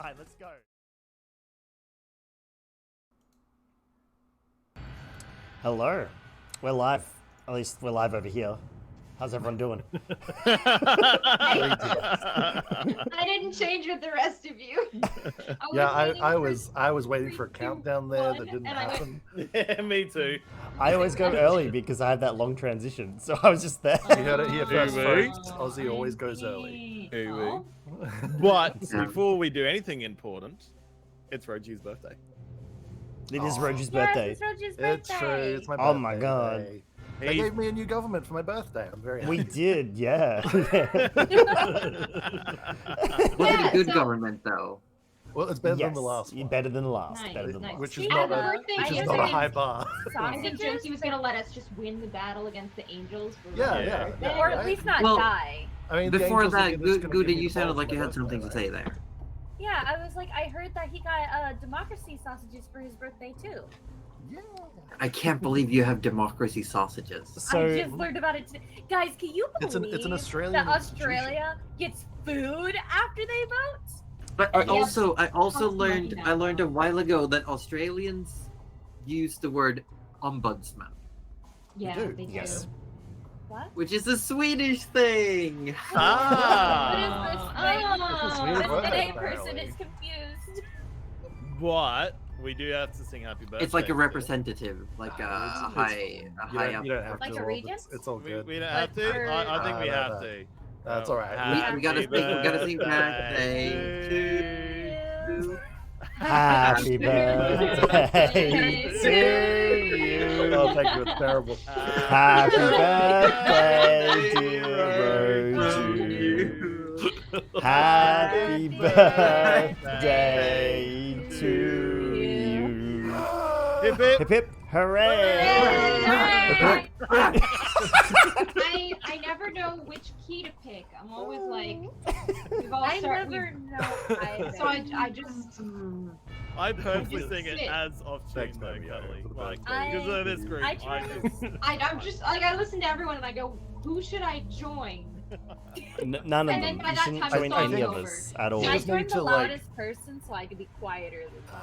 Alright, let's go. Hello. We're live. At least we're live over here. How's everyone doing? I didn't change with the rest of you. I was waiting for a countdown there that didn't happen. Yeah, me too. I always go early because I have that long transition, so I was just there. You heard it here first, Hey, folks. Aussie always goes early. But before we do anything important, it's Roji's birthday. It is Roji's birthday. It's Roji's It's birthday. true. It's my birthday. Oh my god. Today. They gave me a new government for my birthday. I'm very happy. We did, yeah. Wasn't a good so- government though. Well, it's better than the last one. Better than the last. Nice, better than nice. last. Which is See, not I a think which is he not a was high bar. I think he was gonna let us just win the battle against the angels for Yeah, Roji's yeah, birthday. yeah. Or at least not Well, die. I mean, the Before angels are that, just gonna Gouda, give me you the sounded balls like for you my had something to birthday. say there. Yeah, I was like, I heard that he got democracy sausages for his birthday too. Yeah. I can't believe you have democracy sausages. So, I just learned about it today. Guys, can you believe It's an Australian that institution. Australia gets food after they vote? But I Yep. also Costs money learned now. I learned a while ago that Australians use the word ombudsman, Yeah, do. they do. Yes. What? which is a Swedish thing. Ah. What is this thing? It's a weird The word, today apparently. person is confused. But we do have to sing happy birthday. It's like a still. representative, like a high You don't have Like to. a Rob, regent? It's all We, good. we don't have to. Like, I think we no, have no. to. That's all right. We gotta Happy sing birthday to you. happy birthday to you. Oh, thank you. It's terrible. Happy birthday, dear Roji. Happy birthday to you. Hip hip. Hip hip, hooray! I never know which key to pick. I'm always like, we've all I started. never know either. So I just. I purposely Just sing it sit. as off tune Thanks, though, baby, yeah, Cuddly. for the Like, birthday. because of this group. I try to- I'm just like I listen to everyone and I go, who should I join? None of And them. then by You that shouldn't time join it's any of over. us at all. You I just need joined the to, like- loudest person so I could be quieter than them.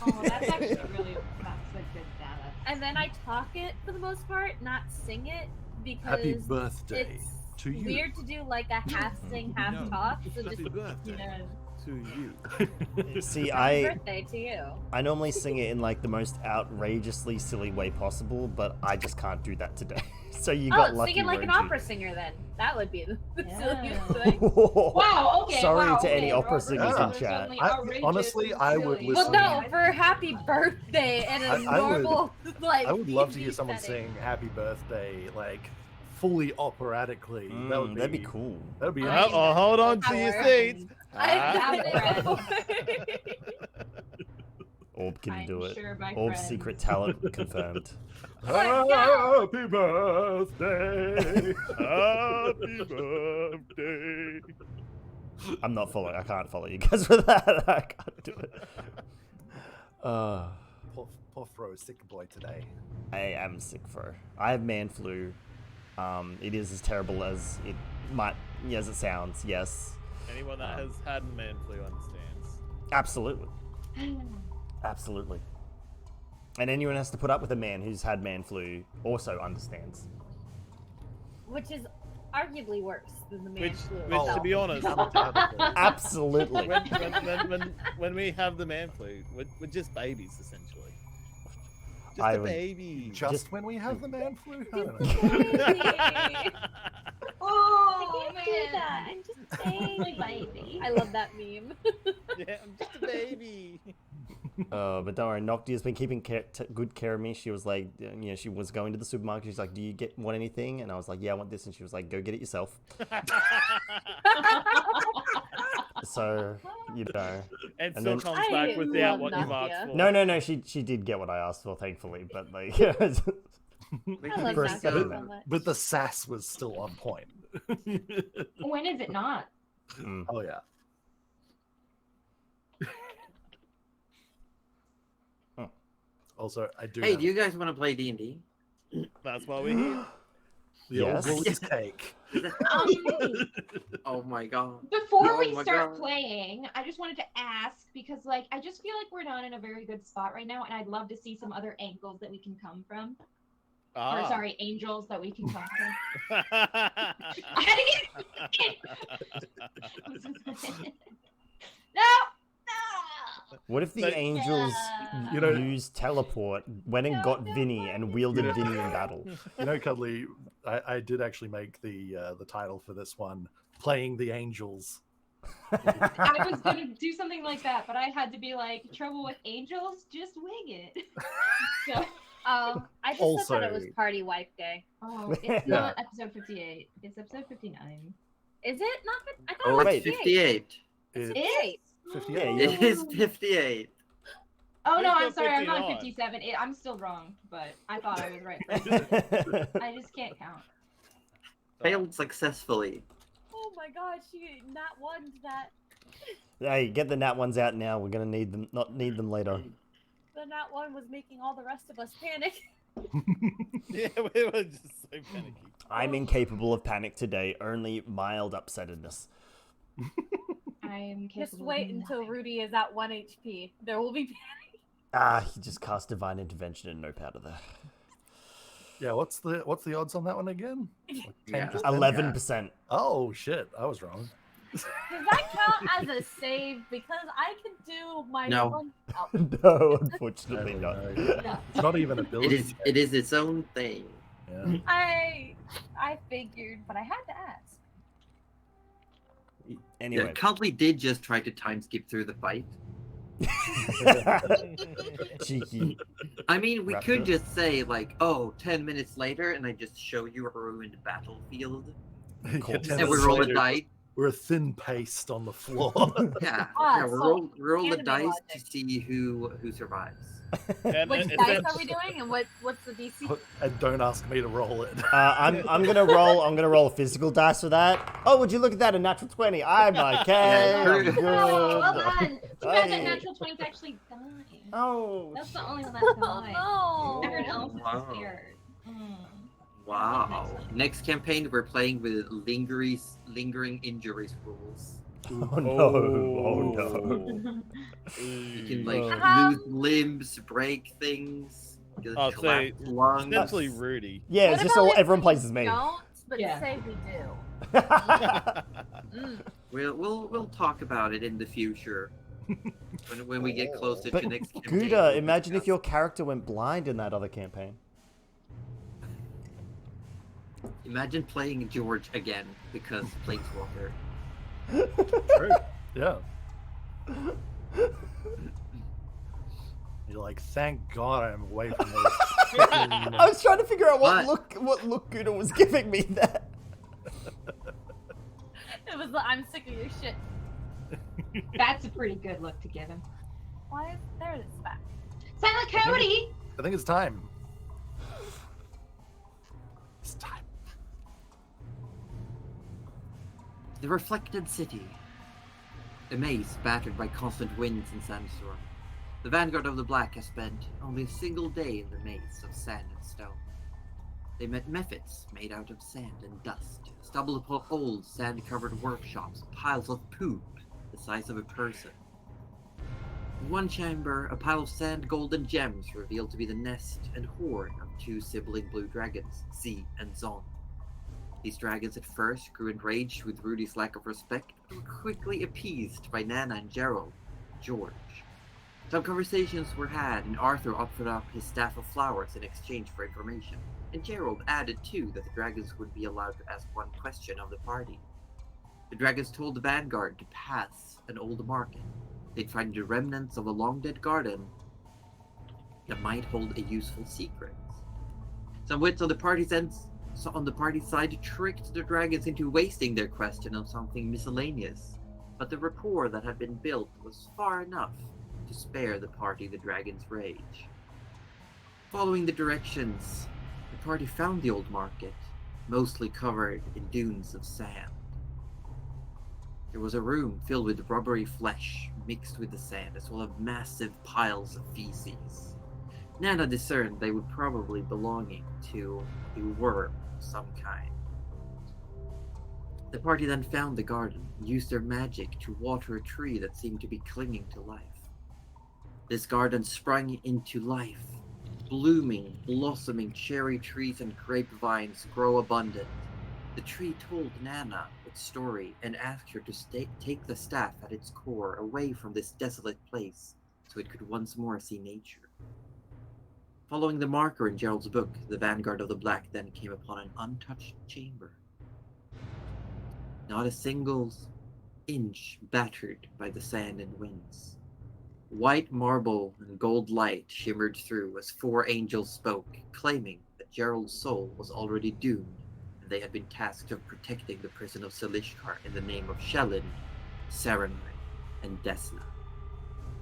Oh, that's actually really that's a good data. And then I talk it for the most part, not sing it, because Happy birthday it's to you. weird to do like a half sing, half No. talk. So just birthday to you. See, happy birthday to you. I normally sing it in like the most outrageously silly way possible, but I just can't do that today. So you got lucky. Sing it like an Roji. opera singer then. That would be the Yeah. silliest thing. Wow. Okay. Sorry wow, to okay, any opera Robert, singers this in was chat. only I- outrageous honestly, and I would silly. listen- Well, no, for happy birthday and a I would- normal like. I would love to hear indie someone setting. sing "Happy Birthday" like fully operatically. That'd be cool. That'd be. I- Oh, hold on to your Power. seats. I know. Orb can I'm do it. sure my Orb's friends- secret talent confirmed. Happy birthday. Happy birthday. I'm not following. I can't follow you guys with that. I can't do it. Poor Fro, sick boy today. I am sick for. I have man flu. It is as terrible as it might, as it sounds. Yes, Anyone that has had man flu understands. absolutely, absolutely. And anyone who has to put up with a man who's had man flu also understands. Which is arguably worse than the man Which, flu. which to be honest, Absolutely. when we have the man flu, we're just babies essentially. Just I a would- baby. Just when we have the man flu. I don't know. Oh I can't do man. that. I'm just a baby. Baby. I love that meme. Yeah, I'm just a baby. But don't worry, Nocti has been keeping good care of me. She was like, she was going to the supermarket. She's like, "Do you want anything?" And I was like, "Yeah, I want this." And she was like, "Go get it yourself." So, And And still then- comes I back without love what you've Nadia. asked for. no, she did get what I asked for, thankfully. But like, I love For a that second. so much. But the sass was still on point. When is it not? Oh yeah. Also, I do. Hey, have- do you guys want to play D&D? That's why we're here. The old Yes. Woolies cake. Oh my god. Before Oh we my start God. playing, I just wanted to ask because, like, I just feel like we're not in a very good spot right now, and I'd love to see some other angles that we can come from. Or sorry, angels that we can come from. No! No! What if the But- angels You know- used teleport, went and got No, Vinny, and wielded Vinny in battle? You know, Cuddly, I did actually make the title for this one, Playing the Angels. I was gonna do something like that, but I had to be like, trouble with angels, just wing it. So, I just said that it was Also- Party Wife Day. it's Yeah. not episode 58. It's episode 59. Is it not? I thought Oh, it was it's wait. 58. It's Hey. 58. Yeah, It is 58. Oh no, Who's I'm got sorry, I'm on 59? 57. I'm still wrong, but I thought I was right. I just can't count. Failed successfully. Oh my gosh, she not won that. Hey, get the nat ones out now. We're gonna need them. Not need them later. The not one was making all the rest of us panic. Yeah, we were just so panicky. I'm incapable of panic today. Only mild upsettedness. I am Just capable wait of until nothing. Rudy is at 1 HP. There will be He just cast divine intervention and no powder there. Yeah, what's the odds on that one again? Like Yeah. 10%? 11%. Oh shit, I was wrong. Does that count as a save? Because I can do my No. one. Oh, No, unfortunately not. No. No. It's not even ability. It is its own thing. Yeah. I figured, but I had to ask. Yeah, Anyway. Cuddly did just try to time skip through the fight. Cheeky. I mean, we Raptor. could just say, like, oh, 10 minutes later, and I just show you a ruined battlefield. Yeah, Cool. 10 And we minutes roll a later, dice. We're a thin paste on the floor. Yeah, Ah, yeah, we so roll the anime dice logic. to see who survives. And Which it- dice it's- are we doing, and what's the DC? And don't ask me to roll it. I'm gonna roll a physical dice for that. Oh, would you look at that? A natural 20. I'm okay. Yeah, I'm true. good. Oh, well done. Too bad that Hey. natural 20's actually died. Oh. That's the only one that died. Oh no! Everyone else Wow. is scared. Mm. Wow. Next campaign, we're playing with lingering injuries rules. Oh no. Oh no. You can, like, Uh-huh. lose limbs, break things, Oh, so collapse lungs. Essentially Rudy. Yeah, What it's just about all if everyone we plays as me. Don't, but Yeah. say we do. Mm. We'll talk about it in the future. When we get closer But to next campaign. Gouda, we'll imagine if discuss. your character went blind in that other campaign. Imagine playing George again because Planeswalker. True. Yeah. You're like, thank God I'm away from this. I was trying to figure out What? what look Gouda was giving me there. It was like, I'm sick of your shit. That's a pretty good look to give him. Why is there this back? Silent Cody! I think it's time. It's time. The Reflected City. A maze battered by constant winds and sandstorm. The Vanguard of the Black has spent only a single day in the maze of sand and stone. They met methods made out of sand and dust, stumbled upon old sand-covered workshops, piles of poop the size of a person. In one chamber, a pile of sand, gold, and gems revealed to be the nest and hoard of two sibling blue dragons, Z and Zon. These dragons at first grew enraged with Rudy's lack of respect, but were quickly appeased by Nana and Gerald, George. Some conversations were had, and Arthur offered up his staff of flowers in exchange for information, and Gerald added too that the dragons would be allowed to ask one question of the party. The dragons told the Vanguard to pass an old market. They'd find the remnants of a long-dead garden that might hold a useful secret. Some wits on the party's side tricked the dragons into wasting their question on something miscellaneous, but the rapport that had been built was far enough to spare the party the dragon's rage. Following the directions, the party found the old market, mostly covered in dunes of sand. There was a room filled with rubbery flesh mixed with the sand, as well as massive piles of feces. Nana discerned they would probably belonging to a worm some kind. The party then found the garden and used their magic to water a tree that seemed to be clinging to life. This garden sprung into life. Blooming, blossoming cherry trees and grapevines grow abundant. The tree told Nana its story and asked her to take the staff at its core away from this desolate place so it could once more see nature. Following the marker in Gerald's book, the Vanguard of the Black then came upon an untouched chamber. Not a single inch battered by the sand and winds. White marble and gold light shimmered through as 4 angels spoke, claiming that Gerald's soul was already doomed, and they had been tasked of protecting the prison of Salishkar in the name of Shelyn, Sarenrae, and Desna.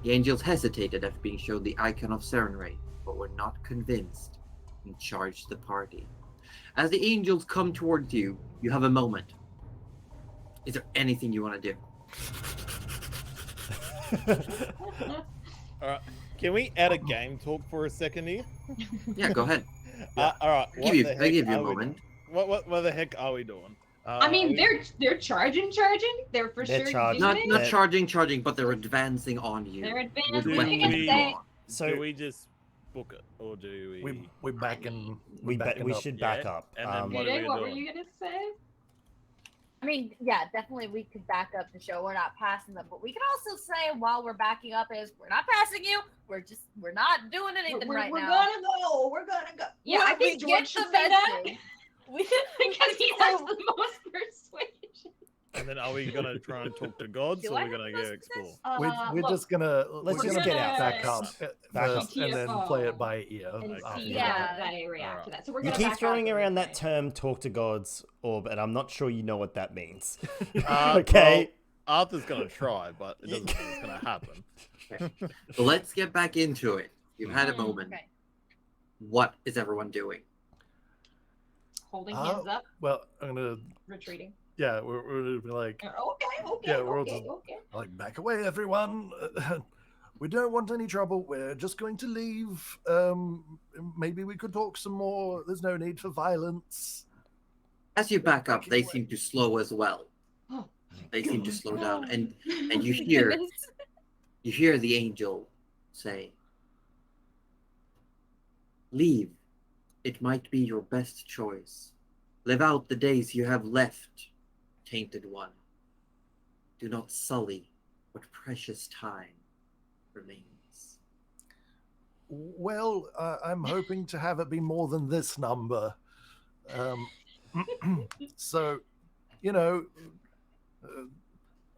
The angels hesitated after being shown the icon of Sarenrae, but were not convinced, and charged the party. As the angels come towards you, you have a moment. Is there anything you want to do? All right. Can we add a game talk for a second here? Yeah, go ahead. All right. I give you a moment. What the heck are we doing? I mean, they're charging. They're for They're sure charging. doing Not it. charging, but they're advancing on you. They're with advancing. weapons You're gonna say, drawn. So do we just book it, or do we? We're backing. we should back yeah, up. and then what Jide, are we what were doing? you gonna say? I mean, yeah, definitely we could back up the show. We're not passing them, but we can also say while we're backing up is we're not passing you. We're not doing anything We're right now. gonna go. We're gonna go. Yeah, What I if we think George get should the say that message? We because he has the most persuasion. And then are we gonna try and talk to gods, Do or I are we have gonna most go explore? We're Look, just gonna let's we're just gonna get out back first. up Back first up. and then play it by ear. and after see that. how they react to that. So we're You gonna keep back throwing up around and that say- term "talk to gods," Orb, and I'm not sure you know what that means. Okay. Okay. Well, Arthur's gonna try, but it doesn't mean it's gonna happen. So let's get back into it. You've had a Mm, moment. okay. What is everyone doing? Holding hands up, Well, I'm gonna. retreating. Yeah, we're gonna be like, Okay. Yeah, we're all okay. like, back away, everyone. We don't want any trouble. We're just going to leave. Maybe we could talk some more. There's no need for violence. As you back up, they away. seem to slow as well. Oh, They seem to slow down, and and you hear the angel say, "Leave. It might be your best choice. Live out the days you have left, tainted one. Do not sully what precious time remains." Well, I'm hoping to have it be more than this number. So, you know,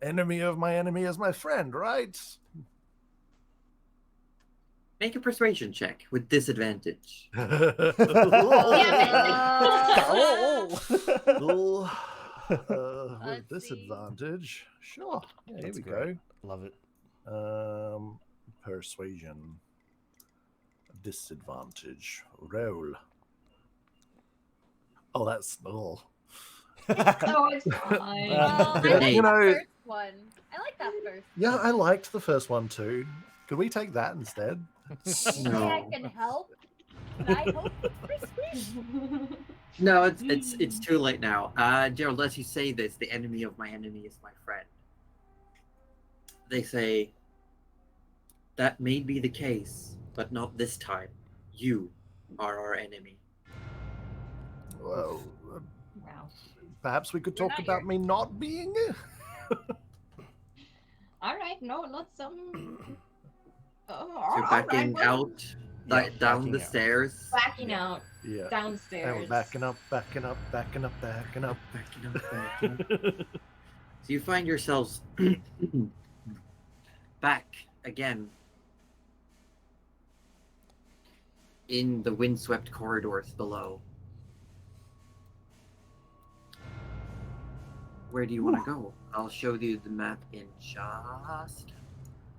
enemy of my enemy is my friend, right? Make a persuasion check with disadvantage. With Let's disadvantage. Sure. Yeah, here That's we great. Love it. go. Persuasion. Disadvantage. Roll. Oh, that's all. No, it's fine. Well, I Yeah, like you the know- first one. I like that first. Yeah, I liked the first one too. Could we take that instead? Maybe I can help. Can I help with persuasion? No, it's too late now. Gerald, as you say this, the enemy of my enemy is my friend. They say, that may be the case, but not this time. You are our enemy. Well, Wow. perhaps we could We're talk not about your- me not being. All right. No, not some. You're backing out Yeah, down backing the out. stairs. Backing out Yeah. And downstairs. we're backing up, backing up, backing up, backing up. Backing up, backing up. So you find yourselves back again in the windswept corridors below. Where do you want to go? I'll show you the map in just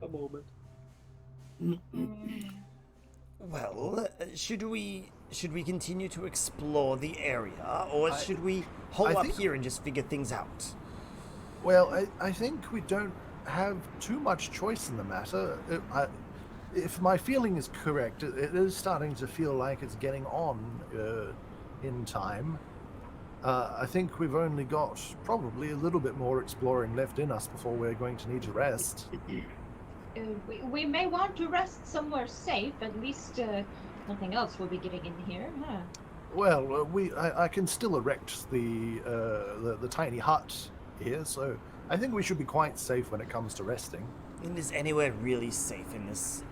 a moment. Well, should we continue to explore the area, or should we hole I up think- here and just figure things out? Well, I think we don't have too much choice in the matter. If my feeling is correct, it is starting to feel like it's getting on in time. I think we've only got probably a little bit more exploring left in us before we're going to need to rest. We may want to rest somewhere safe. At least nothing else will be getting in here, huh? Well, I can still erect the tiny hut here, so I think we should be quite safe when it comes to resting. And is anywhere really safe in this?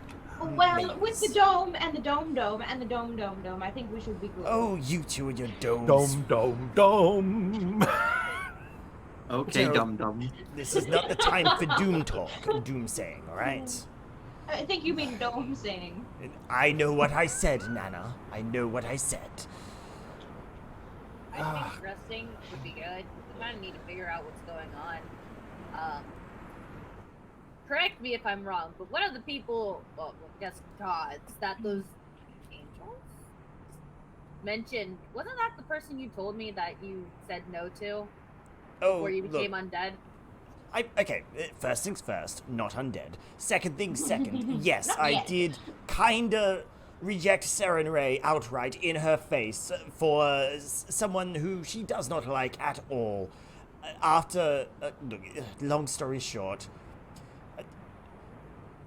Well, with the maze? dome and the dome and the dome, I think we should be good. Oh, you two and your domes. Dome. Okay, Joe. dum-dum. This is not the time for doom talk, doom saying, alright? I think you mean dome saying. I know what I said, Nana. I know what I said. I think resting would be good. We kind of need to figure out what's going on. Correct me if I'm wrong, but one of the people, well, I guess gods, that those angels mentioned, wasn't that the person you told me that you said no to Oh, before you look, became undead? okay, first things first, not undead. Second things second, yes, Not I yet. did kinda reject Saren Ray outright in her face for someone who she does not like at all. After, look, long story short,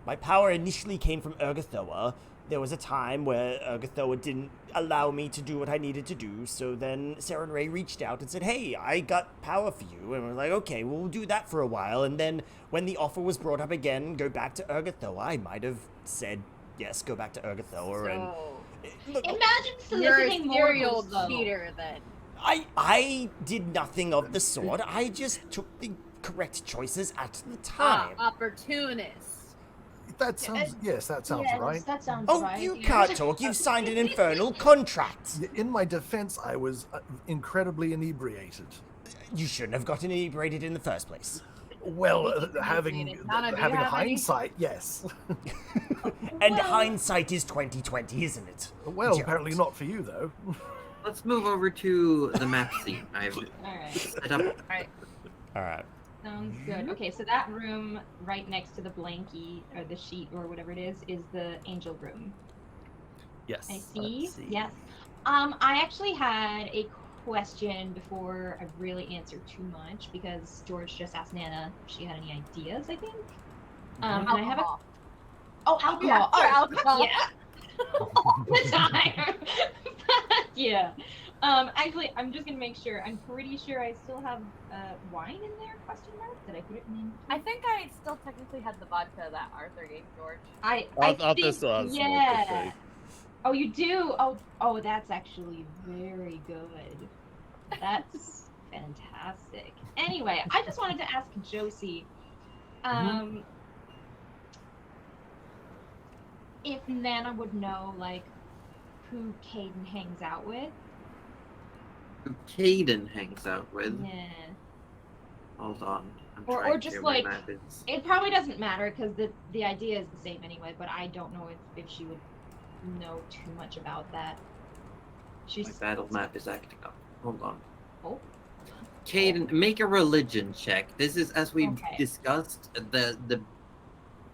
my power initially came from Urgathoa. There was a time where Urgathoa didn't allow me to do what I needed to do, so then Saren Ray reached out and said, hey, I got power for you. And we're like, okay, well, we'll do that for a while. And then when the offer was brought up again, go back to Urgathoa, I might have said, yes, go back to Urgathoa. And So, look, Imagine you're a soliciting serial mortals, though. cheater then. I did nothing of the sort. I just took the correct choices at the time. Opportunist. That sounds yes, that sounds Yes, right. that sounds Oh, right. you yeah. can't talk. You've signed an infernal contract. In my defense, I was incredibly inebriated. You shouldn't have gotten inebriated in the first place. Well, Inebriated. having Nana, do you having have any? hindsight, yes. And Well- hindsight is 20/20, isn't it? Well, Gerald? apparently not for you though. Let's move over to the map scene. I've Alright, set up. All right. sounds good. Okay, so that room right next to the blankie, or the sheet, or whatever it is the angel room. Yes. I see. Let's see. Yes. I actually had a question before I really answered too much because George just asked Nana if she had any ideas, I think. And I have a Alcohol. alcohol. Yeah, Oh, alcohol. Yeah. All the time. Yeah. Actually, I'm just gonna make sure. I'm pretty sure I still have wine in there? Question mark? Did I put it in? I think I still technically had the vodka that Arthur gave George. I Arthur think, still has some yeah. vodka, Oh, you do? Oh, that's actually very good. That's fantastic. Anyway, I just wanted to ask Josie, if Nana would know, like, who Caden hangs out with. Who Caden hangs out with. Yeah. Hold on. I'm Or trying just to like- my map is. It probably doesn't matter because the idea is the same anyway, but I don't know if she would know too much about that. She's My battle map is acting up. Hold on. Oh. Caden, make a religion check. This is, as we Okay. discussed, the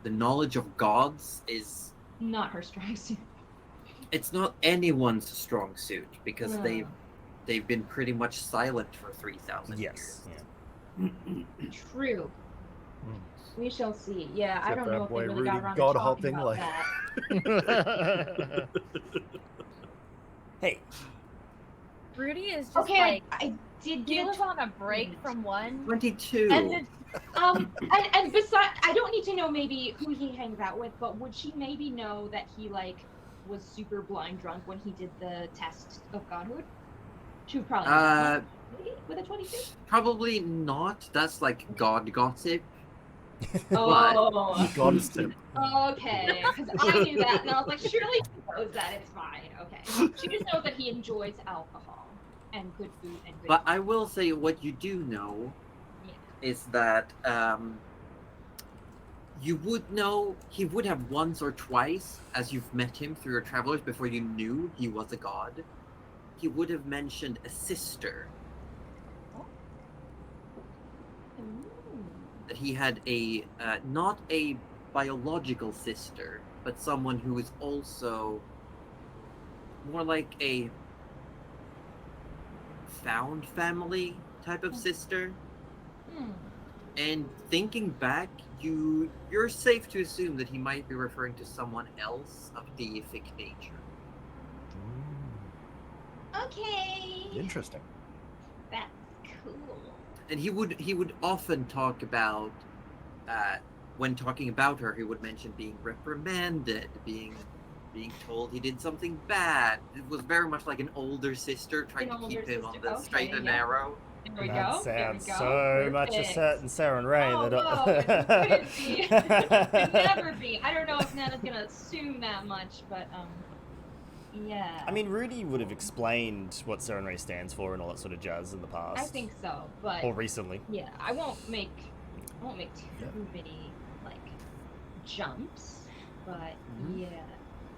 knowledge of gods is, not her strong suit. it's not anyone's strong suit because Yeah. they've been pretty much silent for 3,000 Yes. years. Yeah. True. We shall see. Yeah, I Except don't that know if they boy really Rudy got around god to talking hopping, about like- that. Hey, Rudy is just Okay, like I did he get was on a break from one. 22. and besides, I don't need to know maybe who he hangs out with, but would she maybe know that he like was super blind drunk when he did the test of godhood? She would probably know. Maybe with a 22. Probably not. That's like god gossip. Oh, God is tip. okay. Because I knew that, and I was like, surely she knows that. It's fine. Okay. She just knows that he enjoys alcohol and good food and good. But I will say what you do know Yeah. is that you would know he would have once or twice, as you've met him through your travelers before you knew he was a god, he would have mentioned a sister. Ooh. That he had a not a biological sister, but someone who is also more like a found family type of sister. Hmm. And thinking back, you're safe to assume that he might be referring to someone else of deific nature. Okay. Interesting. That's cool. And he would often talk about, when talking about her, he would mention being reprimanded, being told he did something bad. It was very much like an older sister trying to keep him on the straight and narrow. There we That go. There we sounds go. so much a Perfect. certain Saren Ray Oh, that. no, it couldn't be. It could never be. I don't know if Nana's gonna assume that much, but yeah. I mean, Rudy would have explained what Saren Ray stands for and all that sort of jazz in the past. I think so, but Or recently. yeah, I won't make too many like jumps, but yeah.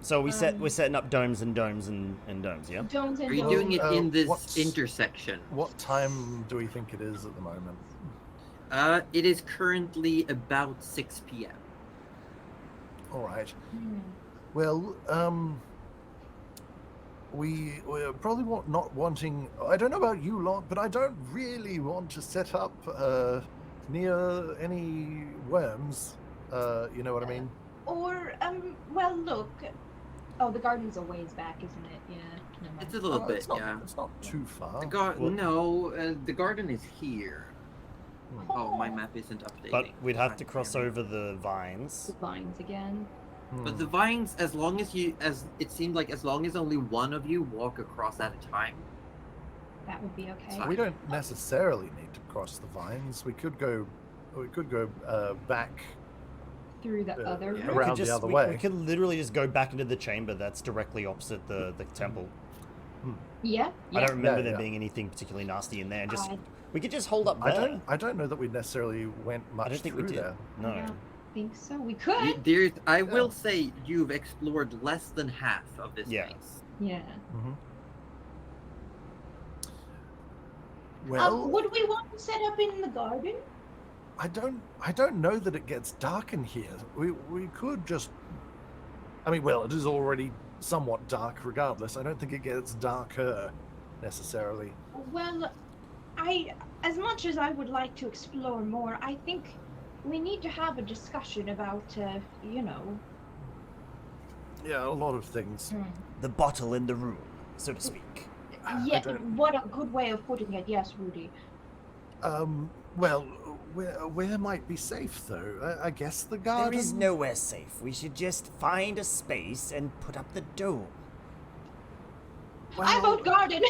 So we're setting up domes and domes and domes, yeah? Domes and Are you domes. doing it in this what's- intersection? What time do we think it is at the moment? It is currently about 6 p.m. All right. Hmm. Well, we're probably not wanting. I don't know about you lot, but I don't really want to set up near any worms. You know what I mean? Or well, look. Oh, the garden's a ways back, isn't it? Yeah. Never mind. It's a little bit, it's not, yeah. It's not too far. The garden is here. Oh, my map isn't updating. But we'd have to cross over the vines. The vines again. But the vines, as long as only one of you walk across at a time. That would be okay. fine. We don't necessarily need to cross the vines. We could go back. Through the other yeah. room. Around the other way. We could literally just go back into the chamber that's directly opposite the temple. Yeah. I don't remember Yeah, there yeah. being anything particularly nasty in there. Just I- we could just hold up there. I don't know that we necessarily went much I don't think we through did. there. No. I don't think so. We could. I will say you've explored less than half of this Yeah. place. Yeah. Mhm. Well, would we want to set up in the garden? I don't know that it gets dark in here. We could just. I mean, well, it is already somewhat dark regardless. I don't think it gets darker necessarily. Well, as much as I would like to explore more, I think we need to have a discussion about, Yeah, a lot of things. The bottle in the room, so to speak. Yeah, don't- what a good way of putting it. Yes, Rudy. Well, where might be safe though? I guess the garden. There is nowhere safe. We should just find a space and put up the dome. I vote garden.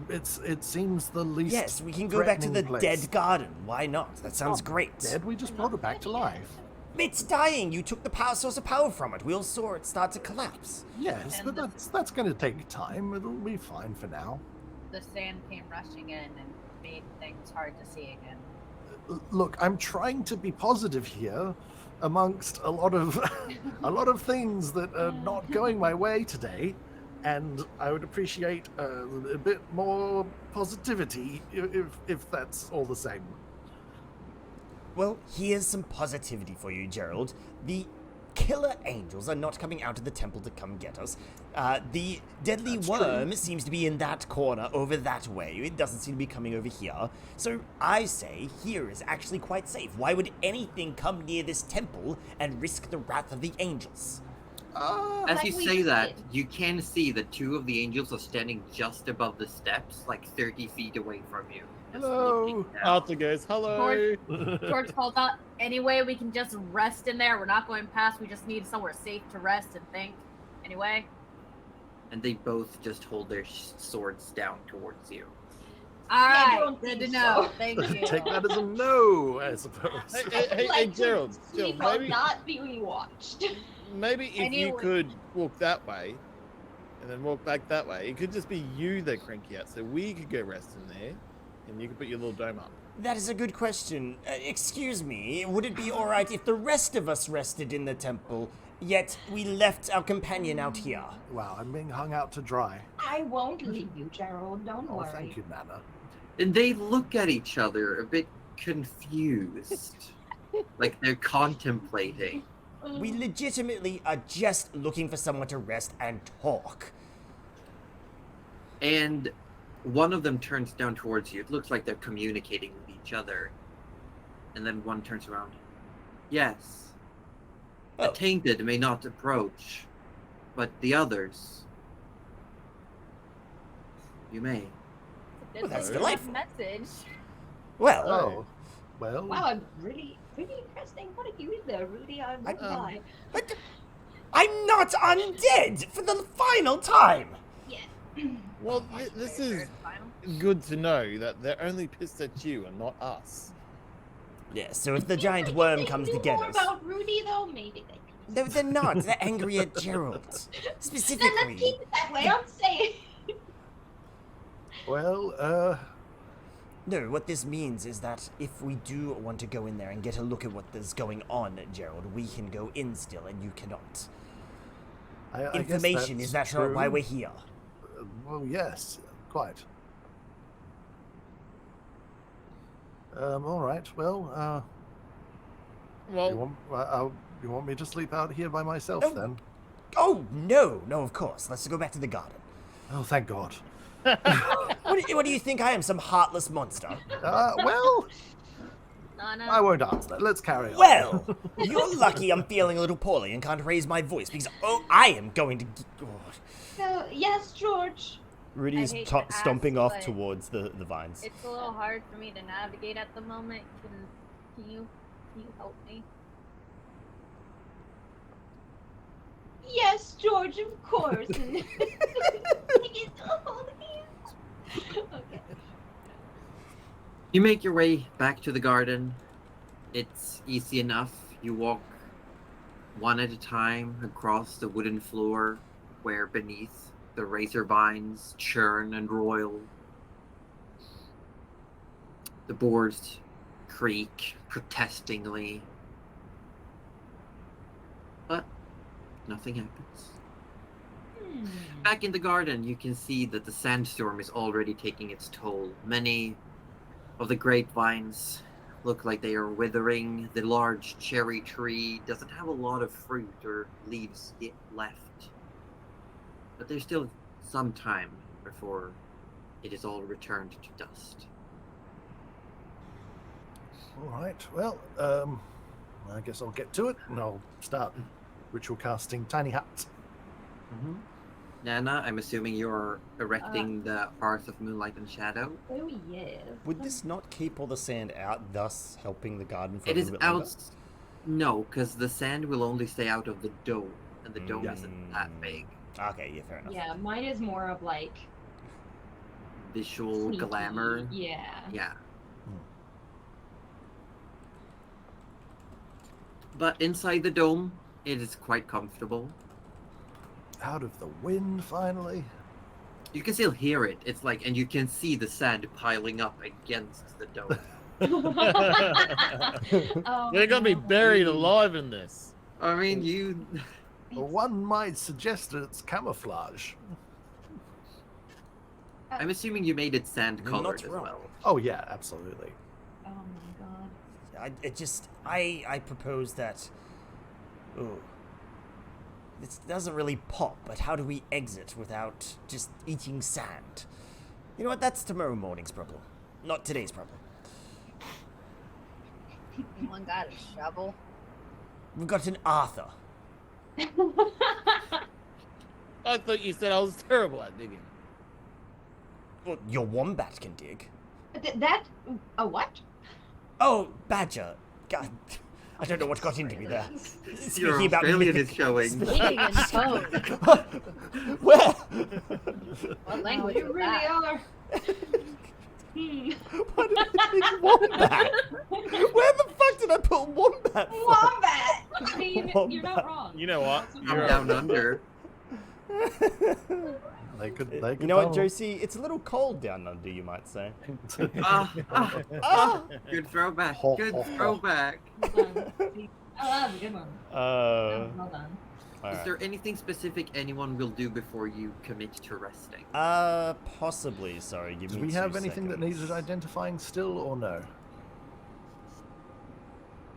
It seems the least. Yes, we can go back to the threatening place. dead garden. Why not? That sounds Not great. Dead? We just brought it back to life. It's dying. You took the power source of power from it. We all saw it start to collapse. Yes, And but that's going to take time. It'll be fine for now. The sand came rushing in and made things hard to see again. Look, I'm trying to be positive here, amongst a lot of things that are not going my way today, and I would appreciate a bit more positivity if that's all the same. Well, here's some positivity for you, Gerald. The killer angels are not coming out of the temple to come get us. The deadly That's worm seems to be in that corner over that way. It doesn't seem to be coming over here. So I say here is actually quite safe. Why would anything come near this temple and risk the wrath of the angels? As Like you we say that, did. you can see that two of the angels are standing just above the steps, like 30 feet away from you. Just Hello. looking down. Arthur goes, hello. George calls out, anyway, we can just rest in there. We're not going past. We just need somewhere safe to rest and think. Anyway. And they both just hold their swords down towards you. Alright, don't good to think know. so. Thank you. Take that as a no, I suppose. Hey, Gerald, We Gerald, will maybe, not be watched. maybe if you Anyway. could walk that way and then walk back that way, it could just be you that cranky out, so we could go rest in there and you could put your little dome up. That is a good question. Excuse me, would it be alright if the rest of us rested in the temple, yet we left our companion out here? Wow, I'm being hung out to dry. I won't leave you, Gerald. Don't Oh, worry. thank you, Nana. And they look at each other a bit confused. Like they're contemplating. We legitimately are just looking for someone to rest and talk. And one of them turns down towards you. It looks like they're communicating with each other. And then one turns around. Yes. Oh. The tainted may not approach, but the others, you may. It's that's a delightful. message. Well, Oh, well. Wow, I'm really interesting. What have you in there, Rudy? I'm not lie. but I'm not undead for the final time. Yeah. Well, this is good to know that they're only pissed at you and not us. Yeah, so if the giant worm comes to get more us... about Rudy, though, maybe they can. No, they're not. They're angry at Gerald. Then let's Specifically. keep it that way. I'm saying. Well, No, what this means is that if we do want to go in there and get a look at what is going on, Gerald, we can go in still, and you cannot. I guess Information that's is that true. why we're here. Well, yes, quite. All right. Well, Well, you want me to sleep out here by myself No. then? Oh, no, of course. Let's go back to the garden. Oh, thank God. What do you think I am, some heartless monster? Well, Nana. I won't answer that. Let's carry on. Well, you're lucky I'm feeling a little poorly and can't raise my voice because, I am going to... So, yes, George. Rudy's I hate to ask, stomping off but towards the vines. It's a little hard for me to navigate at the moment. Can you help me? Yes, George, of course. And okay. You make your way back to the garden. It's easy enough. You walk one at a time across the wooden floor where beneath the razor vines churn and roil. The boards creak protestingly. But nothing happens. Back in the garden, you can see that the sandstorm is already taking its toll. Many of the grapevines look like they are withering. The large cherry tree doesn't have a lot of fruit or leaves yet left. But there's still some time before it is all returned to dust. All right. Well, I guess I'll get to it, and I'll start ritual casting tiny hats. Nana, I'm assuming you're erecting the Hearth of Moonlight and Shadow. Oh, yes. Would this not keep all the sand out, thus helping the garden for It a is little bit longer? out. No, because the sand will only stay out of the dome, and the dome Yeah. isn't that big. Okay, yeah, fair enough. Yeah, mine is more of like Visual sneaky. glamour. Yeah. Yeah. But inside the dome, it is quite comfortable. Out of the wind, finally. You can still hear it. It's like, and you can see the sand piling up against the dome. Oh, you're gonna be no. buried alive in this. I mean, you. Well, one might suggest it's camouflage. I'm assuming you made it sand You're colored not as wrong. well. Oh yeah, absolutely. Oh my god. I propose that. Oh. This doesn't really pop, but how do we exit without just eating sand? You know what? That's tomorrow morning's problem, not today's problem. Anyone got a shovel? We've got an Arthur. I thought you said I was terrible at digging. Well, your wombat can dig. That a what? Oh, badger. God, I don't know what got into me there. Your Speaking about Australian is mythic- showing. Digging and tone. Where? What language You was really that? are. What did I think wombat? Where the fuck did I put wombat from? Wombat. I mean, you're not wrong. You know what? From You're down under. They could. You know what, Josie? It's a little cold down under, you might say. Good throwback. Ho, Good ho, ho. throwback. Hold on. Oh, that was a good one. Uh, Well done. Is alright. there anything specific anyone will do before you commit to resting? Possibly. Sorry, give Do me we 2 have anything that seconds. needed identifying still, or no?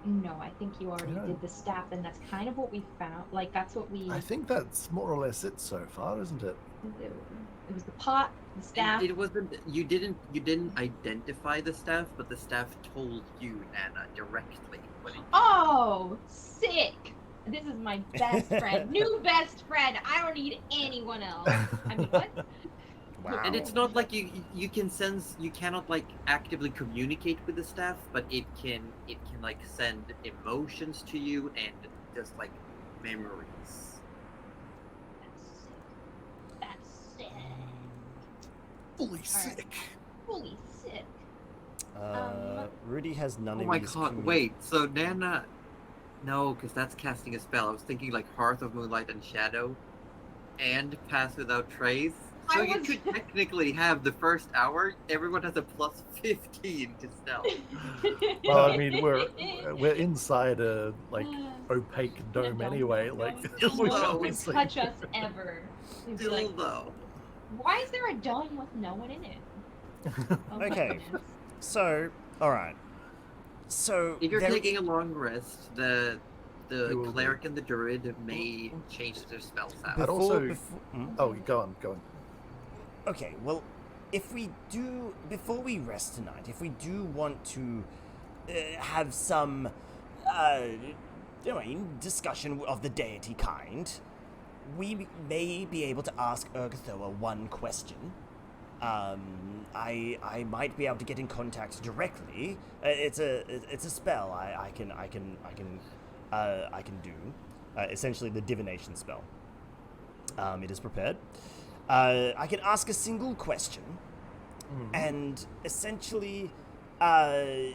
No, I think you already No. did the staff, and that's kind of what we found. Like, that's what we. I think that's more or less it so far, isn't it? It was the pot, the staff. It wasn't. You didn't identify the staff, but the staff told you, Nana, directly. What it did. Oh, sick! This is my best friend, new best friend. I don't need anyone else. I mean, what? Wow. And it's not like you can sense, you cannot like actively communicate with the staff, but it can like send emotions to you and just like memories. That's sick. Fully sick. Fully sick. Rudy has none Oh of my these god! Wait, so Nana? No, because that's casting a spell. I was thinking like Hearth of Moonlight and Shadow, and Pass Without Trace. So you could technically have the first hour. Everyone has a plus 15 to stealth. Well, I mean, we're inside a like opaque dome anyway. Like we no can't one be would seen. touch us ever. It's Still like, though. why is there a dome with no one in it? Oh my Okay. goodness. So, all right. So If you're there- taking a long rest, the You will cleric and the druid may change their spells out. But also- hmm? Oh, go on. Okay, well, if we do, before we rest tonight, if we do want to have some, discussion of the deity kind, we may be able to ask Urgathoa one question. I might be able to get in contact directly. It's a spell I can do. Essentially the divination spell. It is prepared. I can ask a single question, and essentially, the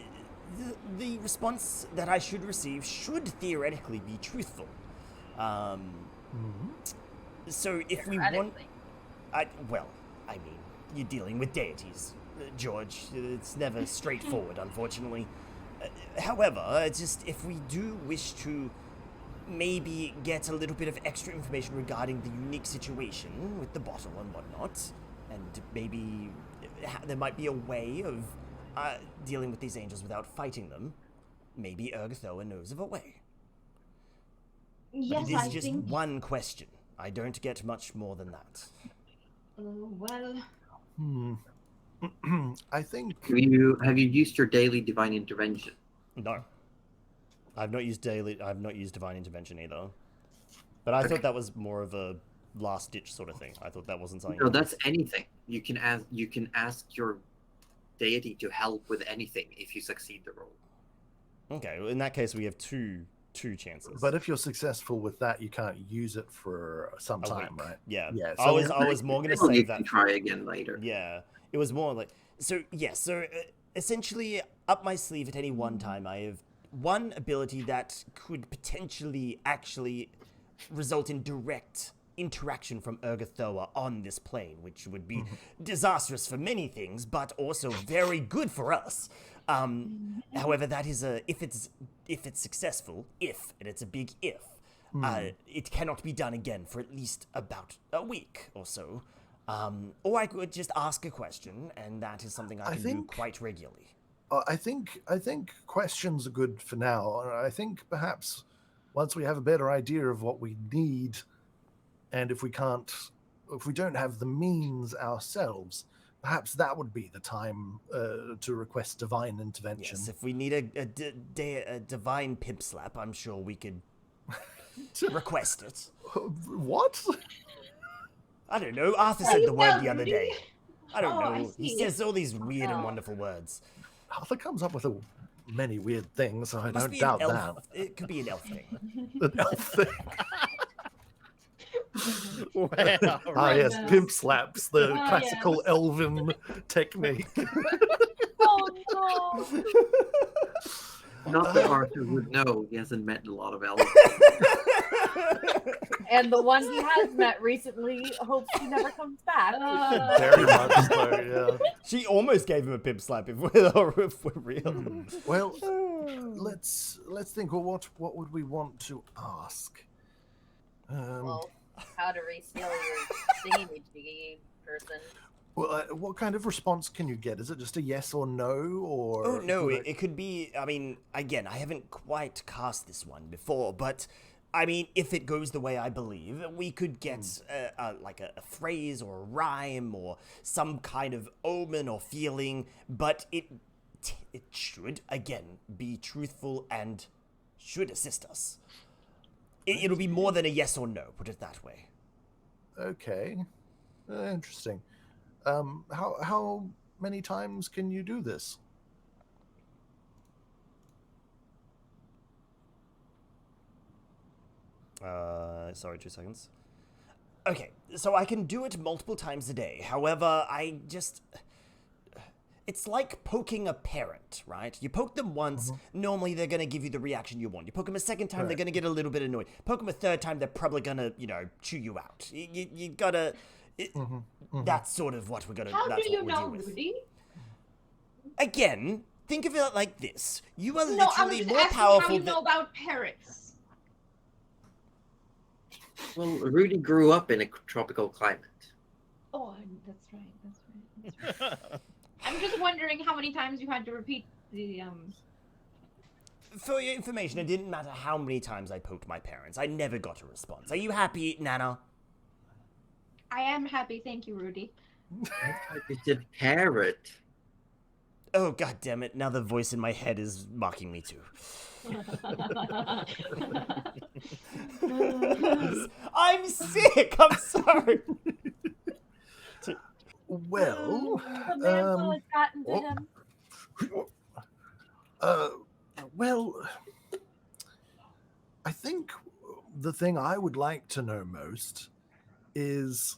response that I should receive should theoretically be truthful. So if we want, you're dealing with deities, George. It's never straightforward, unfortunately. However, it's just if we do wish to maybe get a little bit of extra information regarding the unique situation with the bottle and whatnot, and maybe there might be a way of dealing with these angels without fighting them. Maybe Urgathoa knows of a way. Yes, but it is I just think. one question. I don't get much more than that. Well, I think Have you used your daily divine intervention? No. I've not used divine intervention either. But I thought that was more of a last ditch sort of thing. I thought that wasn't something. No, that's anything. You can ask your deity to help with anything if you succeed the roll. Okay, well, in that case we have two chances. But if you're successful with that, you can't use it for some A time, week. right? Yeah. Yeah, I so was more gonna Well, you save can that. try again later. Yeah. It was more like so. Yes. So essentially, up my sleeve at any one time, I have one ability that could potentially actually result in direct interaction from Urgathoa on this plane, which would be disastrous for many things, but also very good for us. However, that is if it's successful, and it's a big if, it cannot be done again for at least about a week or so. Or I could just ask a question, and that is something I can do quite regularly. I think questions are good for now. I think perhaps once we have a better idea of what we need, and if we don't have the means ourselves, perhaps that would be the time to request divine intervention. Yes, if we need a divine pimp slap, I'm sure we could request it. What? I don't know. Arthur said the word the other Rudy. day. I don't Oh, I know. He see. says all these weird and wonderful words. Arthur comes up with many weird things, so I Must don't be doubt an that. elf. It could be an elf thing. An elf thing. Wow. Yes, Yes. pimp slaps, the Ah, classical yes. elven technique. oh no! Not that Arthur would know. He hasn't met a lot of elves. And the one he has met recently hopes he never comes back. Very much so, yeah. She almost gave him a pimp slap if we're real. Well, let's think. Well, what would we want to ask? Well, how to reskill your thingy-majiggy person. Well, what kind of response can you get? Is it just a yes or no, or? Oh no, it could be. I mean, again, I haven't quite cast this one before, but I mean, if it goes the way I believe, we could get like a phrase or a rhyme or some kind of omen or feeling. But it should again be truthful and should assist us. It'll be more than a yes or no. Put it that way. Okay, interesting. How many times can you do this? Sorry, 2 seconds. Okay, so I can do it multiple times a day. However, it's like poking a parent, right? You poke them once, normally they're going to give you the reaction you want. You poke them a second time, they're going to get a little bit annoyed. Poke them a third time, they're probably going to, chew you out. You gotta... That's sort of what we're gonna. How that's do you what we're know, dealing with. Rudy? Again, think of it like this: you are No, I was literally just more asking powerful how you than. know about parrots. Well, Rudy grew up in a tropical climate. Oh, that's right. I'm just wondering how many times you had to repeat the For your information, it didn't matter how many times I poked my parents. I never got a response. Are you happy, Nana? I am happy, thank you, Rudy. It's a parrot. Oh, god damn it! Now the voice in my head is mocking me too. I'm sick. I'm sorry. Well, The mantle has gotten to him. well, I think the thing I would like to know most is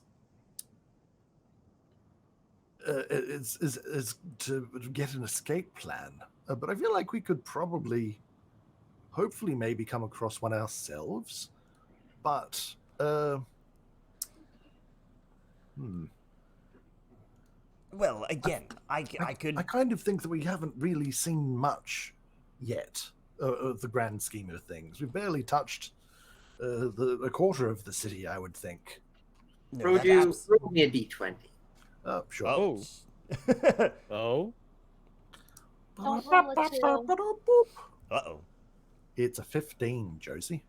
to get an escape plan. But I feel like we could probably, hopefully, maybe come across one ourselves. But Well, again, I could. I kind of think that we haven't really seen much yet of the grand scheme of things. We've barely touched a quarter of the city, I would think. No, Roll me a d20. Oh, sure. Oh. Oh. Don't roll a 2. Uh-oh. It's a 15, Josie.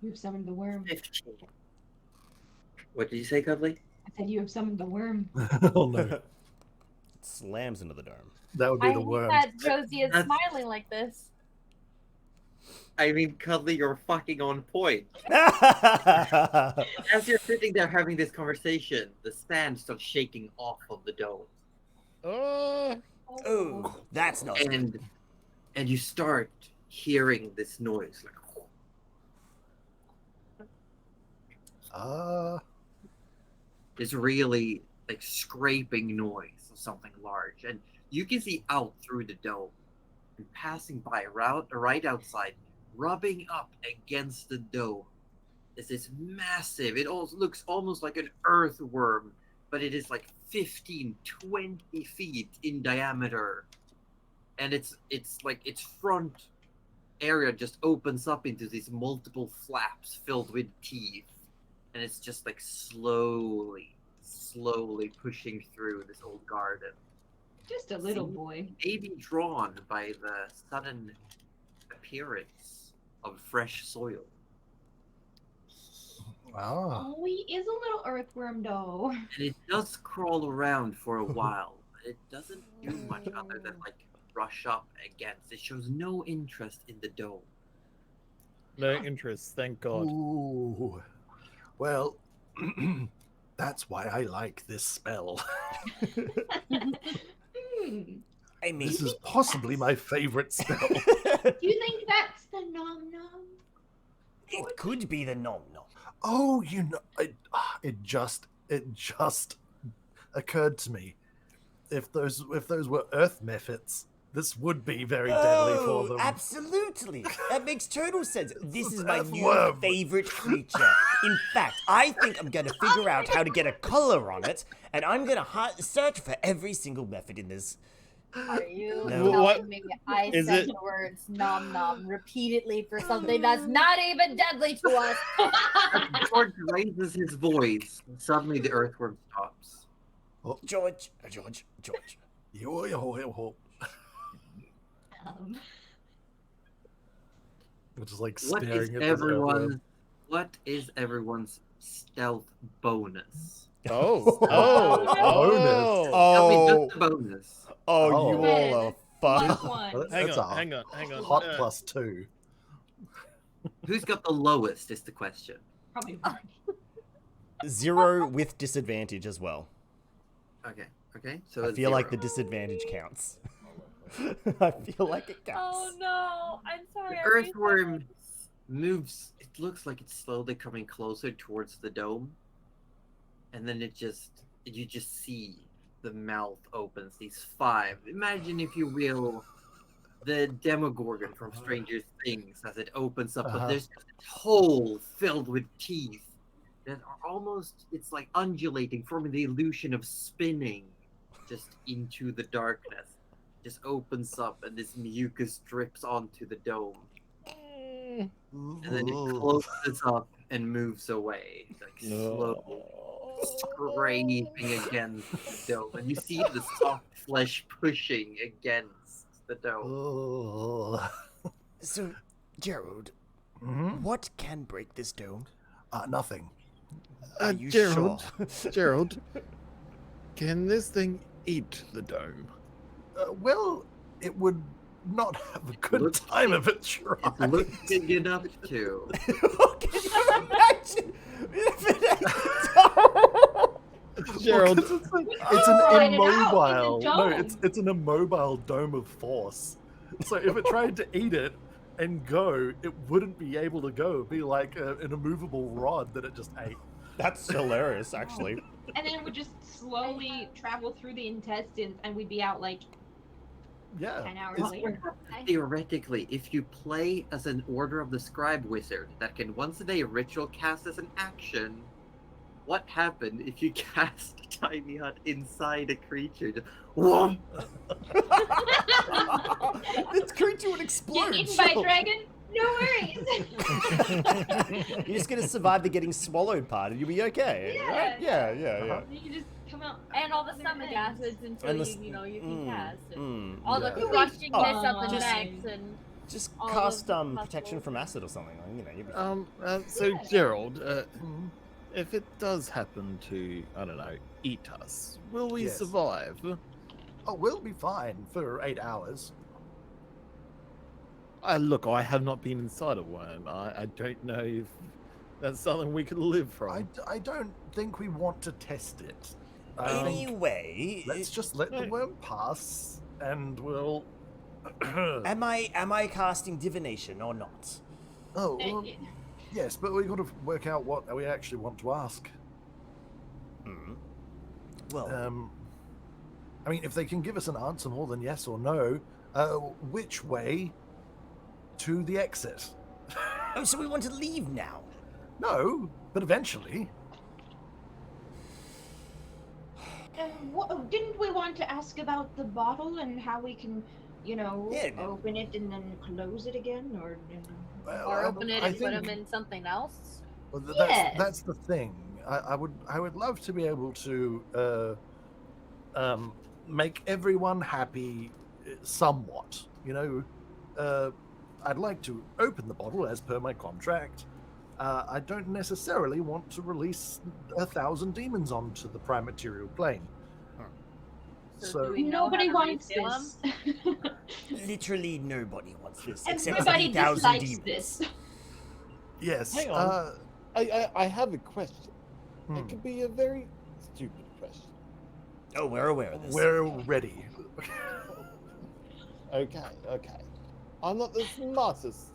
You have summoned the worm. 15. What did you say, Cuddly? I said you have summoned the worm. Oh no, Slams into the dome. that would be I the hate worm. that Josie is That's- smiling like this. I mean, Cuddly, you're fucking on point. Oh, As you're sitting there having this conversation, the sand starts shaking off of the dome. oh, that's not good. And you start hearing this noise, like this really like scraping noise of something large, and you can see out through the dome and passing by right outside, rubbing up against the dome is this massive, it also looks almost like an earthworm, but it is like 15, 20 feet in diameter, and it's like its front area just opens up into these multiple flaps filled with teeth, and it's just like slowly pushing through this old garden, Just a little boy. maybe drawn by the sudden appearance of fresh soil. Ah, Oh, he is a little earthworm, though. And it does crawl around for a while, but it doesn't do much other than like brush up against. It shows no interest in the dome. No interest, thank God. ooh. Well, that's why I like this spell. I mean, This is possibly my favorite spell. Do you think that's the nom nom? it could be the nom nom. Oh, it just occurred to me. If those were earth mephits, this would be very deadly for them. Absolutely. That makes total sense. This is my new Earthworm. favorite creature. In fact, I think I'm going to figure out how to get a collar on it, and I'm going to search for every single method in this Are you No. telling What- me I is said it- the words nom nom repeatedly for something that's not even deadly to us? George raises his voice. Suddenly, the earthworm stops. George. Yo. We're just like staring at this earthworm. What is everyone's stealth bonus? Oh. Tell me Oh. just the bonus. Oh, you all are Plus fucked. one. Well, Hang that's on, a hang on, hang on. Hot +2. Who's got the lowest is the question. Probably. 0 with disadvantage as well. Okay. So I it's feel like the 0. disadvantage counts. I feel like it counts. Oh no! I'm sorry. The I raised my earthworm voice. moves. It looks like it's slowly coming closer towards the dome, and then you just see the mouth opens. These 5. Imagine, if you will, the Demogorgon from Stranger Things as it opens up, but there's just a hole filled with teeth that are almost. It's like undulating, forming the illusion of spinning, just into the darkness. Just opens up, and this mucus drips onto the dome. And then it closes up and moves away, like slowly scraping against the dome. And you see the soft flesh pushing against the dome. So, Gerald, Mhm. what can break this dome? Nothing. Are you Gerald, sure? Gerald, can this thing eat the dome? Well, it would not have a good Looks- time if it tried. It looks big enough to. Can you imagine if it Gerald, Well, 'cause it's an Find it out in the immobile. No, dome. it's an immobile dome of force. So if it tried to eat it and go, it wouldn't be able to go. It'd be like an immovable rod that it just ate. That's hilarious, actually. And then it would just slowly travel through the intestines, and we'd be out like Yeah. 10 hours It's- later. Theoretically, if you play as an Order of the Scribe Wizard that can once a day ritual cast as an action, what happened if you cast a tiny hut inside a creature? Just, whoomp! This creature would explode. Get eaten by a sure. dragon? No worries. You're just gonna survive the getting swallowed part, and you'll be okay. Yeah. Right? Yeah. You can just come out. And all the other stomach things. acids until And the you can cast. And Mm. all Yeah. the crushingness of the Just- necks and Just all cast the protection muscles. from acid or something. Like, you'll be fine. so Yeah. Gerald, Mhm. if it does happen to, I don't know, eat us, will we Yes. survive? Oh, we'll be fine for 8 hours. Look, I have not been inside a worm. I don't know if that's something we could live from. I don't think we want to test it. I think Anyway, let's just let the Right. worm pass, and we'll. am I casting divination or not? Oh, well, yes, but we got to work out what we actually want to ask. Hmm. Well, I mean, if they can give us an answer more than yes or no, which way to the exit? oh, so we want to leave now? No, but eventually. Didn't we want to ask about the bottle and how we can, Yeah. open it and then close it again, or? Well, or open it I and put think- them in something else. Well, Yes. that's the thing. I would love to be able to make everyone happy somewhat. I'd like to open the bottle as per my contract. I don't necessarily want to release 1,000 demons onto the prime material plane. So do we know Nobody how to wants refill this. Literally nobody wants this except Everybody 3,000 dislikes demons. this. Yes. Hang on. I have a question. Hmm. It could be a very stupid question. Oh, we're aware of this. We're ready. Okay. I'm not the smartest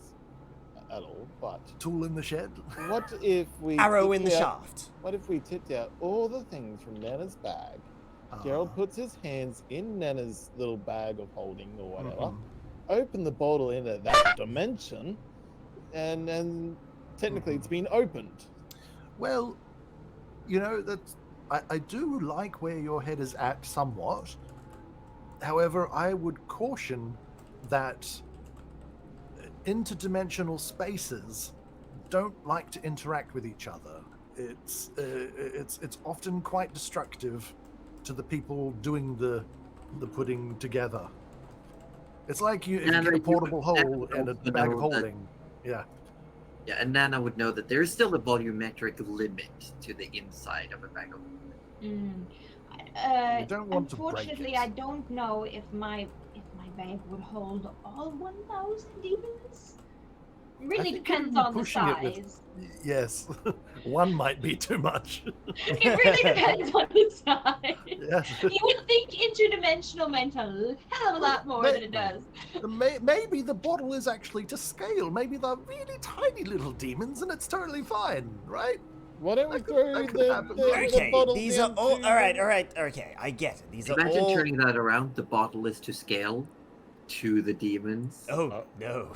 at all, but Tool in the shed. what if we Arrow in the tipped out- shaft. What if we tipped out all the things from Nana's bag? Gerald puts his hands in Nana's little bag of holding or whatever. Mhm. Open the bottle into that dimension, and technically it's been opened. Well, that's I do like where your head is at somewhat. However, I would caution that interdimensional spaces don't like to interact with each other. It's often quite destructive to the people doing the putting together. It's like you And get a you portable would hole and a also bag of know that- holding. Yeah. Yeah, and Nana would know that there is still a volumetric limit to the inside of a bag of holding. You don't want to break Unfortunately, it. I don't know if my bag would hold all 1,000 demons. Really think depends you're on the pushing it with- size. Yes. One might be too much. It really depends on the size. Yeah. You would think interdimensional meant a hell of a lot more than it does. Maybe the bottle is actually to scale. Maybe they're really tiny little demons and it's totally fine, right? Why don't we That could- throw that could the happen. Okay, bottle these are down all to all right. the- All right. Okay, I get it. These are Imagine all. turning that around. The bottle is to scale to the demons. Oh no.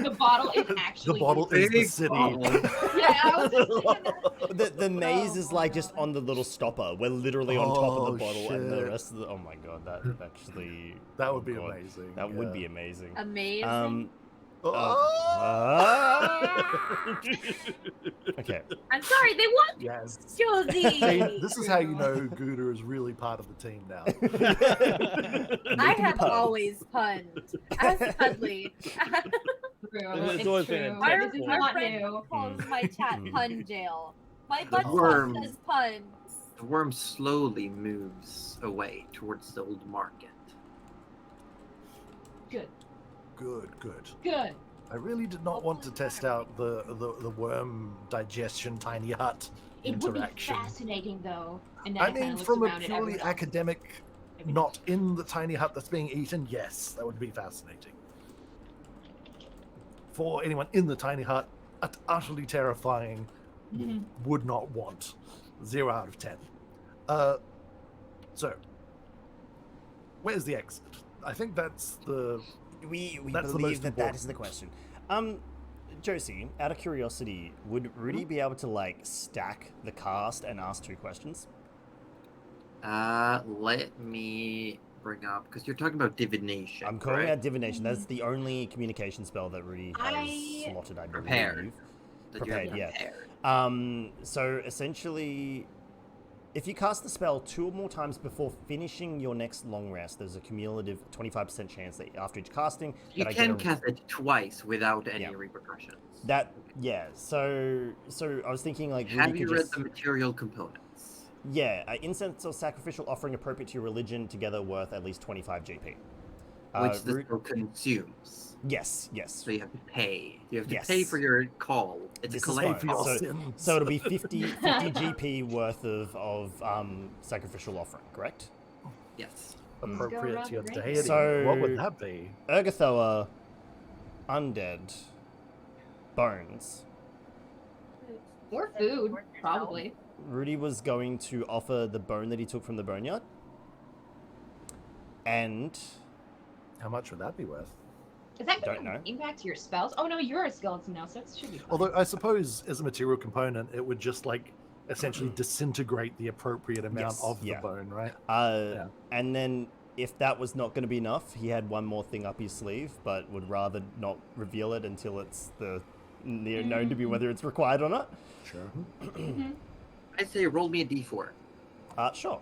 The bottle is The actually bottle is the Big city. bottle. Yeah, I was just thinking that. The maze Oh is my like just God. on the little stopper. We're literally on top of Oh, the bottle, and the shit. rest of the. Oh my god, that actually. That oh would be God, amazing. That would be yeah. amazing. Amazing. Oh! Okay. I'm sorry, they want Yes. Josie. See, this is how you know Gouda is really part of the team now. I Making have pun. always punned. As Cuddly. True. It's It's always true. been Our, This is our not friend new. calls my chat Mm. pun jail. My The butt worm. says puns. The worm slowly moves away towards the old market. Good. Good, good. Good. I really did not want to test out the worm digestion tiny hut It would be interaction. fascinating though. And then I it kinda mean, looks from a around at purely everyone else. academic, not in the tiny hut that's being eaten, yes, that would be fascinating. For anyone in the tiny hut, utterly terrifying, Mhm. would not want. 0 out of 10. So, where's the exit? I think that's the. We That's the believe most that important. is the question. Josie, out of curiosity, would Rudy be able to like stack the cast and ask 2 questions? Let me bring up, because you're talking about divination. I'm calling right? out divination. That's the only communication spell that Rudy has I- slotted, I believe. Prepared. That you're Prepared, yeah. prepared. So essentially, if you cast the spell 2 or more times before finishing your next long rest, there's a cumulative 25% chance that after each casting, You that I can get a, cast it twice without any Yeah. repercussions. that. Yeah. So I was thinking like Rudy Have could you read just the material components? yeah, incense or sacrificial offering appropriate to your religion together worth at least 25 GP. Which the Ru- spell consumes. yes. So you have to pay. You have to Yes. pay for your call. It's This a is Pay fine. for collect your call. sins. So it'll be 50 GP worth of sacrificial offering, correct? Yes. appropriate around to your the ring. deity. So- What would that be? Urgathoa, undead, bones. Or food, probably. Rudy was going to offer the bone that he took from the boneyard. And How much would that be worth? Is that Don't going know. to impact your spells? Oh no, you're a skeleton now, so it should be fine. Although I suppose as a material component, it would just like essentially disintegrate the appropriate amount Yes, of the yeah. bone, right? uh, and then if that was not going to be enough, he had one more thing up his sleeve, but would rather not reveal it until it's the near known to be whether it's required or not. Sure. Mhm. I say roll me a d4. Sure.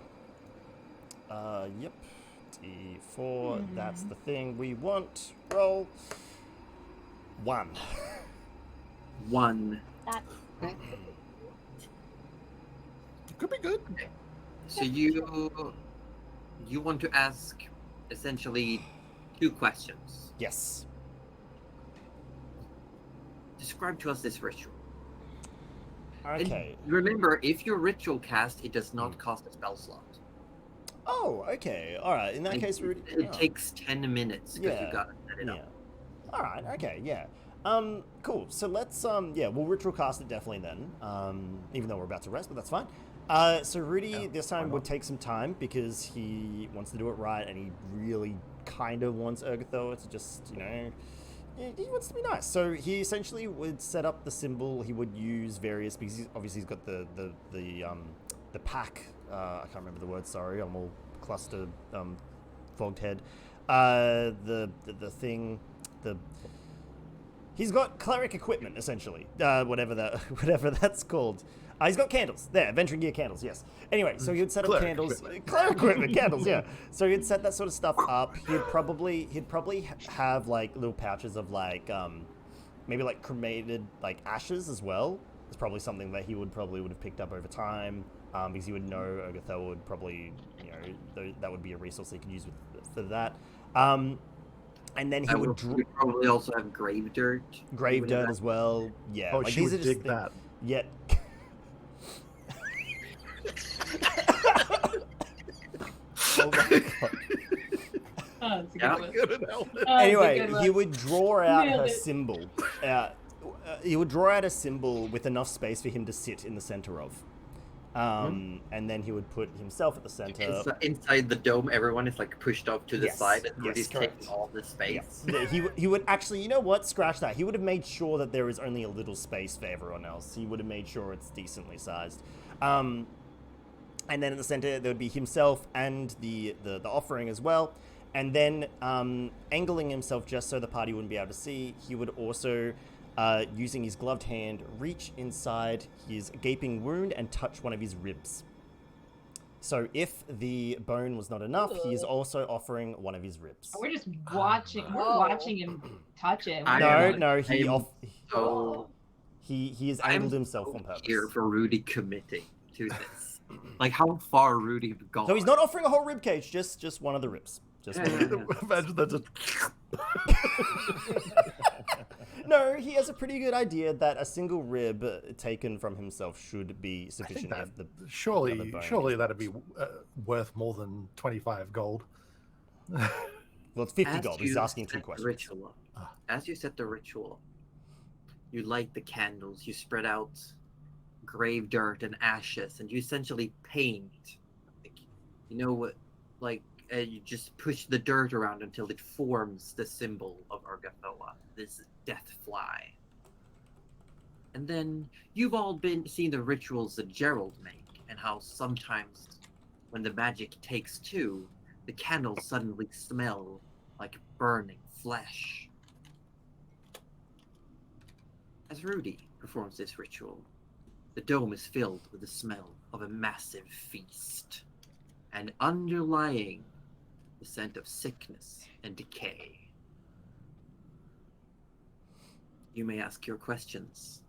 Yep. D4, that's the thing we want. Roll. 1. 1. That Could be good. So you want to ask essentially 2 questions. Yes. Describe to us this ritual. And Okay. remember, if you're ritual cast, it does not cost a spell slot. Oh, okay. All right. In that case, Rudy. It oh. takes 10 minutes because Yeah. you gotta set it Yeah. up. All right. Okay. Yeah. Cool. So let's yeah, we'll ritual cast it definitely then. Even though we're about to rest, but that's fine. So Rudy Yeah, this why time not? would take some time because he wants to do it right, and he really kind of wants Urgathoa to just he wants to be nice. So he essentially would set up the symbol. He would use various because obviously he's got the pack. I can't remember the word. Sorry, I'm all cluster fogged head. The thing, he's got cleric equipment essentially, whatever that's called. He's got candles. There, venturing gear candles, yes. Anyway, so he'd set up Cleric candles. equipment. Cleric equipment, candles, yeah. So he'd set that sort of stuff up. He'd probably have like little pouches of like maybe like cremated like ashes as well. It's probably something that he would have picked up over time, because he would know Urgathoa would probably, that would be a resource he could use for that. And then he would probably also have grave dirt. grave dirt as well. Yeah, Oh, like she these would are just dig that. Yeah. Oh my god. Oh, that's a Yeah. good one. Good at help. Oh, that's a Anyway, good one. he would draw out Nailed her it. symbol. He would draw out a symbol with enough space for him to sit in the center of. And then he would put himself at the center. Inside the dome, everyone is like pushed off to the Yes, side, and yes, he's correct. taking all the space. Yeah, he would actually, you know what? Scratch that. He would have made sure that there is only a little space for everyone else. He would have made sure it's decently sized. And then at the center there would be himself and the offering as well. And then angling himself just so the party wouldn't be able to see, he would also, using his gloved hand, reach inside his gaping wound and touch one of his ribs. So if the bone was not enough, he is also offering one of his ribs. We're just watching. We're Oh. watching him touch it. I No, am- no, So he has I'm angled himself on purpose. here for Rudy committing to this. Like how far Rudy have gone. So he's not offering a whole rib cage, just one of the ribs. Just Yeah, one. yeah, yeah. Imagine that just. No, he has a pretty good idea that a single rib taken from himself should be I think sufficient. that if the surely, the bone surely is- that'd be worth more than 25 gold. well, it's 50 As gold. He's you asking 2 set the questions. Ritual up, Ah. as you set the ritual, you light the candles, you spread out grave dirt and ashes, and you essentially paint. Like, you know what? Like you just push the dirt around until it forms the symbol of Urgathoa, this death fly. And then you've all seen the rituals that Gerald make, and how sometimes when the magic takes two, the candles suddenly smell like burning flesh. As Rudy performs this ritual, the dome is filled with the smell of a massive feast, and underlying the scent of sickness and decay. You may ask your questions.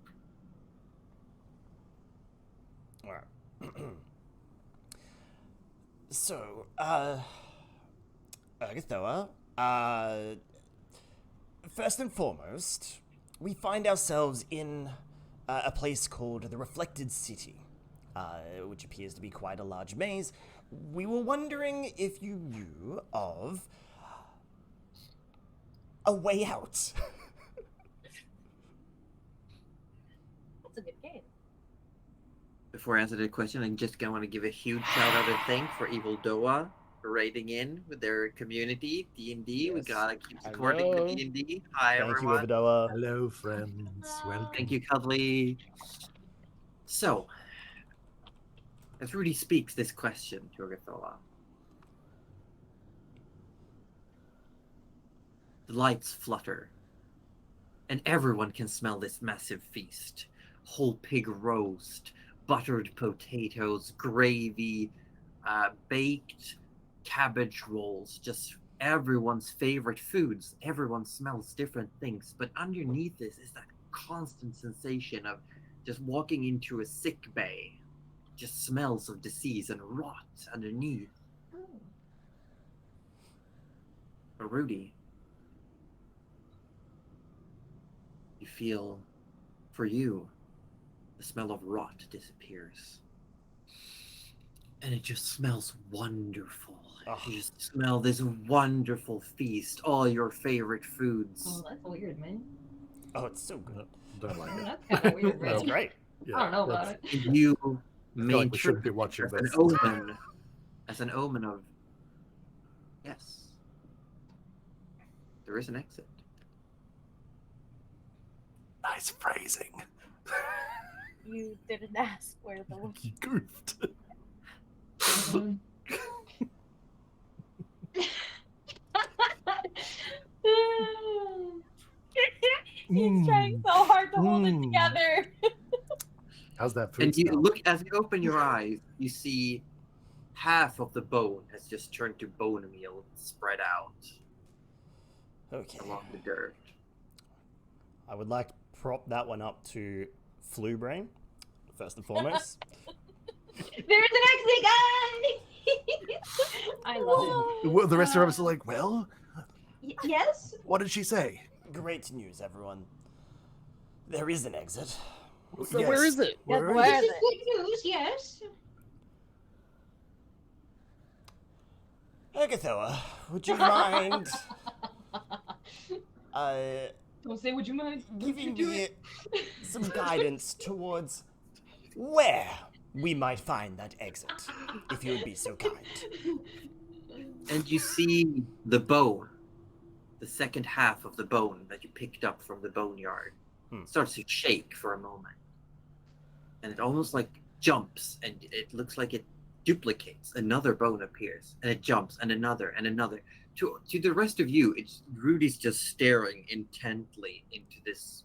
All right. So, Urgathoa, first and foremost, we find ourselves in a place called the Reflected City, which appears to be quite a large maze. We were wondering if you knew of a way out. That's a good game. Before I answer the question, I'm just gonna want to give a huge shout out and thank for Evil Doa for raiding in with their community D&D. We Yes. gotta keep supporting Hello. the D&D. Hi Thank you, everyone. Urgathoa. Hello, friends. Welcome. Thank you, Cuddly. So, as Rudy speaks this question to Urgathoa, the lights flutter, and everyone can smell this massive feast. Whole pig roast, buttered potatoes, gravy, baked cabbage rolls, just everyone's favorite foods. Everyone smells different things, but underneath this is that constant sensation of just walking into a sick bay, just smells of disease and rot underneath. But Rudy, you feel, for you, the smell of rot disappears. And it just smells wonderful. Oh. You just smell this wonderful feast, all your favorite foods. Oh, that's weird, man. Oh, it's so good. Don't like it. That's kind of weird, That's man. great. Yeah, I don't know about that's- it. And you I feel may like we shouldn't be interpret watching as an this. omen, as an omen of, yes, there is an exit. Nice phrasing. You didn't ask where the You goofed. He's trying so hard to hold it Mm. together. How's that food And you smell? look as you open your eyes, you see half of the bone has just turned to bone meal spread out Okay. along the dirt. I would like to prop that one up to Flu Brain, first and foremost. There's an exit, guys! I love Well, the rest of us are like, well, it. Yes? what did she say? Great news, everyone. There is an exit. So where is it? Where is where it? This is good news, yes. Urgathoa, would you mind Don't say, would you mind? giving Do me it. some guidance towards where we might find that exit, if you would be so kind? And you see the bone, the second half of the bone that you picked up from the boneyard, starts to shake for a moment. And it almost like jumps, and it looks like it duplicates. Another bone appears, and it jumps, and another, and another. To the rest of you, it's Rudy's just staring intently into this,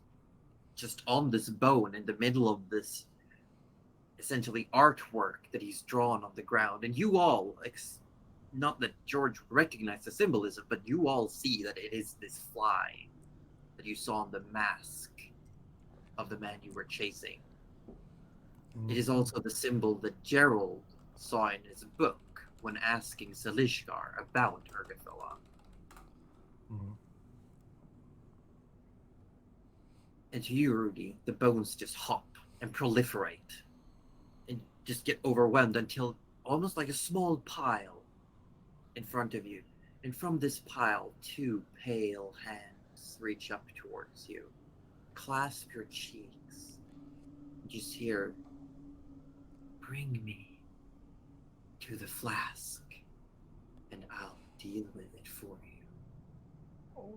just on this bone in the middle of this essentially artwork that he's drawn on the ground. And you all, not that George recognized the symbolism, but you all see that it is this fly that you saw on the mask of the man you were chasing. It is also the symbol that Gerald saw in his book when asking Salishgar about Urgathoa. Mhm. And to you, Rudy, the bones just hop and proliferate and just get overwhelmed until almost like a small pile in front of you. And from this pile, two pale hands reach up towards you, clasp your cheeks, and just hear, "Bring me to the flask, and I'll deal with it for you."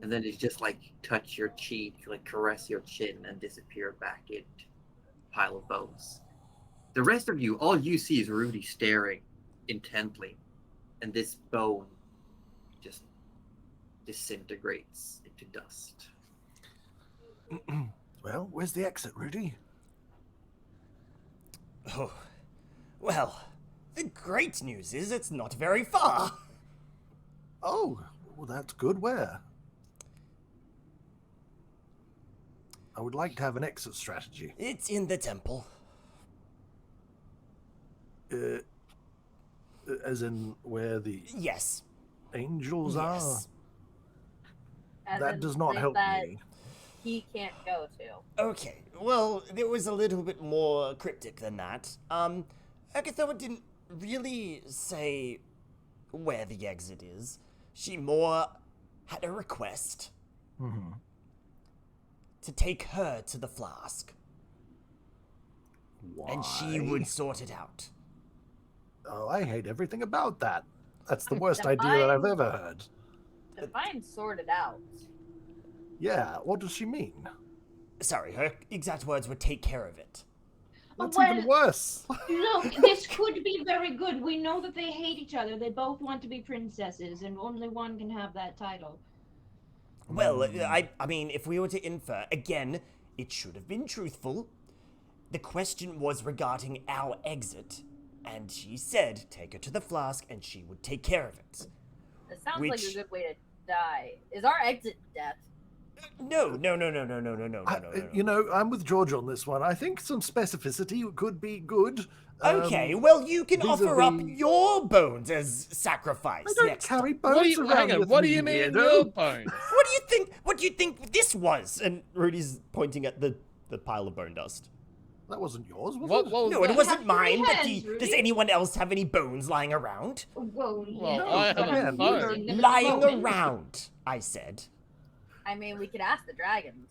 And then it's just like touch your cheek, like caress your chin, and disappear back into the pile of bones. The rest of you, all you see is Rudy staring intently, and this bone just disintegrates into dust. Well, where's the exit, Rudy? Oh, well, the great news is it's not very far. Oh, well, that's good. Where? I would like to have an exit strategy. It's in the temple. As in where the Yes. angels are? Yes. As That in does not place help that me. he can't go to. Okay, well, there was a little bit more cryptic than that. Urgathoa didn't really say where the exit is. She more had a request Mm-hmm. to take her to the flask, Why? and she would sort it out. Oh, I hate everything about that. That's the worst Then idea that I've fine. ever heard. Define sorted out. Yeah, what does she mean? Sorry, her exact words were take care of it. That's Well, even worse. Look, this could be very good. We know that they hate each other. They both want to be princesses, and only one can have that title. Well, I mean, if we were to infer, again, it should have been truthful. The question was regarding our exit, and she said take her to the flask and she would take care of it. It sounds like a Which- good way to die. Is our exit death? No. You know, I'm with George on this one. I think some specificity could be good. Okay, well, you can offer up vis-a-vis- your bones as sacrifice I don't next carry time. bones What do you, around hang on, with what do me, you mean weirdo. your bones? What do you think? What do you think this was? And Rudy's pointing at the pile of bone dust. That wasn't yours, was What it? was No, it that? wasn't three mine. But hands, does Rudy. anyone else have any bones lying around? Whoa, Well, yeah. I have but a I'm phone. using them at the Lying moment. around, I said. I mean, we could ask the dragons.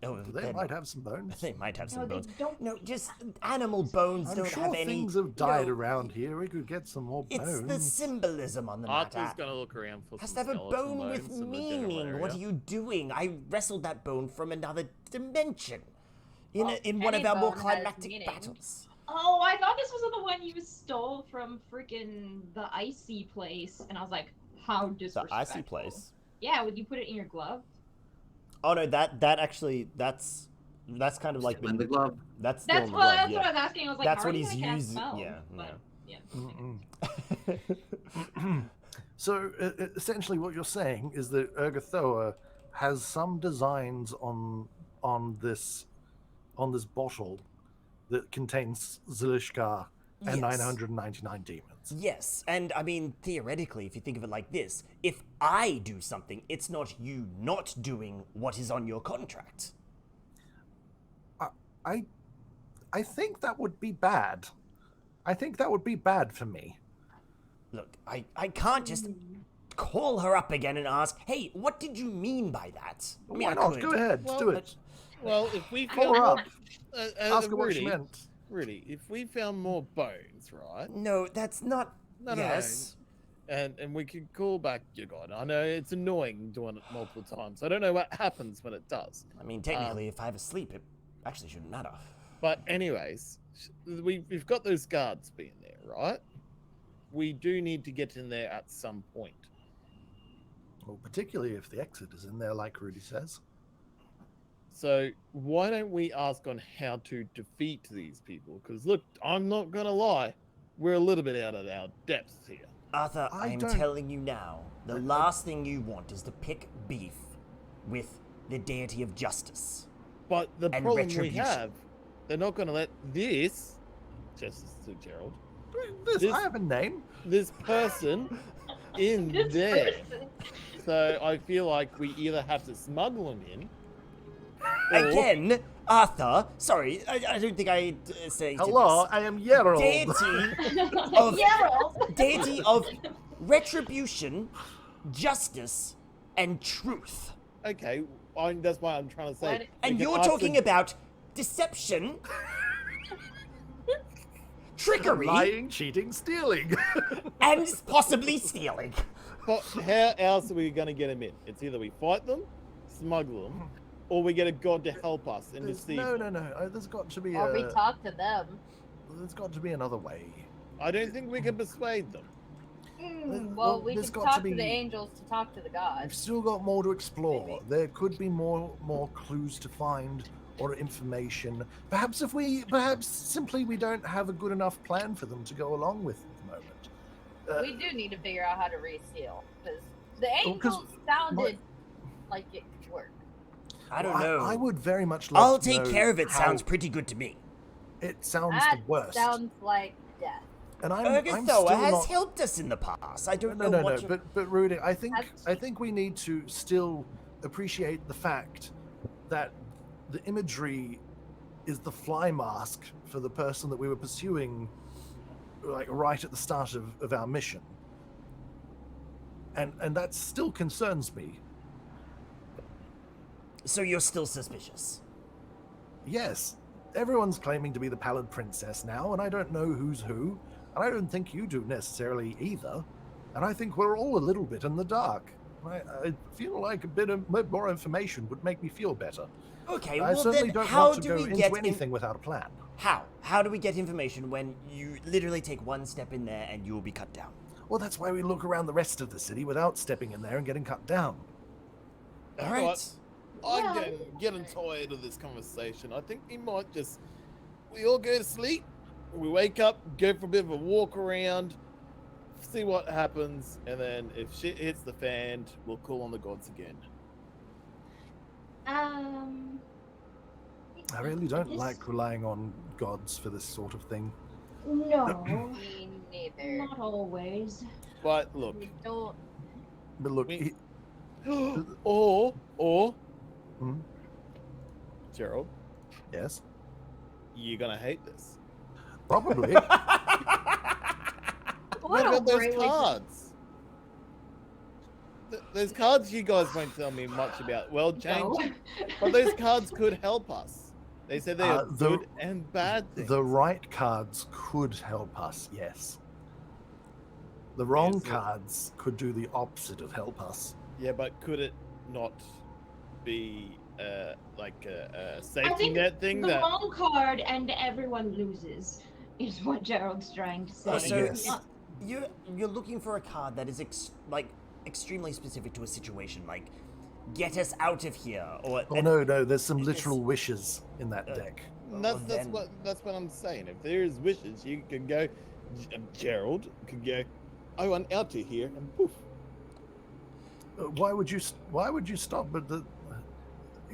Oh, They might have some bones. They might have No, some they bones. don't. No, just animal bones I'm don't sure have any. things have died no, around here. We could get some more It's bones. the symbolism on the Arthur's matter. gonna look around for Has to some have a skeleton bone with bones in the general meaning. What are area. you doing? I wrestled that bone from another dimension. In, Well, in one of any our more bone has climactic meaning. battles. Oh, I thought this was the one you stole from freaking the icy place, and I was like, how The disrespectful. icy place. Yeah, would you put it in your glove? Oh no, that actually that's kind of like Still in the glove. That's still That's in the what glove, that's yeah. what I was asking. I was like, That's how what are you he's gonna cast using. spells? Yeah, But, yeah. So essentially, what you're saying is that Urgathoa has some designs on this bottle that contains Zilishkar and Yes. 999 demons. Yes, and I mean, theoretically, if you think of it like this, if I do something, it's not you not doing what is on your contract. I think that would be bad. I think that would be bad for me. Look, I can't just call her up again and ask, hey, what did you mean by that? I mean, Why I not? could. Go ahead, Well, do it. Well, if we Call found her more, up. Ask her what she Rudy, meant. Rudy, if we found more bones, right? No, that's not. No. Yes. And we could call back your god. I know it's annoying doing it multiple times. I don't know what happens when it does. I mean, technically, if I have a sleep, it actually shouldn't matter. But anyways, we've got those guards being there, right? We do need to get in there at some point. Well, particularly if the exit is in there, like Rudy says. So why don't we ask on how to defeat these people? Because look, I'm not gonna lie, we're a little bit out of our depths here. Arthur, I am don't- telling you now, the last thing you want is to pick beef with the deity of justice. But the And problem we retribution. have, they're not gonna let this, Justice to Gerald, I have a name. this person in This there. person. So I feel like we either have to smuggle him in. Again, Arthur, sorry, I don't think I say Hello, I am Yerald. deity of Gerald. deity of retribution, justice, and truth. Okay, that's why I'm trying to say. What? we And can you're ask talking the- about deception, trickery, Lying, cheating, stealing. and possibly stealing. But how else are we going to get him in? It's either we fight them, smuggle them, or we get a god to help us and deceive No. them. There's got to be Or we talk to them. There's got to be another way. I don't think we can persuade them. Well, we there's can got talk to to be- the angels to talk to the We've gods. still got more to explore. Maybe. There could be more clues to find or information. Perhaps simply we don't have a good enough plan for them to go along with at the moment. We do need to figure out how to reseal because the Well, 'cause angels sounded like it could work. I don't know. I would very much love I'll to take know care of it. how- Sounds pretty good to me. It sounds That the worst. sounds like death. And I'm still Urgathoa has not... helped us in the past. I don't know No. what you're... But Rudy, I think That's- we need to still appreciate the fact that the imagery is the fly mask for the person that we were pursuing, like right at the start of our mission, and that still concerns me. So you're still suspicious? Yes, everyone's claiming to be the Pallid Princess now, and I don't know who's who, and I don't think you do necessarily either. And I think we're all a little bit in the dark. I feel like a bit more information would make me feel better. Okay, I well certainly then don't how want to do go we into get anything without a plan. How? How do we get information when you literally take one step in there and you will be cut down? Well, that's why we look around the rest of the city without stepping in there and getting cut down. All know right. what? I'm Well, getting tired of this conversation. I think we might we all go to sleep, we wake up, go for a bit of a walk around, see what happens, and then if shit hits the fan, we'll call on the gods again. I really don't This- like relying on gods for this sort of thing. No, Me neither. not always. But look, We don't. But look, We- or Hmm? Gerald, yes, you're gonna hate this. probably. What What a about those great way to- cards? Those cards you guys won't tell me much about. Well, change. No. But those cards could help us. They said they are the- good and bad things. The right cards could help us, yes. The wrong Yes, cards could do the opposite of help us. Yeah, but could it not be like a I safety think net thing the that? wrong card and everyone loses is what Gerald's trying to say. So Yes. you're looking for a card that is extremely specific to a situation. Like get us out of here. Or Oh no, there's some It's- literal wishes in that deck. And Well, that's what I'm saying. If there's wishes, you can go. Gerald could go. I want out of here, and poof. Why would you stop? But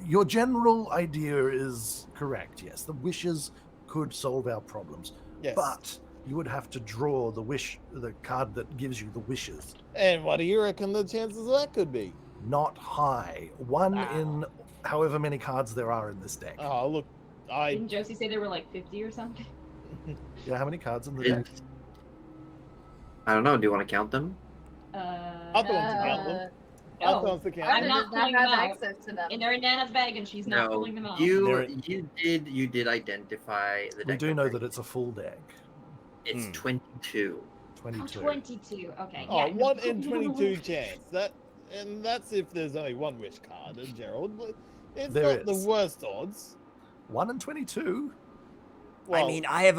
your general idea is correct. Yes, the wishes could solve our problems, Yes. but you would have to draw the card that gives you the wishes. And what do you reckon the chances of that could be? Not high. One Ah. in however many cards there are in this deck. Oh, look, Didn't Josie say there were like 50 or something? Yeah, how many cards in the deck? I don't know. Do you want to count them? I don't want to count them. I no. want to count I'm them. not does pulling have them out. access to them. And they're in Nana's bag, and she's not No, pulling them out. There- you did identify the deck. We do know number. that it's a full deck. It's Hmm. 22. 22. 22. Okay. Oh, yeah, 1 in 22 chance. That's if there's only one wish card, Gerald. But it's There not is. the worst odds. 1 in 22. I mean, I have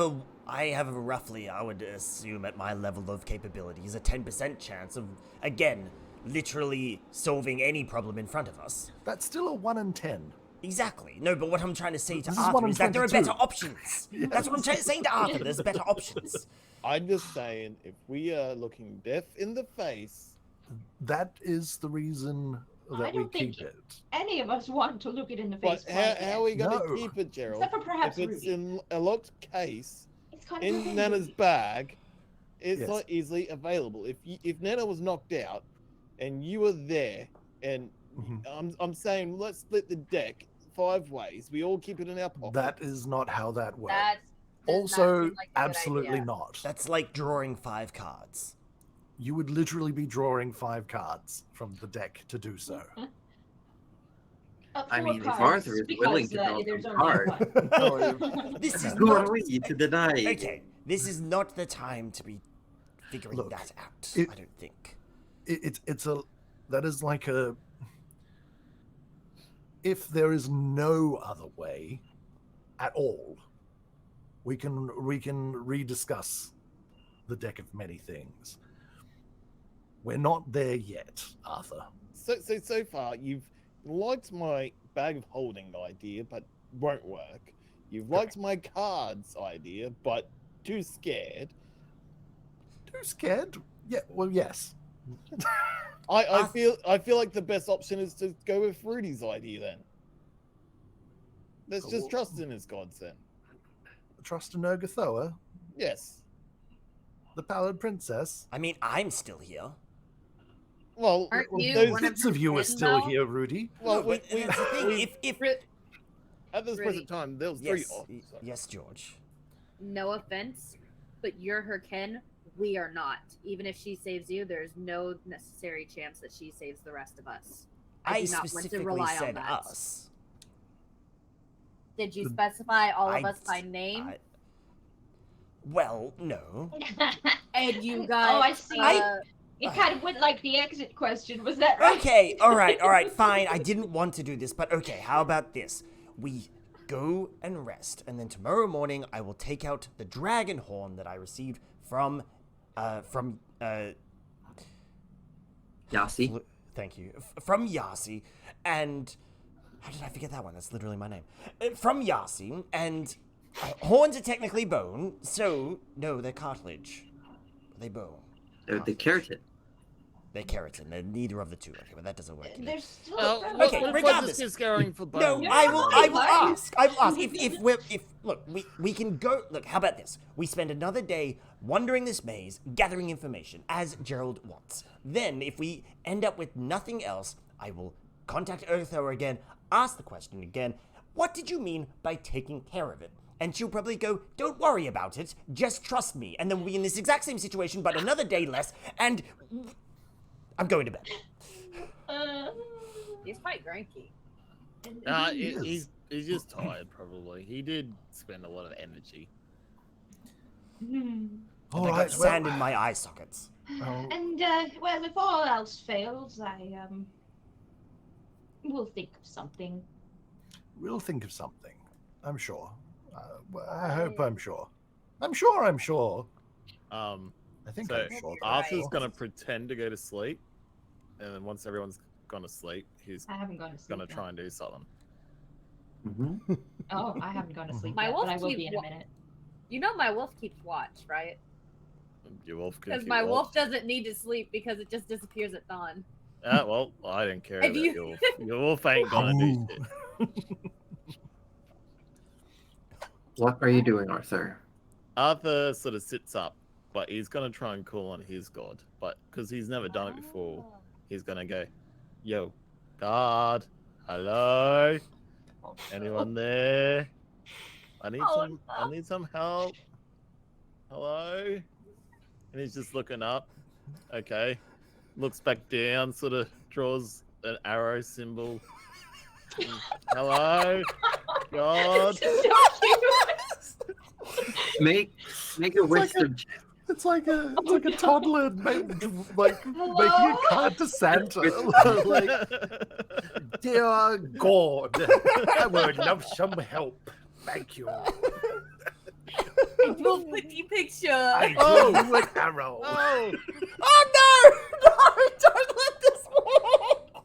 a roughly, I would assume at my level of capabilities, a 10% chance of, again, literally solving any problem in front of us. That's still a 1 in 10. Exactly. No, but what I'm trying to say to This is 1 Arthur in is that there are 22. better options. That's what I'm saying to Arthur. There's better options. I'm just saying, if we are looking death in the face, That is the reason I that we don't think keep it. any of us want to look it in the face. but quite how are we going to No. keep it, Gerald? Except for perhaps if it's Ruby. in a locked case It's kind of in okay, Nana's Ruby. bag, it's Yes. not easily available. If Nana was knocked out and you were there, and Mhm. I'm saying let's split the deck 5 ways. We all keep it in our pocket. That is not how that works. That does not Also, seem like a good absolutely idea. not. That's like drawing 5 cards. You would literally be drawing 5 cards from the deck to do so. I mean, if cards, Arthur is because, willing to draw there's some only cards. one. This is Who not... are we to deny? Okay, this is not the time to be figuring Look, that out, it- I don't think. That is like a, if there is no other way at all, we can rediscuss the deck of many things. We're not there yet, Arthur. So far you've liked my bag of holding idea, but won't work. You've liked my cards idea, but too scared. Too scared? Yeah. Well, yes. I feel like the best option is to go with Rudy's idea then. Let's just Cool. trust in his gods then. Trust in Urgathoa, Yes. the Pallid Princess. I mean, I'm still here. Well, Aren't you those, one Bits of you are ten, still though? here, Rudy. well, No, but that's the thing. If at this Rudy. present time, there was 3 yes, options. yes, George. No offense, but you're her kin. We are not. Even if she saves you, there's no necessary chance that she saves the rest of us. I do not want to specifically rely on said that. us. Did you specify all of I- us by name? Well, no. And you got. Oh, I see. It kind of went like the exit question. Was that right? Okay, all right, fine. I didn't want to do this, but okay, how about this? We go and rest, and then tomorrow morning I will take out the dragon horn that I received from Yasi. thank you, from Yasi, and how did I forget that one? That's literally my name. From Yasi, and horns are technically bone, so no, they're cartilage. Are they bone? They're the keratin. They're keratin. They're neither of the two. Okay, but that doesn't work. either. There's still Oh, a okay, what if I regardless. just keep going for No, bone? I will Why? ask. If look, we can go. Look, how about this? We spend another day wandering this maze, gathering information, as Gerald wants. Then, if we end up with nothing else, I will contact Urgathoa again, ask the question again. What did you mean by taking care of it? And she'll probably go, "Don't worry about it. Just trust me." And then we'll be in this exact same situation, but another day less. And I'm going to bed. He's quite cranky. He's just tired, probably. He did spend a lot of energy. All I right. got sand in my eye sockets. well, And well, if all else fails, I will think of something. we'll think of something. I'm sure. I hope I'm sure. I'm sure. I'm sure. Um, I think so I'm sure. that I'm Arthur's sure. gonna pretend to go to sleep, and then once everyone's gone to sleep. He's I haven't gone to sleep. gonna yet. try and do something. Mm-hmm. Oh, I haven't gone to sleep My yet, wolf but I will keeps be in a minute. You know my wolf keeps watch, right? Your wolf could Because keep my watch. wolf doesn't need to sleep because it just disappears at dawn. Well, I don't care If about you- your wolf. Your wolf ain't gonna do shit. What are you doing, Arthur? Arthur sort of sits up, but he's gonna try and call on his god. But because he's never done it before, he's gonna go, "Yo, God, hello, anyone there? I need I need some help. Hello." And he's just looking up. Okay, looks back down, sort of draws an arrow symbol. Hello, God. Make a wisdom. It's like a toddler making a card to Santa. Like, dear God, I would love some help. Thank you. Wolf pretty picture. I drew you an arrow. Oh, Oh no! No! Don't let this work!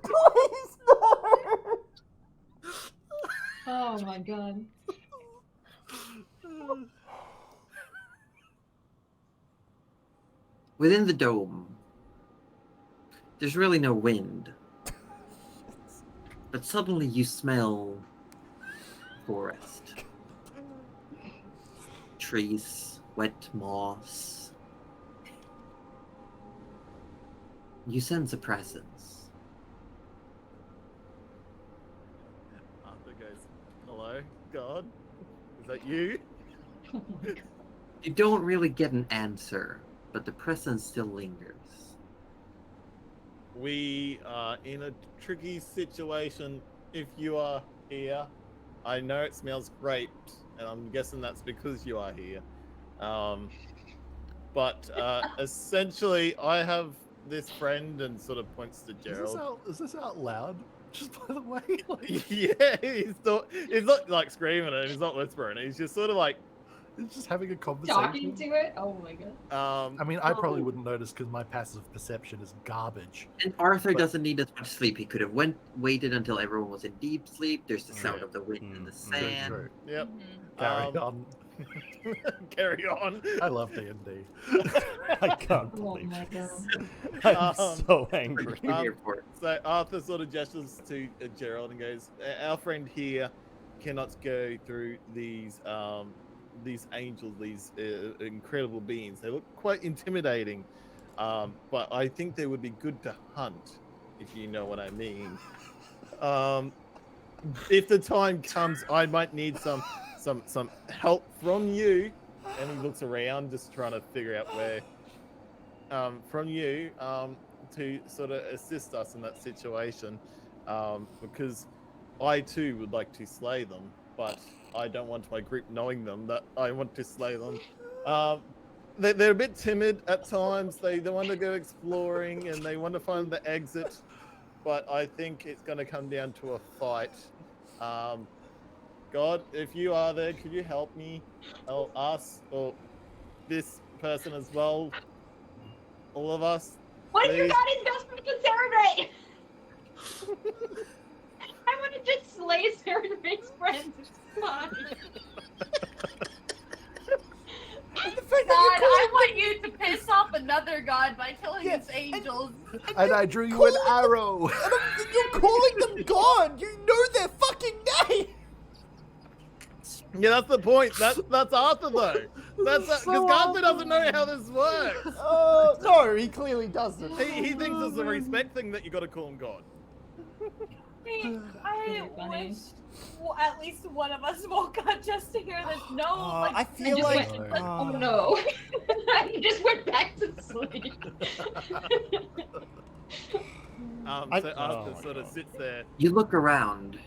Please no! Oh my god. Within the dome, there's really no wind. But suddenly you smell forest. Trees, wet moss. You sense a presence. Arthur goes, "Hello, God, is that you?" You don't really get an answer, but the presence still lingers. We are in a tricky situation. If you are here, I know it smells great, and I'm guessing that's because you are here. But essentially, I have this friend, and sort of points to Gerald. Is this out loud? Just by the way, like, Yeah, he's not like screaming it. He's not whispering. He's just sort of like, it's just having a conversation. Talking to it? Oh my god. I mean, I probably wouldn't notice because my passive perception is garbage. And Arthur But- doesn't need as much sleep. He could have waited until everyone was in deep sleep. There's the sound Yeah. of the wind and the True, sand. true. "Yep, Carry on. carry on." I love D&D. I can't Oh believe my this. god. I'm so angry. We're here for it. So Arthur sort of gestures to Gerald and goes, "Our friend here cannot go through these angels, these incredible beings. They look quite intimidating, but I think they would be good to hunt, if you know what I mean. If the time comes, I might need some help from you." And he looks around, just trying to figure out where. From you, to sort of assist us in that situation, because I too would like to slay them, but I don't want my group knowing them that I want to slay them. They're a bit timid at times. They want to go exploring and they want to find the exit, but I think it's going to come down to a fight. God, if you are there, could you help me, or us, or this person as well? All of us. What if you Please. got investment in Serenade? I want to just slay Serenade's friends. It's fine. And the fact God, that I want you to piss off another god by killing Yeah, his angels. And I drew you an arrow. you're calling them God! You know their fucking name! Yeah, that's the point. That's Arthur though. That's because so Arthur doesn't know how this works. No, he clearly doesn't. He thinks it's a respect thing that you got to call him God. I Funny. wish at least one of us woke up just to hear this. No, I I feel just like went, oh no. I just went back to sleep. So Arthur sort of sits there. You look around,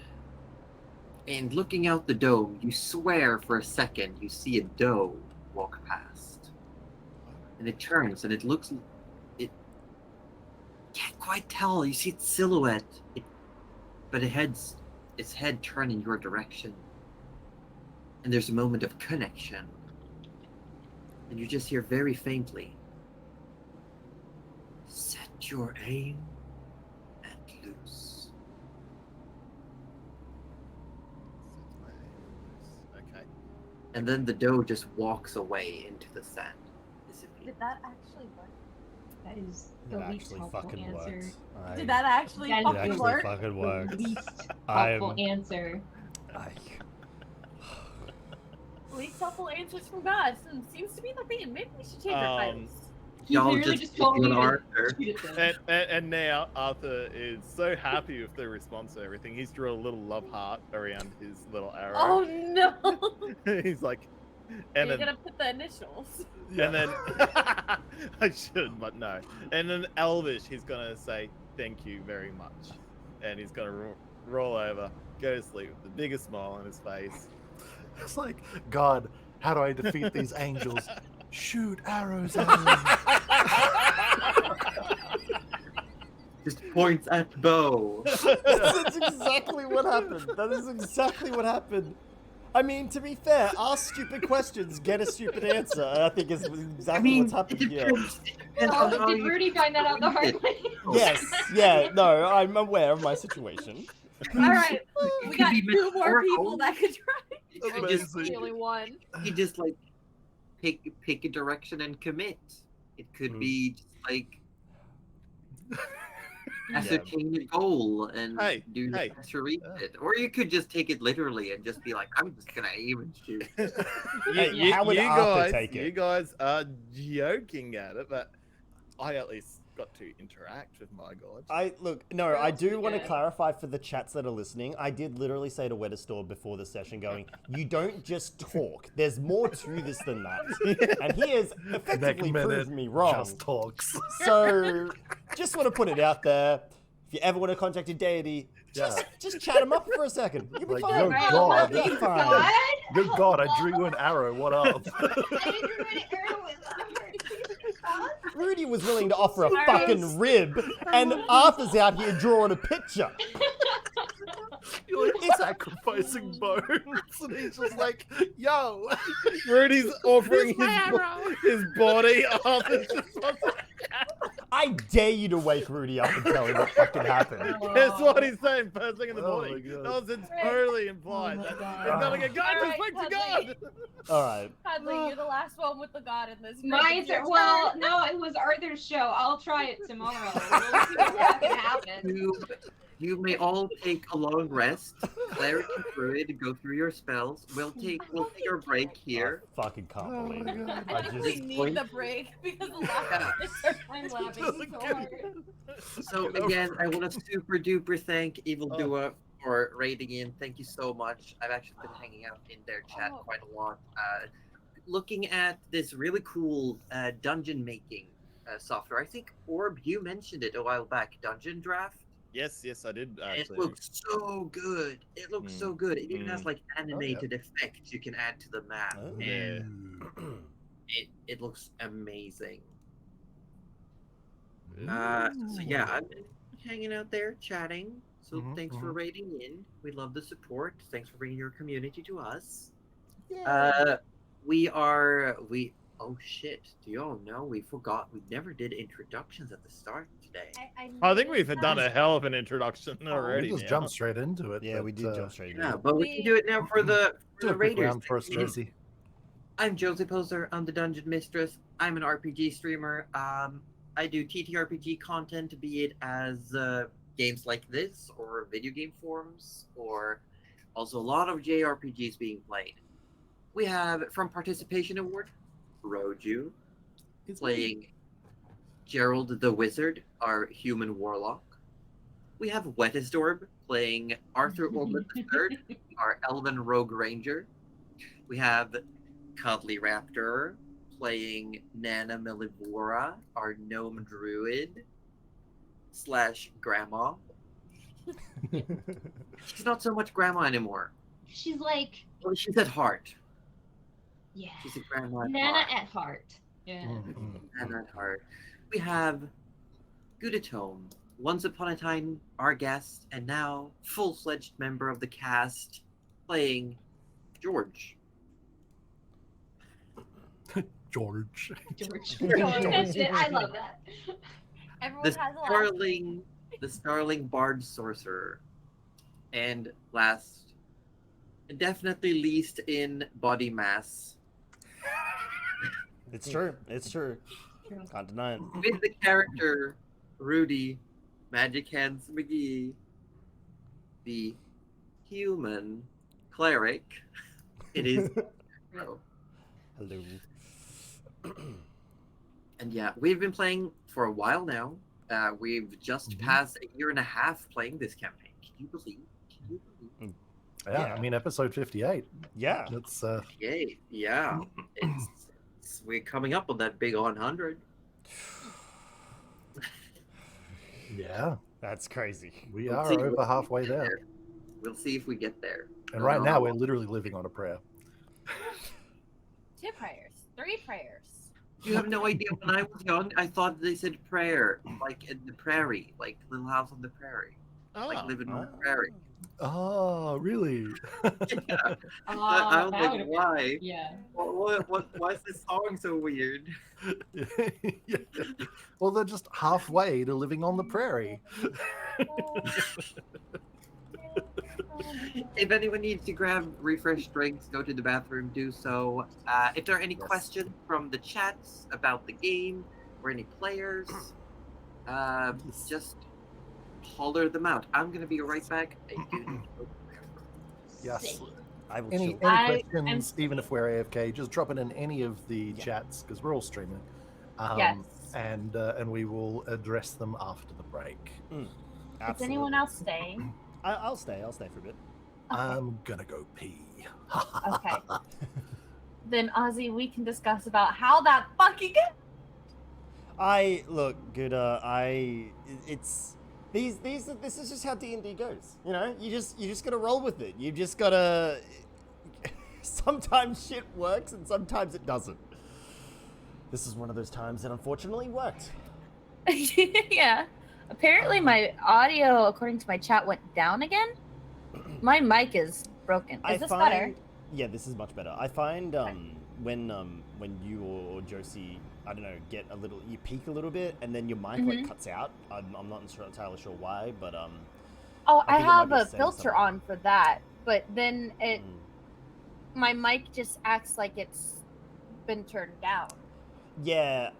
and looking out the dome, you swear for a second you see a doe walk past. And it turns, and it looks... It can't quite tell. You see its silhouette. But its head turned in your direction. And there's a moment of connection. And you just hear very faintly, "Set your aim Okay. And then the doe just walks away into the sand. Disappears. Did that actually work? That is It the least actually helpful fucking answer. worked. Did that actually That is It fucking actually work? fucking The worked. least I'm- helpful answer. Least helpful answers from God. Seems to be the theme. Maybe we should change our titles. He Y'all literally just just told me picking to Arthur. shoot at them. And now Arthur is so happy with the response to everything. He's drew a little love heart around his little arrow. Oh no! He's like, You're and then, gonna put the initials. and then I should, but no. And then Elvish, he's gonna say thank you very much, and he's gonna roll over, go to sleep with the biggest smile on his face. It's like, God, how do I defeat these angels? Shoot arrows at them. Just points at bow. That's exactly what happened. That is exactly what happened. I mean, to be fair, ask stupid questions, get a stupid answer. And I think is exactly what's happened it here. depends on Oh, how did you Rudy find that out the hard way? Yes, yeah, no, I'm aware of my situation. All right, we could got be 2 more metaphorical. people that could try. I just Amazing. the only one. You just like pick a direction and commit. It could be just like ascertain a goal and do the best to reach it, or you could just take it literally and just be like, I'm just gonna aim and shoot. Hey, how would Arthur take it? You guys are joking at it, but I at least got to interact with my god. I do want to clarify for the chats that are listening. I did literally say to Wetterstore before the session going, you don't just talk. There's more to this than that. And he has effectively proved me wrong. Just talks. So, just want to put it out there. If you ever want to contact a deity, just chat him up for a second. You'll be Like, fine. oh, God. You'll be fine. God? Good God, I drew you an arrow. What up? I drew an arrow with God? Rudy was willing to offer a Arrows. fucking rib, and Arthur's out here drawing a picture. You're like sacrificing bones, and he's just like, yo. Rudy's offering Here's my his body. Arthur's just wants to- I dare you to wake Rudy up and tell him what fucking happened. That's what he's saying first thing in the Oh morning. my God. That was totally implied. Oh my That God. he's gonna get God, Alright, just wait to Cuddly. God. All right. Cuddly, you're the last one with the God in this. My Your turn. Well, turn. no, it was Arthur's show. I'll try it tomorrow. We'll see what can happen. You may all take a long rest. Cleric and Druid, go through your spells. We'll take your break here. I fucking can't Oh believe my it. God. I I think we just need the break because the last I'm laughing so hard. So again, I want to super duper thank Evildoer for raiding in. Thank you so much. I've actually been hanging out in their chat quite a lot. Looking at this really cool dungeon making software. I think Orb, you mentioned it a while back. Dungeon Draft. Yes, I did actually. It looks so good. It looks so good. It even has like animated effects you can add to the map, Oh. and it looks amazing. So yeah, I've been hanging out there chatting. So thanks for raiding in. We love the support. Thanks for bringing your community to us. Oh shit! Do you all know we forgot? We never did introductions at the start today. I think we've done a hell of an introduction already. We just now. jumped straight into it. Yeah, but, we did jump straight in. Yeah, but we can do it now for the Do a quick raiders. round first, Josie. I'm Josie Poser. I'm the Dungeon Mistress. I'm an RPG streamer. I do TTRPG content, be it as games like this, or video game forums, or also a lot of JRPGs being played. We have, from Participation Award, Roju, playing Gerald the Wizard, our human warlock. We have Wettistorb playing Arthur Ormond III, our elven rogue ranger. We have Cuddly Raptor playing Nana Melivora, our gnome druid / grandma. She's not so much grandma anymore. She's like, Well, she's at heart. yeah. She's a grandma at Nana heart. at heart. Yeah. Nana at heart. We have Gudatome, once upon a time our guest, and now full-fledged member of the cast, playing George. George. George. That's it. I love that. Everyone The has a last Starling Bard Sorcerer. And last Definitely least in body mass. It's true. It's true. Can't deny it. With the character Rudy, Magic Hands McGee, the human cleric, it is. Bro. Hello. And yeah, we've been playing for a while now. We've just passed a year and a half playing this campaign. Can you believe? Yeah, I mean, episode 58. Yeah. That's Yay! Yeah, we're coming up on that big 100. yeah, That's crazy. we We'll are see over if we halfway get there. We'll see if we get there. And Don't right know now how we're long. literally living on a prayer. 2 prayers, 3 prayers. You have no idea. When I was young, I thought they said prayer, like in the prairie, like Little House on the Prairie, like living on the prairie. Oh, really? Yeah. I was that like, would've been- why? Yeah. Why is this song so weird? Yeah. Well, they're just halfway to living on the prairie. If anyone needs to grab refresh drinks, go to the bathroom, do so. If there are any Yes. questions from the chats about the game or any players, just holler them out. I'm gonna be right back. I do need to go. Yes. I will Any chill. questions, even if we're AFK, just drop it in any of the chats because we're all streaming. Yes. And we will address them after the break. Is Absolutely. anyone else staying? I'll stay. I'll stay for a bit. I'm gonna go pee. Okay. Then Ozzy, we can discuss about how that fucking Look, Gouda. This is just how D&D goes. You know, you just gotta roll with it. You just gotta. Sometimes shit works and sometimes it doesn't. This is one of those times that unfortunately worked. Yeah. Apparently my audio, according to my chat, went down again. My mic is broken. Is this better? Yeah, this is much better. I find when you or Josie, I don't know, get a little, you peak a little bit, and then your mic like cuts out. I'm not entirely sure why, but Oh, I think it might have be a saying filter something. on for that, but then my mic just acts like it's been turned down Yeah,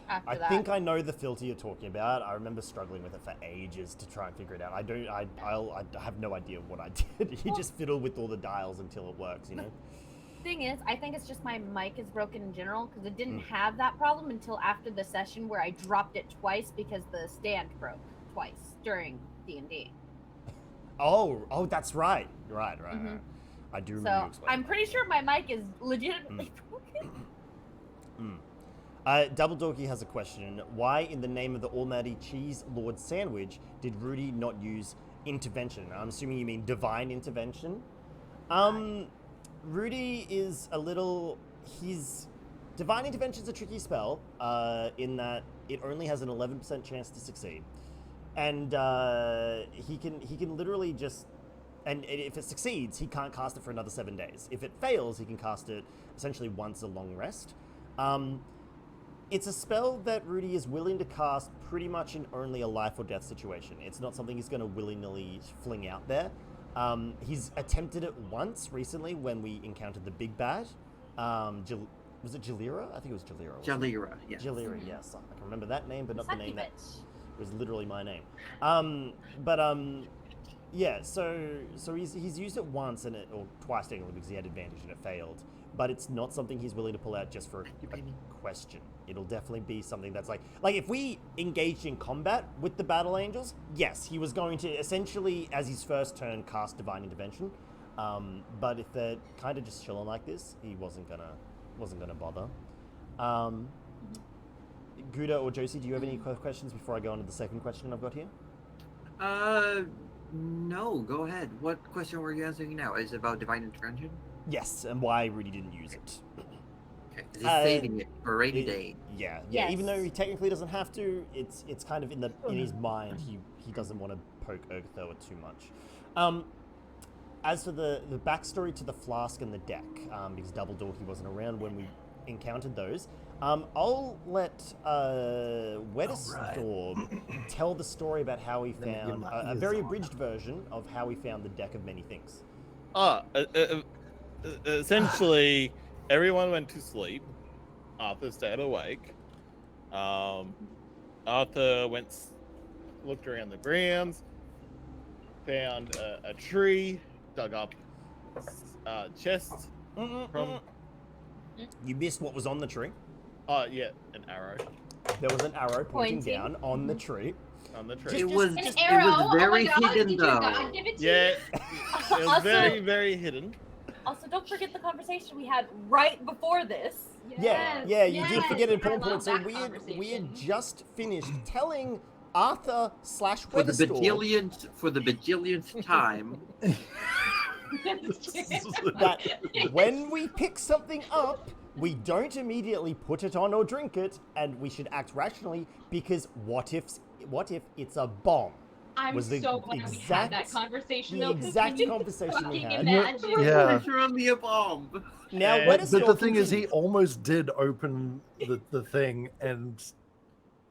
after I that. think I know the filter you're talking about. I remember struggling with it for ages to try and figure it out. I have no idea what I did. You just fiddle with all the dials until it works, you know? Thing is, I think it's just my mic is broken in general because it didn't have that problem until after the session where I dropped it twice because the stand broke twice during D&D. Oh, that's right. Right. I do remember you So explaining I'm that. pretty sure my mic is legitimately broken. Double Dorky has a question. Why, in the name of the almighty cheese lord sandwich, did Rudy not use intervention? I'm assuming you mean divine intervention. Rudy is a little. Divine intervention's a tricky spell. In that it only has an 11% chance to succeed, and he can literally just. And if it succeeds, he can't cast it for another 7 days. If it fails, he can cast it essentially once a long rest. It's a spell that Rudy is willing to cast pretty much in only a life or death situation. It's not something he's going to willy-nilly fling out there. He's attempted it once recently when we encountered the big bad. Was it Jalira? I think it was Jalira. Jalira, yes. Jalira, yes. I can remember that name, but not the Sucky name that bitch. was literally my name. Yeah, so he's used it once or twice technically because he had advantage and it failed. But it's not something he's willing to pull out just for a question. It'll definitely be something that's like if we engaged in combat with the battle angels, yes, he was going to essentially as his first turn cast divine intervention. But if they're kind of just chilling like this, he wasn't gonna bother. Gouda or Josie, do you have any questions before I go on to the second question I've got here? No, go ahead. What question were you answering now? Is it about divine intervention? Yes, and why Rudy didn't use it. Okay, is he saving it for a rainy day? Yeah. Yes. Even though he technically doesn't have to, it's kind of in his mind. He doesn't want to poke Urgathoa too much. As for the backstory to the flask and the deck, because Double Dorky wasn't around when we encountered those, I'll let Wettest Dorb tell the story about how he Let me get found my a ears very on. abridged version of how he found the deck of many things. Essentially, everyone went to sleep. Arthur stayed awake. Arthur looked around the grounds, found a tree, dug up chest from. You missed what was on the tree. Oh yeah, an arrow There was an arrow pointing Pointing. down on the tree. on the tree. It was An it arrow? was very oh my God, hidden did though. Your God give it to Yeah, you? it was very, very hidden. Also, don't forget the conversation we had right before this. Yeah, Yes, you did yes, forget an I important love point. So that we had conversation. just finished telling Arthur / For the Weatherstorm bajillionth time. that when we pick something up, we don't immediately put it on or drink it, and we should act rationally because what if it's a bomb? I'm Was the so glad we had exact- that conversation. the though, 'cause exact can you conversation we fucking had. Imagine? Yeah. Throw me a bomb. Now, Yeah. But Weatherstorm the thing is, he continues. almost did open the thing, and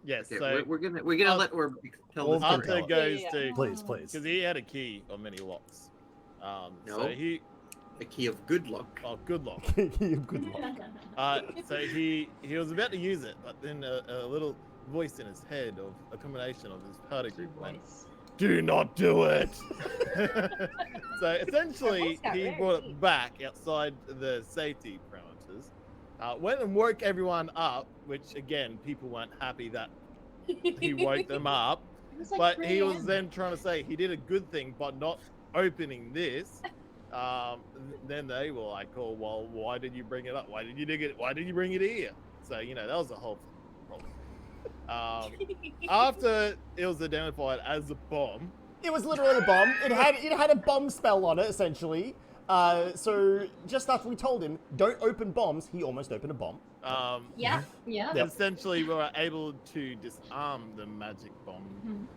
Yes, Okay, so we're gonna let Orb tell the Arthur story. Arthur goes Yeah. to please, please. because he had a key of many locks. So No. he The key of good luck. good luck. Good luck. So he was about to use it, but then a little voice in his head of a combination of his party group went, "Do not do it." So essentially, voice got he very brought deep. it back outside the safety parameters. Went and woke everyone up, which again, people weren't happy that he woke them up. It was like But 3 he was a.m. then trying to say he did a good thing, but not opening this. Then they were like, "Oh, well, why did you bring it up? Why did you dig it? Why did you bring it here?" So that was the whole problem. After it was identified as a bomb, It was literally a bomb. It had a bomb spell on it, essentially. So just after we told him, don't open bombs, he almost opened a bomb. Yeah, yeah. Yep. essentially we were able to disarm the magic bomb,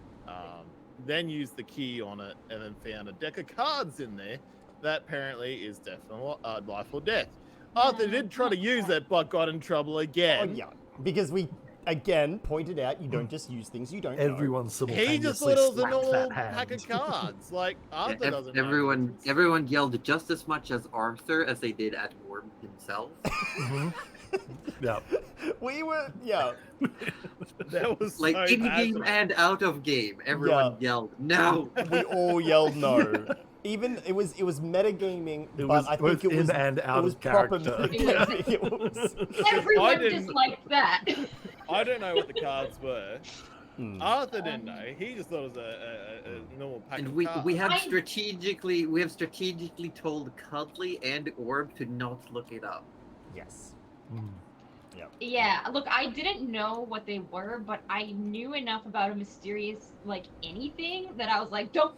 then use the key on it, and then found a deck of cards in there that apparently is definitely life or death. Arthur did try to use it, but got in trouble Oh, again. yeah. Because we, again, pointed out you don't just use things you don't know. Everyone He simultaneously just thought it was a slapped normal that pack hand. of cards. Like Arthur doesn't. know the Everyone difference. yelled just as much as Arthur as they did at Orb himself. Mhm. Yeah. We were, yeah. That was Like so in game passionate. and out of game, everyone yelled no. We all yelled no. Even it was metagaming, It but was I both think it in was and out it was of proper character. metagaming. It was. Everyone didn't- disliked that. I don't know what the cards were. Hmm. Arthur didn't know. He just thought it was a normal pack And of we cards. have I- strategically told Cuddly and Orb to not look it up. Yes. Mm. Yeah, look, I didn't know what they were, but I knew enough about a mysterious, like, anything that I was like, don't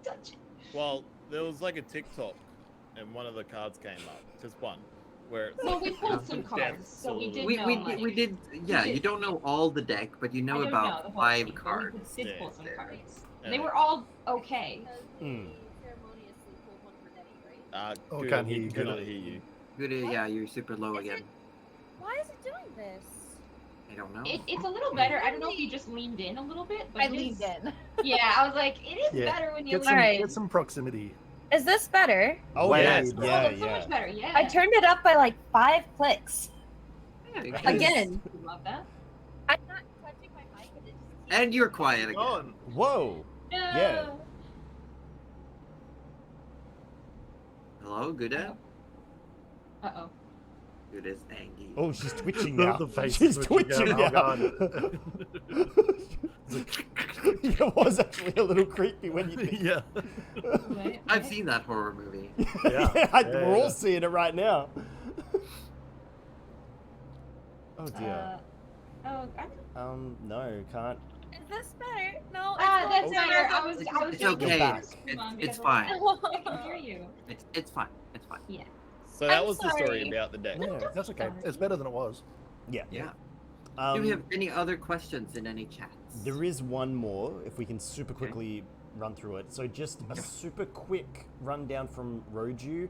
touch it. Well, there was like a TikTok, and one of the cards came up, just one, where it's Well, like, we pulled some cards, so we did know. like, We did. Yeah, did- you don't know all the deck, but you I know don't know about the whole 5 thing, but cards. We did pull Yeah. some cards. Yeah. They were all okay. Hmm. Ceremoniously pulled one for Denny, right? Oh, good, can't he hear you, cannot good. hear you. Good, yeah, you're super low Is again. Why is it doing this? I don't know. It's a little better. I don't know if you just leaned in a little bit, but I it leaned is- in. Yeah, I was like, it is Yeah. better when you Get lean some, Alright. get some proximity. Is this better? Oh Way yeah, better. yeah, so much better. Yeah. I turned it up by like 5 clicks. Yeah, you Nice. can- Again. Love that. I'm not touching my mic and it just keeps And you're quiet again. On. Whoa. No. Yeah. Hello, good Uh oh. Good as Angie. Oh, she's twitching The- now. the face She's is twitching twitching now. now. It was actually a little creepy when you think. Yeah. I've seen that horror movie. Yeah. We're all Yeah. seeing it right now. Oh dear. Oh, No, can't. Is this better? No, that's Oh. better. I was It's just okay. thinking back. this, It's- Mom, it's because fine. I can hear you. It's fine. It's fine. So that I'm was the story sorry. about the deck. Yeah. That's okay. It's better than it was. Yeah. Yeah. Um, Do we have any other questions in any chats? There is one more, if we can super quickly run through it. So just a super quick rundown from Roju.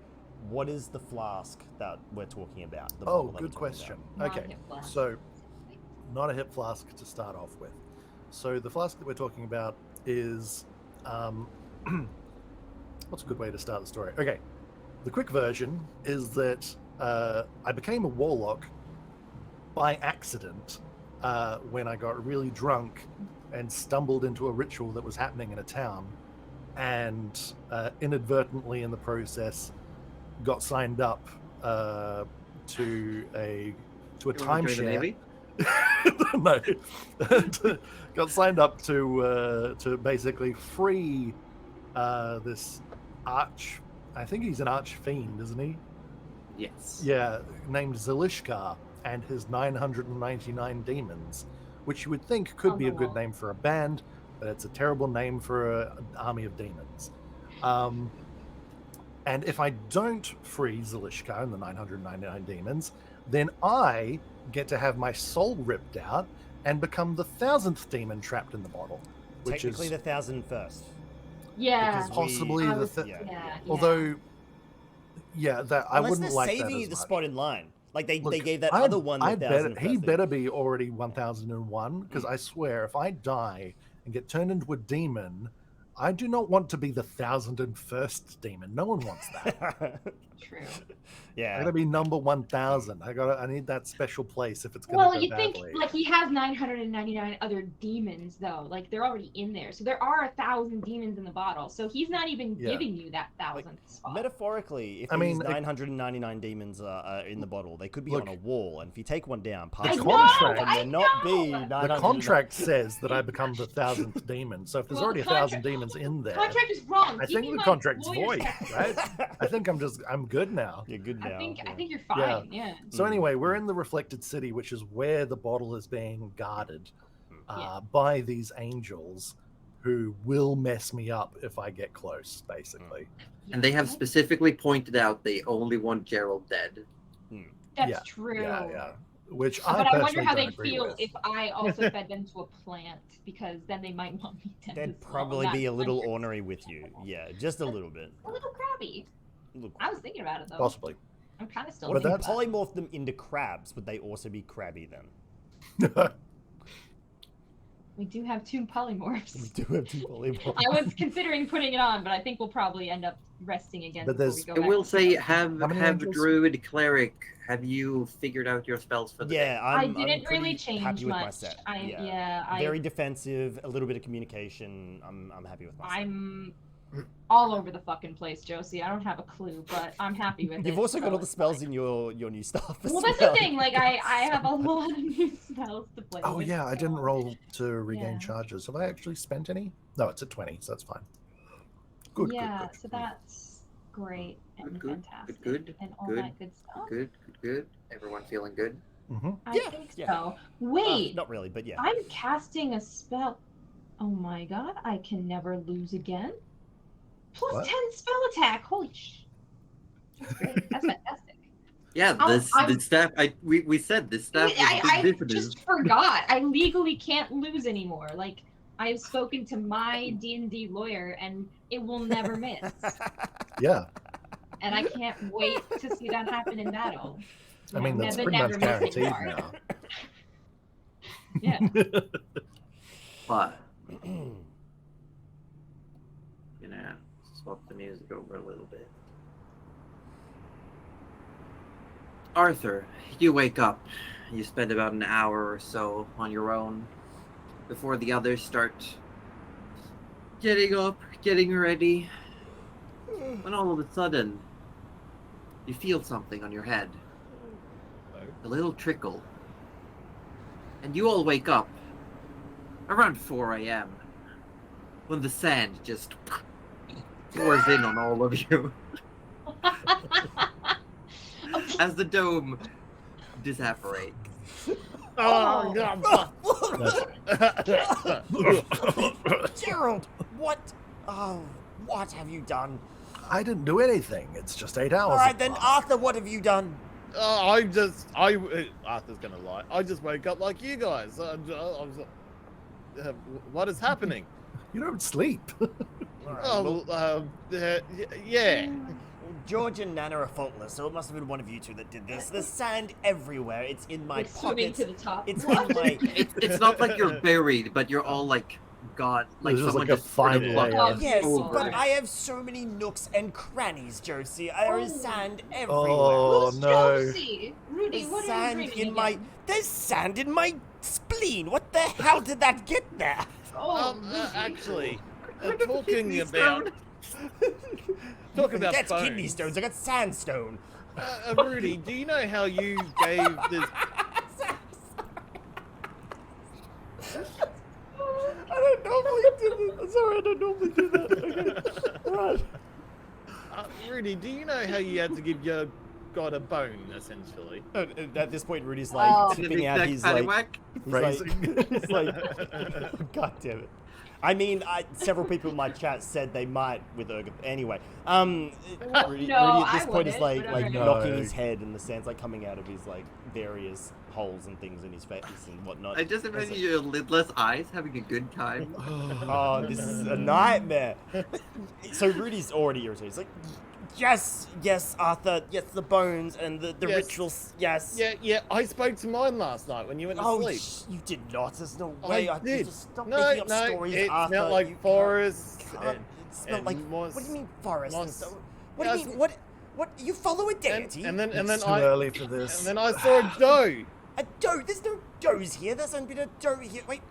What is the flask that we're talking about? The Oh, bottle that we're good talking question. Not Okay. hip flask. So, not a hip flask to start off with. So, the flask that we're talking about is what's a good way to start the story? Okay, the quick version is that I became a warlock by accident when I got really drunk and stumbled into a ritual that was happening in a town, and inadvertently in the process got signed up to a timeshare. No, got signed up to basically free this arch. I think he's an arch fiend, isn't he? Yes. Yeah, named Zalishkar and his 999 demons, which you would think could be a good name for a band, but it's a terrible name for an army of demons. And if I don't free Zalishkar and the 999 demons, then I get to have my soul ripped out and become the 1000th demon trapped in the bottle. Which Technically is the 1001st. Yeah. Because possibly I the was- yeah. although, yeah, that I Unless wouldn't they're like that saving as you the much. spot in line. Like they Look, gave that I- other one the I better, 1001st. he better be already 1001, because I swear if I die and get turned into a demon, I do not want to be the 1001st demon. No one wants that. True. I Yeah. gotta be number 1000. I need that special place if it's gonna Well, go you badly. think like he has 999 other demons though, like they're already in there. So there are 1,000 demons in the bottle. So he's not even Yeah. giving you that 1,000th spot. Metaphorically, if I these mean, 999 demons are in the bottle, they could be look, on a wall, and if you take one down, the past contract- and there not be the 999. contract says that I become the 1000th demon. So if there's Well, already the 1,000 contract- demons in there, Contract is wrong. I Give think me the my contract's lawyer's void, text. right? I think I'm good now. You're good now. I think you're Yeah. fine. Yeah. So Mm. anyway, we're in the reflected city, which is where the bottle is being guarded by these angels who will mess me up if I get close, basically. And they have specifically pointed out they only want Gerald dead. That's Yeah, true. Yeah. Which But I personally wonder how don't they agree feel with. if I also fed them to a plant, because then they might want me dead. They'd as well. probably be a That's little wonderful. ornery with you. Yeah, just a little bit. A little crabby. Look, I was thinking about it though. Possibly. I'm kind of still. what if you that's- polymorph them into crabs? Would they also be crabby then? We do have 2 polymorphs. We do have two polymorphs. I was considering putting it on, but I think we'll probably end up resting again. But before there's- we I go back will to say, the- have How many have angels? Druid Cleric. Have you figured out your spells for the day? Yeah, I I'm didn't pretty really change happy with my much. set. I Very defensive, a little bit of communication. I'm happy with my set. I'm all over the fucking place, Josie. I don't have a clue, but I'm happy with it. You've also got so all the it's spells fine. in your new stuff. As Well, that's the thing. Like, I have a lot of new spells to play Oh with. yeah, I didn't so- roll to regain Yeah. charges. Have I actually spent any? No, it's at 20, so that's fine. Good. Yeah, Good. so that's great and Good, fantastic good, and all good, that good stuff. Good. Everyone feeling good? Mm-hmm. I Yeah, think yeah. so. Wait, not really, but yeah. I'm casting a spell. Oh my god, I can never lose again. Plus What? 10 spell attack. Holy sh! That's great. That's fantastic. Yeah, I'm- this staff. We said this staff was I definitive. just forgot. I legally can't lose anymore. Like, I have spoken to my D&D lawyer, and it will never miss. Yeah, And I can't wait to see that happen in battle. I mean that's Never, pretty much never missing guaranteed part. now. Yeah. But swap the music over a little bit. Arthur, you wake up. You spend about an hour or so on your own before the others start getting up, getting ready. When all of a sudden, you feel something on your head. A little trickle. And you all wake up around 4 a.m. when the sand just pours in on all of you as the dome disapparates. Oh, Gerald, what? Oh, what have you done? I didn't do anything. It's just 8 hours. All right of then, fun. Arthur, what have you done? Arthur's gonna lie. I just wake up like you guys. What is happening? You don't sleep. All right, well, Yeah. George and Nana are faultless, so it must have been one of you two that did this. There's sand everywhere. It's in my Like swimming pockets. to the top. It's in my. It's not like you're buried, but you're all like god, There's like just someone like a just fine put layer. block Yes, Oh, but right. I have so many nooks and crannies, Josie. There is Oh. sand everywhere. Oh Who's no! Josie? Rudy, There's what are you sand dreaming in again? my. There's sand in my spleen. What the hell did that get there? Oh, Rudy. Actually, Rid of the talking kidney about That's bones. kidney stones. I got sandstone. Rudy, do you know how you gave this? I don't normally do this. Sorry, I don't normally do that. Okay. Right. Rudy, do you know how you had to give your god a bone, essentially? At this point, Rudy's like Oh. tipping out his like. He's Phrasing. he's like, God damn it. I mean, several people in my chat said they might with Urgathoa. Anyway, Rudy No, at this I point is wouldn't, like but alright. knocking No. his head, and the sand's like coming out of his like various holes and things in his face and whatnot. I just It's imagine like, your lidless eyes having a good time. oh, this is a nightmare. So Rudy's already irritated. He's like, yes, Arthur, yes, the bones and the Yes. rituals, yes. Yeah. I spoke to mine last night when you went to Oh, sleep. you did not. There's no way. I did. Just stop No, making up no, stories, it Arthur. smelled You like can't- forests. It smelled like. What do you mean forest? And so, what do you yes. mean? What? You follow a deity? And then It's too I early for this. and then I saw a doe. A doe? There's no does here. There's not been a doe here. Wait.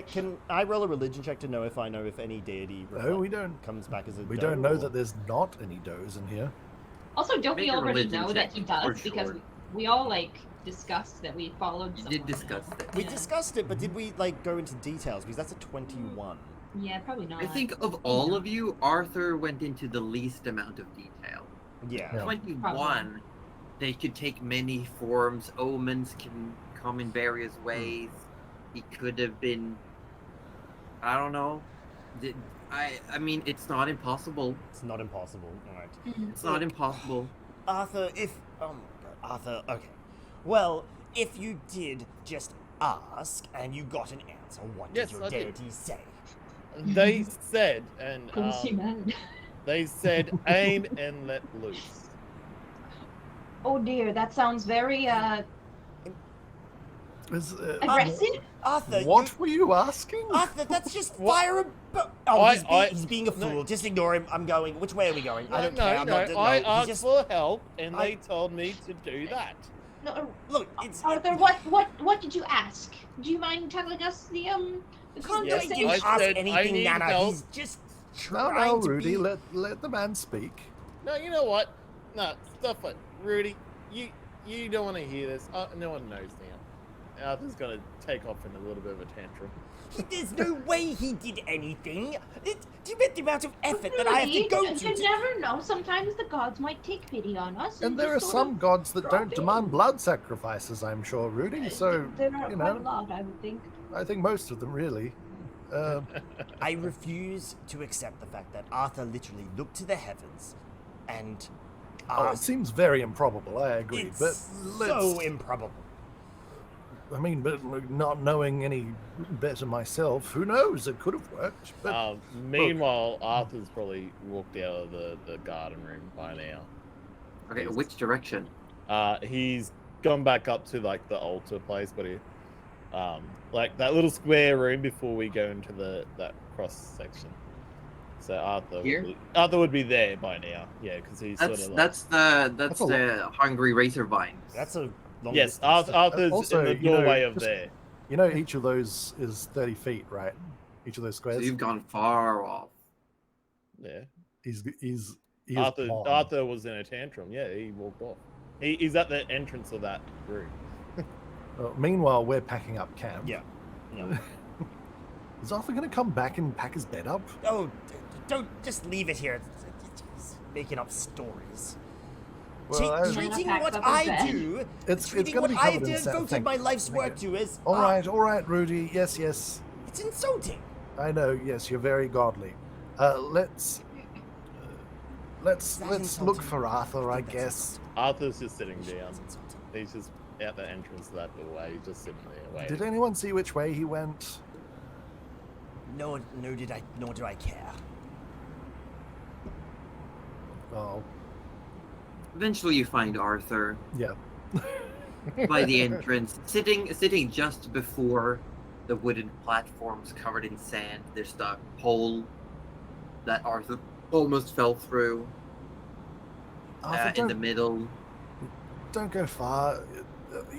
Can I roll a religion check to know if any deity No, we don't. comes back as a We doe, don't know or- that there's not any does in here. Also, don't Make we a already religion know check, that he does? for Because sure. we all, like, discussed that we followed You someone. did discuss that. We Yeah. discussed it, but did we like go into details? Because that's a 21. Yeah, probably not. I think of all of you, Arthur went into the least amount of detail. Yeah. Yeah. 21, they could take many forms. Omens can come in various ways. He could have been, I don't know. I mean, it's not impossible. It's not impossible. All right. It's not impossible. Arthur, oh my god, Arthur, okay. Well, if you did just ask and you got an answer, what Yes, did your I did. deity say? They said, and Who's he mad? they said, aim and let loose. Oh dear, that sounds very, Is, aggressive? Arthur, what were you asking? Arthur, that's just What? fire a Oh, he's being a no. fool. Just ignore him. I'm going. Which way are we going? I don't no, care. I'm not. I he asked just, for help, and I- they told me to do that. No, Look, it's. Arthur, what did you ask? Do you mind telling us the He Yes, didn't conversation? I ask said, I anything, need Nana. help. He's just No, trying no, to Rudy, be... let the man speak. No, you know what? No, stop it, Rudy. You don't want to hear this. No one knows now. Arthur's gonna take off in a little bit of a tantrum. There's no way he did anything. Do you bet the amount of effort that I have to go You to? never know. Sometimes the gods might take pity on us. And there are just sort some of gods that drop don't in. demand blood sacrifices, I'm sure, Rudy. So, There are you quite a know, lot, I would think. I think most of them really. I refuse to accept the fact that Arthur literally looked to the heavens and Oh, it asked. seems very improbable, I agree. It's But so let's, improbable. I mean, but not knowing any better myself, who knows? It could have worked. But Meanwhile, Arthur's probably walked out of the garden room by now. Okay, which direction? He's gone back up to like the altar place, but he, like that little square room before we go into that cross section. So Here? Arthur would be there by now. Yeah, because he's That's sort of like, that's a the hungry razor vines. That's a long yes, distance. Arthur's Also, in the you know, doorway of just- there. you know, each of those is 30 feet, right? Each of those So squares. you've gone far off. Yeah, He is gone. Arthur was in a tantrum. Yeah, he walked off. He's at the entrance of that room. Meanwhile, we're packing up camp. Yeah. No. Is Arthur going to come back and pack his bed up? Oh, don't just leave it here. It's making up stories. Well, Treating Pack what up his I bed. do, It's treating going what to be I've covered in sand. devoted Thank my you. life's Thank work you. to is. All right, Rudy. Yes. It's insulting. I know. Yes, you're very godly. Let's that look insulting? for Arthur, I think that's guess. Arthur's just sitting down. That's insulting. He's just at the entrance of that doorway. He's just sitting there waiting. Did anyone see which way he went? Nor do I care. Oh, Eventually, you find Arthur yeah. by the entrance, sitting just before the wooden platforms covered in sand. There's the hole that Arthur almost fell through Arthur, in the middle. don't go far.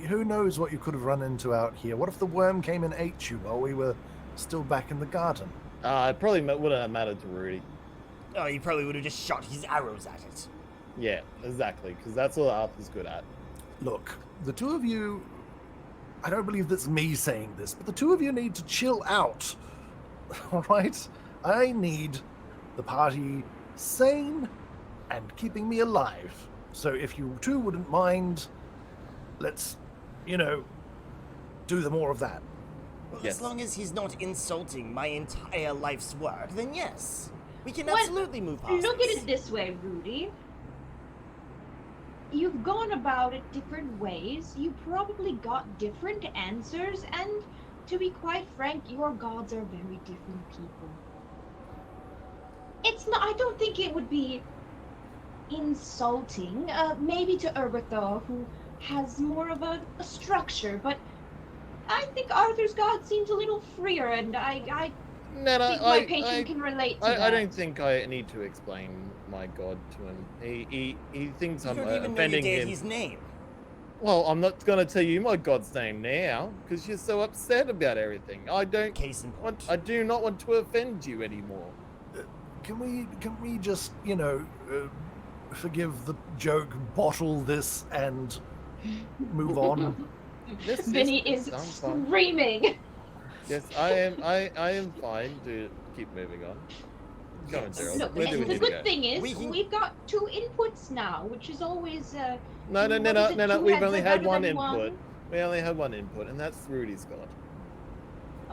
Who knows what you could have run into out here? What if the worm came and ate you while we were still back in the garden? It probably wouldn't have mattered to Rudy. Oh, he probably would have just shot his arrows at it. Yeah, exactly, because that's all Arthur's good at. Look, the two of you, I don't believe that's me saying this, but the two of you need to chill out. All right? I need the party sane and keeping me alive. So if you two wouldn't mind, let's, do the more of that. Well, Yes. as long as he's not insulting my entire life's work, then yes. We can What? absolutely move past Look at this. it this way, Rudy. You've gone about it different ways. You probably got different answers, and to be quite frank, your gods are very different people. It's not. I don't think it would be insulting. Maybe to Urgathoa, who has more of a structure, but I think Arthur's god seems a little freer, and I No, think my patron can relate to that. I don't think I need to explain my god to him. He thinks You I'm don't even know your offending him. deity's name. Well, I'm not going to tell you my god's name now because you're so upset about everything. I don't Case in point. I do not want to offend you anymore. Can we just, forgive the joke, bottle this, and move on? Yes, Vinny yes, is I'm fine. screaming. Yes, I am fine to keep moving on. Come on, Gerald. Look, Where do we and the need to good go? thing is, We can- we've got 2 inputs now, which is always No. what is it, two We've heads only are had better one than input. one? We only had one input, and that's Rudy's god.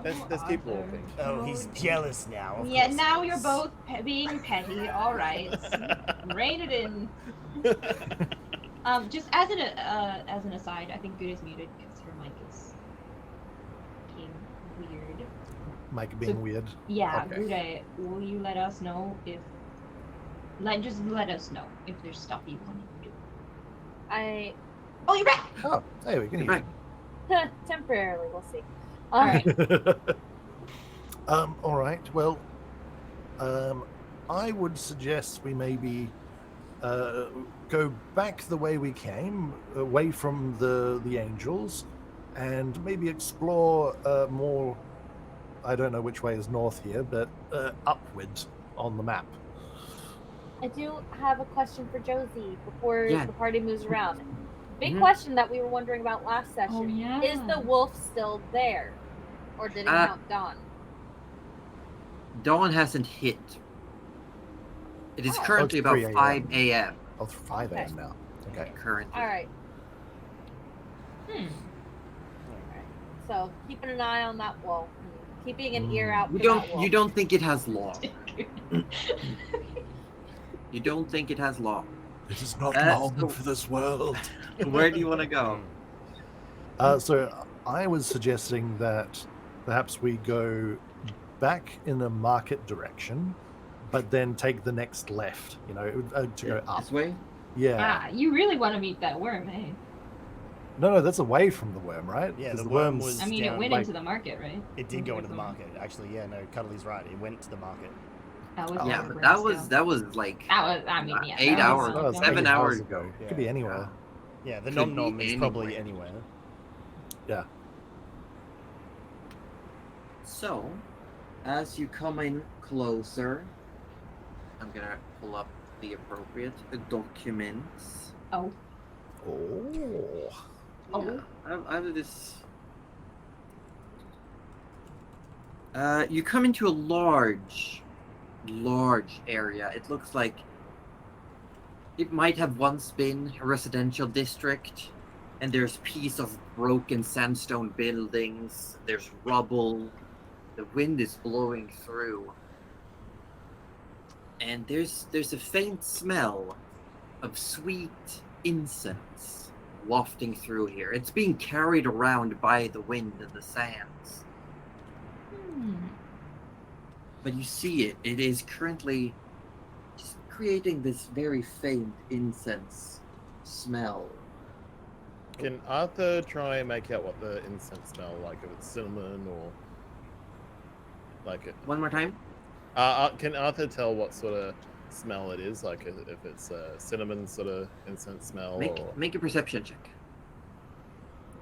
Let's keep Arthur. walking. Oh, he's jealous now. Of Yeah, course now he you're is. both being petty. All right, rein it in. Just as an aside, I think Good is muted because her mic is being weird. Mike being weird. Yeah, Okay. Good, will you let us know if? Just let us know if there's stuff you want to do. Oh, you're back. Oh, hey, we can hear Right. you. Temporarily, we'll see. All right. All right. Well, I would suggest we maybe go back the way we came, away from the angels, and maybe explore more. I don't know which way is north here, but upwards on the map. I do have a question for Josie before Yeah. the party moves around. Big Mhm. question that we were wondering about last session. Oh, yeah. Is the wolf still there? Or did it count Dawn? Dawn hasn't hit. It is Oh. currently it's about 3 a.m. 5 a.m. Oh, 5 a.m. now. Okay. currently. Alright, Hmm. so keeping an eye on that wolf. Keeping an ear out for You don't that wolf. you don't think it has law. You don't think it has law. It is not long so- for this world. Where do you want to go? So I was suggesting that perhaps we go back in a market direction, but then take the next left. To go up. This way? Yeah. You really want to meet that worm, eh? No, that's away from the worm, right? Yeah, 'Cause the worm worm's- was- I mean, it down, went like- into the market, right? It did go into the market. Actually, yeah, no, Cuddly's right. It went to the market. That was Oh, Yeah, the but worm that was like That was, I mean, yeah. 8 that hours, was that was 7 8 hours ago. Yeah. Could be anywhere. Yeah, the Could nom be nom is probably anywhere. anywhere. Yeah. So, as you come in closer, I'm gonna pull up the appropriate documents. Oh. Oh. Oh. Yeah, I have this. You come into a large area. It looks like it might have once been a residential district, and there's piece of broken sandstone buildings. There's rubble. The wind is blowing through, and there's a faint smell of sweet incense wafting through here. It's being carried around by the wind and the sands. But you see it. It is currently just creating this very faint incense smell. Can Arthur try and make out what the incense smell like? If it's cinnamon or Like, One more time. can Arthur tell what sort of smell it is? Like, if it's a cinnamon sort of incense smell, or Make a perception check.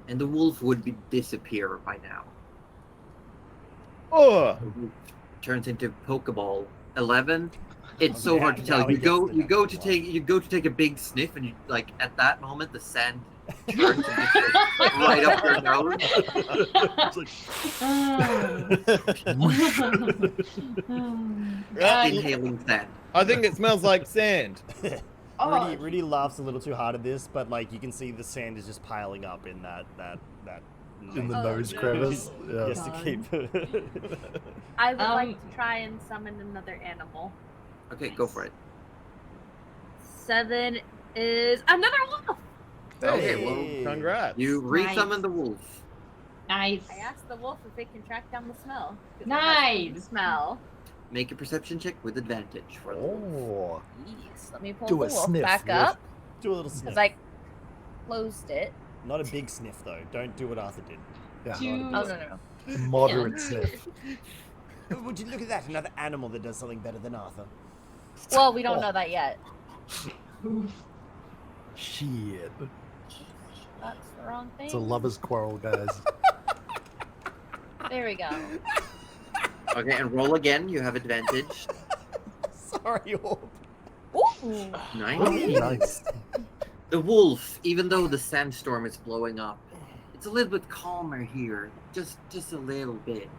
And the wolf would disappear by now. oh, The wolf turns into Pokeball. 11. It's Oh, so hard to now tell. he You gets go the you go next to one. take a big sniff, and you like at that moment the sand turns and just goes right up your nose. Right. Inhaling sand. I think it smells like sand. Oh. Rudy laughs a little too hard at this, but like you can see the sand is just piling up in that In the Oh, nose no. crevice. Yeah. just to keep. I would like to try and summon another animal. Okay, go for it. 7 is another wolf. Okay, Hey. well, Congrats. you resummon Nice. the wolf. Nice. I asked the wolf if it can track down the smell. 'cause it has Nice. the smell. Make a perception check with advantage for the wolf. Oh. Yes. Let me pull Do the a wolf sniff, back wolf. up Do a little sniff. because I closed it. Not a big sniff though. Don't do what Arthur did. Yeah. Two- Oh no. Moderate sniff. Oh, would you look at that? Another animal that does something better than Arthur. Well, we don't know that yet. Shit. That's the wrong thing. It's a lover's quarrel, guys. There we go. Okay, and roll again. You have advantage. Sorry, Orb. Ooh. Nice. The wolf, even though the sandstorm is blowing up, it's a little bit calmer here. Just a little bit.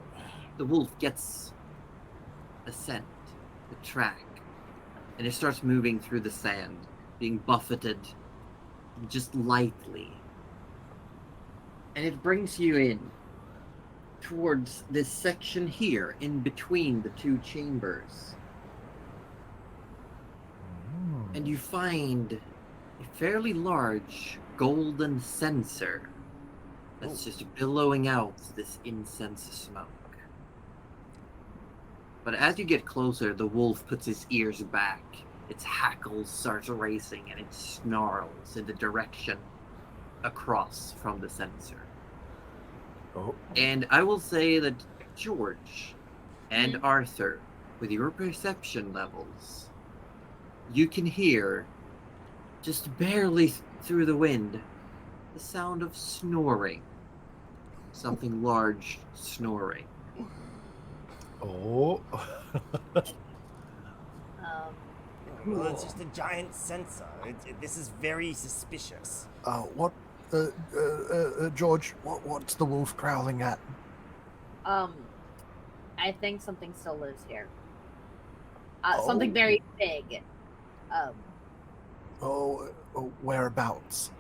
The wolf gets a scent, a track, and it starts moving through the sand, being buffeted just lightly. And it brings you in towards this section here, in between the two chambers. And you find a fairly large golden censer that's just billowing out this incense smoke. But as you get closer, the wolf puts his ears back. Its hackles starts racing and it snarls in the direction across from the censer. Oh. And I will say that George and Arthur, with your perception levels, you can hear, just barely through the wind, the sound of snoring. Something large snoring. Oh. Well, it's just a giant sensor. This is very suspicious. What? George, what's the wolf growling at? I think something still lives here. Something very big. Whereabouts?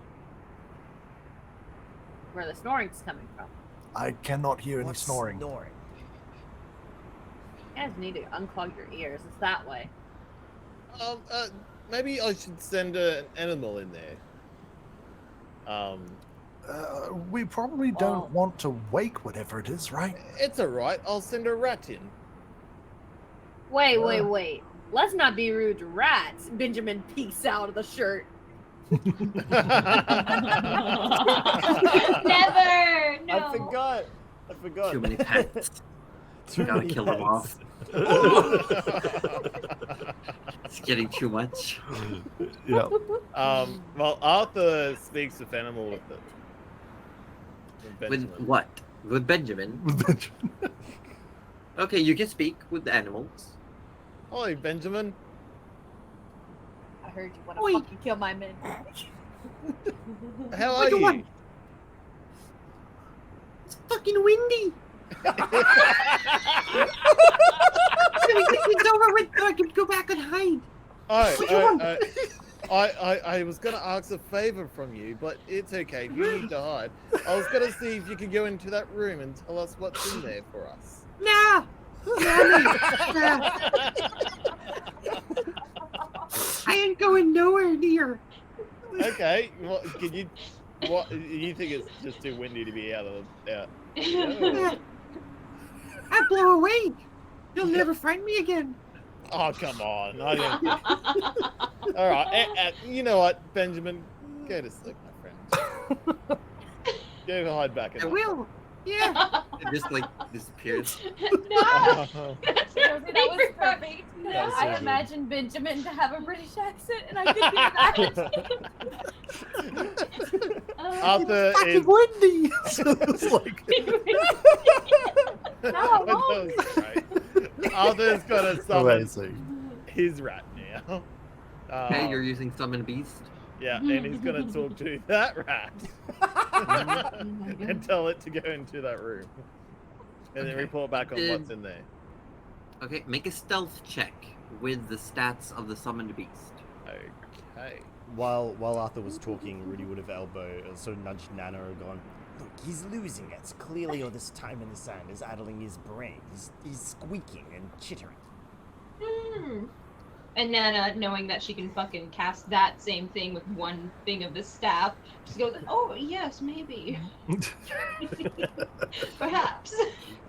Where the snoring's coming from. I cannot hear any What's snoring. snoring? You guys need to unclog your ears. It's that way. Maybe I should send an animal in there. We probably don't want to wake whatever it is, right? It's alright. I'll send a rat in. Wait. Let's not be rude to rats. Benjamin peeks out of the shirt. Never. No. I forgot. Too many pets. Too Gotta many kill them pets. off. It's getting too much. Yeah. Well, Arthur speaks with animal with it. With Benjamin. what? With Benjamin? Okay, you can speak with the animals. Hi, Benjamin. I heard you want to Oi. fucking kill my men. How What are do you you? want? It's fucking windy. It's over with. I can go back and hide. What do you want? I was gonna ask a favor from you, but it's okay. If you need to hide, I was gonna see if you could go into that room and tell us what's in there for us. Nah. I ain't going nowhere near. Okay. What can you? What you think it's just too windy to be out? I blow away. You'll never find me again. Oh come on! I don't. All right. You know what, Benjamin? Go to sleep, my friend. Go hide back in I the will. Yeah. It just like disappears. No! That's That not was favorite perfect. puppy. No, That was so I good. imagined Benjamin to have a British accent, and I could do that. Arthur is. Fucking windy. So it's like, No, I That won't. was great. Arthur's gonna summon amazing. his rat now. Okay, you're using Summon Beast. Yeah, and he's gonna talk to that rat and tell it to go into that room, and then Okay. report back on what's in there. Okay, make a stealth check with the stats of the Summoned Beast. Okay. While Arthur was talking, Rudy would have sort of nudged Nana and gone, "Look, he's losing it. Clearly all this time in the sand is idling his brain. He's squeaking and chittering." And Nana, knowing that she can fucking cast that same thing with one thing of the staff, just goes, "Oh yes, maybe, perhaps."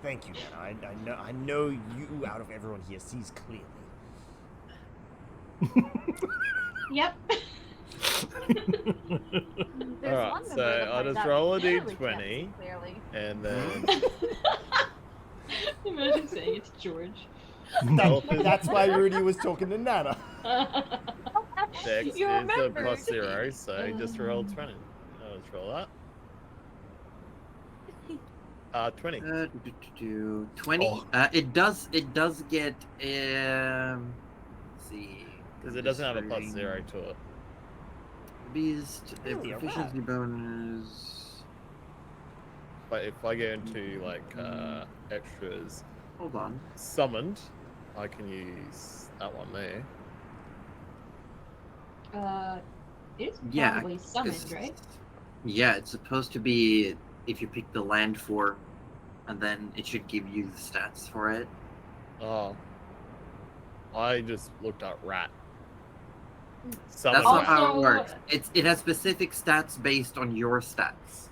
Thank you, Nana. I know you out of everyone here sees clearly. Yep. There's Alright, one so member of I'll my just that roll a clearly d20. can't see clearly. And then Imagine saying it's George. That's why Rudy was talking to Nana. Dex is You a remembered. +0, so just roll 20. Let's roll that. 20. 20. Oh. It does get let's see. Because it doesn't have a +0 to it. Beast Really, a proficiency bonus. But if I go into like extras, Hold on. summoned, I can use that one there. It's Yeah, probably summoned, 'cause- right? Yeah, it's supposed to be if you pick the land form, and then it should give you the stats for it. Oh. I just looked up rat. That's Summon not rat. how it Also- works. It has specific stats based on your stats.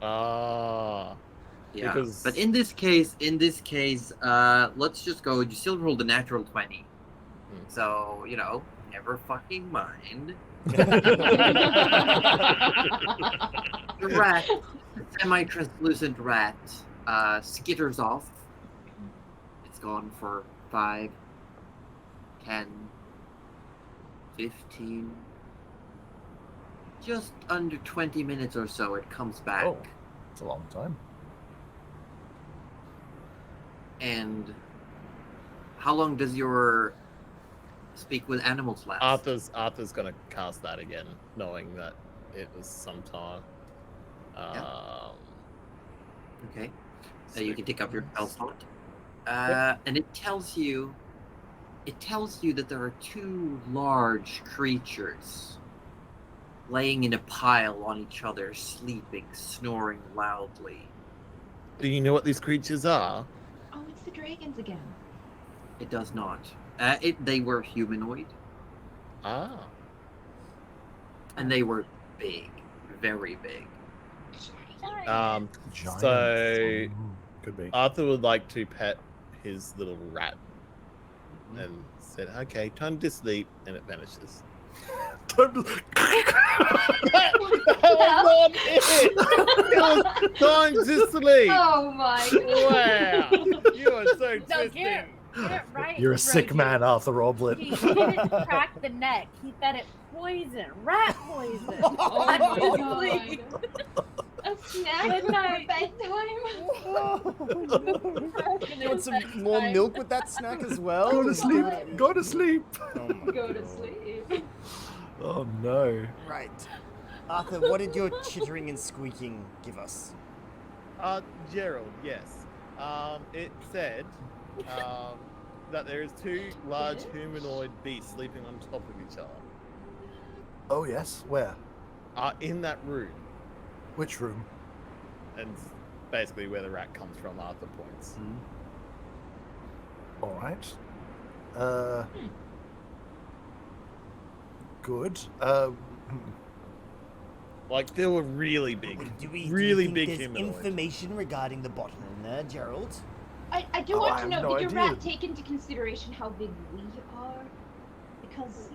Ah. Yeah. Because- But in this case, let's just go. You still rolled a natural 20. Hmm. So, never fucking mind. The rat, the semi-translucent rat, skitters off. It's gone for 5, 10, 15, just under 20 minutes or so. It comes back. Oh, it's a long time. And how long does your speak with animals last? Arthur's gonna cast that again, knowing that it was sometime. Okay. You can take up your spell slot. Yep. And it tells you that there are 2 large creatures laying in a pile on each other, sleeping, snoring loudly. Do you know what these creatures are? Oh, it's the dragons again. It does not. They were humanoid, Ah. and they were big, very big. Um. Giant. So Could be. Arthur would like to pet his little rat, and said, "Okay, time to sleep," and it vanishes. That was not it. It was time to sleep. Oh my Wow, you are so No, twisted. get it right. You're a sick Rosie. man, Arthur He Oblett. didn't crack the neck. He fed it poison, rat poison. Oh Back my to god. sleep. A snack Good for night. bedtime? You want some more milk with that snack as well? Go to sleep. Go to sleep. Oh my Go to God. sleep. Oh no. Right. Arthur, what did your chittering and squeaking give us? Gerald, yes. It said that there is 2 large humanoid beasts sleeping on top of each other. Oh yes. Where? In that room, Which room? and basically where the rat comes from. Arthur points. All right. Good. Like they were really big, Do we really think big there's humanoid. information regarding the bottle in there, Gerald? I do Oh, want I to have know, no did your idea. rat take into consideration how big we are? Because,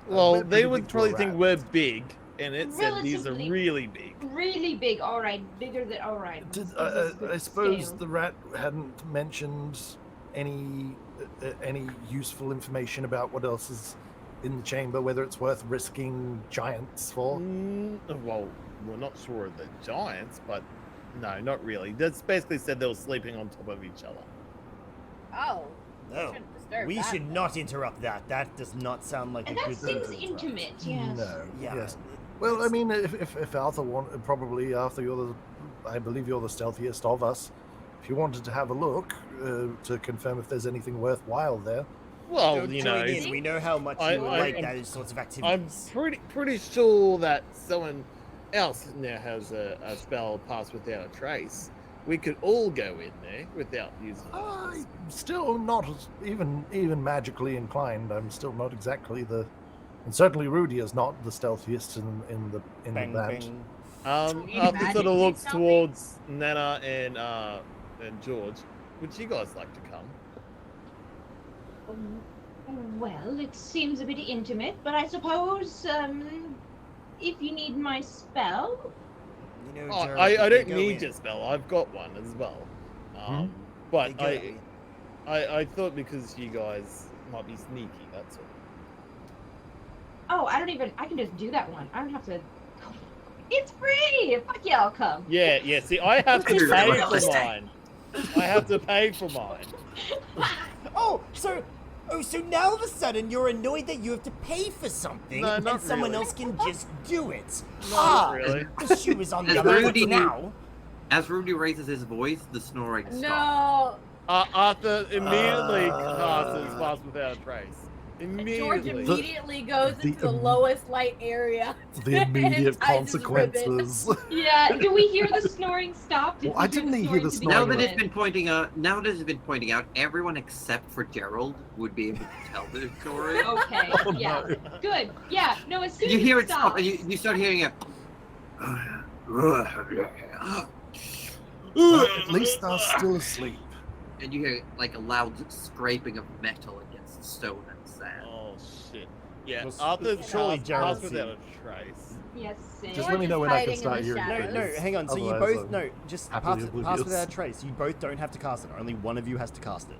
Well, We're they pretty would big for a probably think rat. we're big, and it said these are Relatively- really big. Really big. All right, bigger than all right. Did, This gives us good I suppose scale. the rat hadn't mentioned any useful information about what else is in the chamber, whether it's worth risking giants for. Well, we're not sure of the giants, but no, not really. That's basically said they were sleeping on top of each other. Oh. No, shouldn't disturb we that, should then. not interrupt that. That does not sound like And a that good thing seems to interrupt. intimate. Yes. No. Yeah. Yes. Well, I mean, if Arthur probably Arthur, I believe you're the stealthiest of us. If you wanted to have a look to confirm if there's anything worthwhile there. Well, Don't you join know, in. We know how much I- you I- like I'm- those sorts of I'm activities. pretty sure that someone else now has a spell pass without a trace. We could all go in there without using I'm it. still not even magically inclined. I'm still not exactly and certainly Rudy is not the stealthiest in the Bang, band. bang. Can you Arthur sort imagine of looks something? towards Nana and George. Would you guys like to come? Well, it seems a bit intimate, but I suppose if you need my spell, You know, Oh, Gerald, I if don't they go need in- your spell. I've got one as well. Hmm? But they go in. I thought because you guys might be sneaky, that's all. oh, I can just do that one. I don't have to. It's free. Fuck yeah, I'll come. Yeah. See, I have to You're pay for realistic. mine. I have to pay for mine. So now all of a sudden you're annoyed that you have to pay for something No, and not someone really. else can just do it. Not really. The shoe is on the As other foot Rudy- now. As Rudy raises his voice, the snoring stops. No. Arthur immediately passes pass without a trace. George Immediately. immediately goes the into the im- lowest light area. The immediate and ties his ribbon. consequences. Yeah. Do we hear the snoring stop? Did Well, we I didn't hear the to snoring. Now begin that it's with? been pointing out, everyone except for Gerald would be able to tell the story. Okay. Oh, Yeah. no. Good. Yeah. No. As soon You as hear it it stop, stops. and you start hearing it. Well, at least they're still asleep. And you hear like a loud scraping of metal against stone and sand. Oh shit. Yeah, Well, Arthur surely pass Gerald's without seen. a trace. Yes. Just let me know when I can Hiding in start the hearing shadows. No, hang on. So you Otherwise, both just happily pass oblivious. without a trace. You both don't have to cast it. Only one of you has to cast it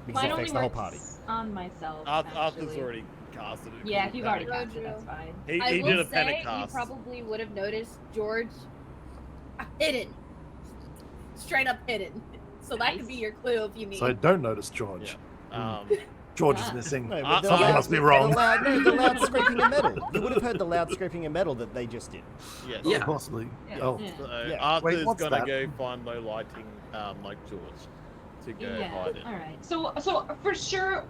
because Mine it only affects the whole works party. on myself. Arthur's actually. already casted it. Yeah, if you've already Roger. cast it, that's fine. He I did will a panic say cast. you probably would have noticed George hidden, straight up hidden. So that could be your clue if you need. So I don't notice George. George is missing. No, Ah, but the something loud- must be wrong. The loud scraping of metal. You would have heard the loud scraping of metal that they just did. Yes. Oh, Yeah. possibly. Yeah. Oh, Yeah. So Yeah. Arthur's Wait, what's gonna that? go find low lighting, like George, to go hide it. All right. So for sure,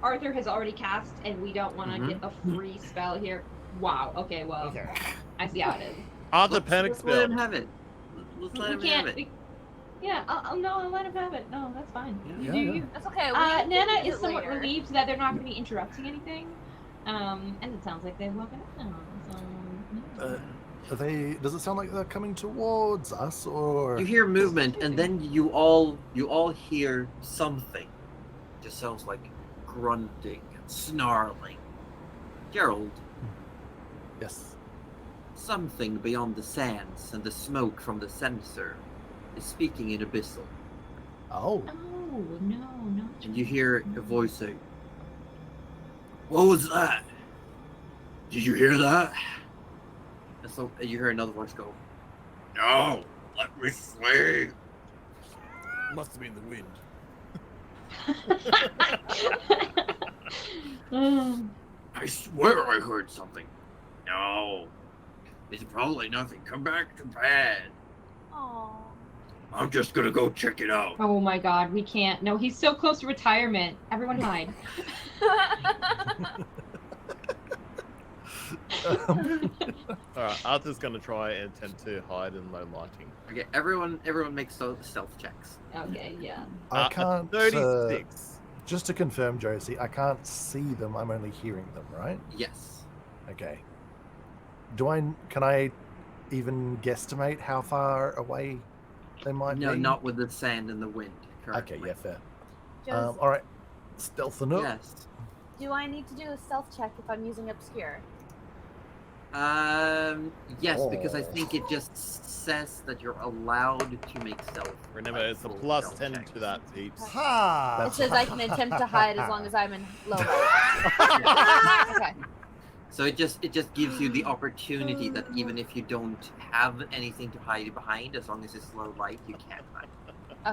Arthur has already cast, and we don't want to Mhm. get a free spell here. Wow. Okay. Well, Okay. I see how it is. Arthur panic Let's let spell. him have it. Let's let him we have can't. it. Yeah. I'll let him have it. No, that's fine. Yeah. You Yeah, do yeah. you. That's okay. Nana can use is it somewhat later. relieved that they're not going to be interrupting anything. And it sounds like they've woken up now. So, are they? Does it sound like they're coming towards us, or? You hear movement, and then you all hear something. Just sounds like grunting and snarling. Gerald, Yes. something beyond the sands and the smoke from the censer is speaking in Abyssal. Oh. Oh no, not. And you hear a voice say, "What was that? Did you hear that?" And so you hear another voice go, "No, let me sleep." Must have been the wind. I swear I heard something. No, it's probably nothing. Come back to bed. Aww. I'm just gonna go check it out. Oh my God, we can't. No, he's so close to retirement. Everyone hide. Alright, Arthur's gonna try and attempt to hide in low lighting. Okay, everyone makes stealth checks. Okay, yeah. I can't. 36. Just to confirm, Josie, I can't see them. I'm only hearing them, right? Yes. Okay. Can I even guesstimate how far away they might No, be? not with the sand and the wind. Okay, Currently. yeah, fair. Just, All right. Stealthing up. Yes. do I need to do a stealth check if I'm using obscure? Yes, because I Oh. think it just says that you're allowed to make stealth. Remember, it's a full plus stealth 10 checks. to that, peeps. Ha! It says I can attempt to hide as long as I'm in low light. Okay. So it just gives you the opportunity that even if you don't have anything to hide behind, as long as it's low light, you can hide.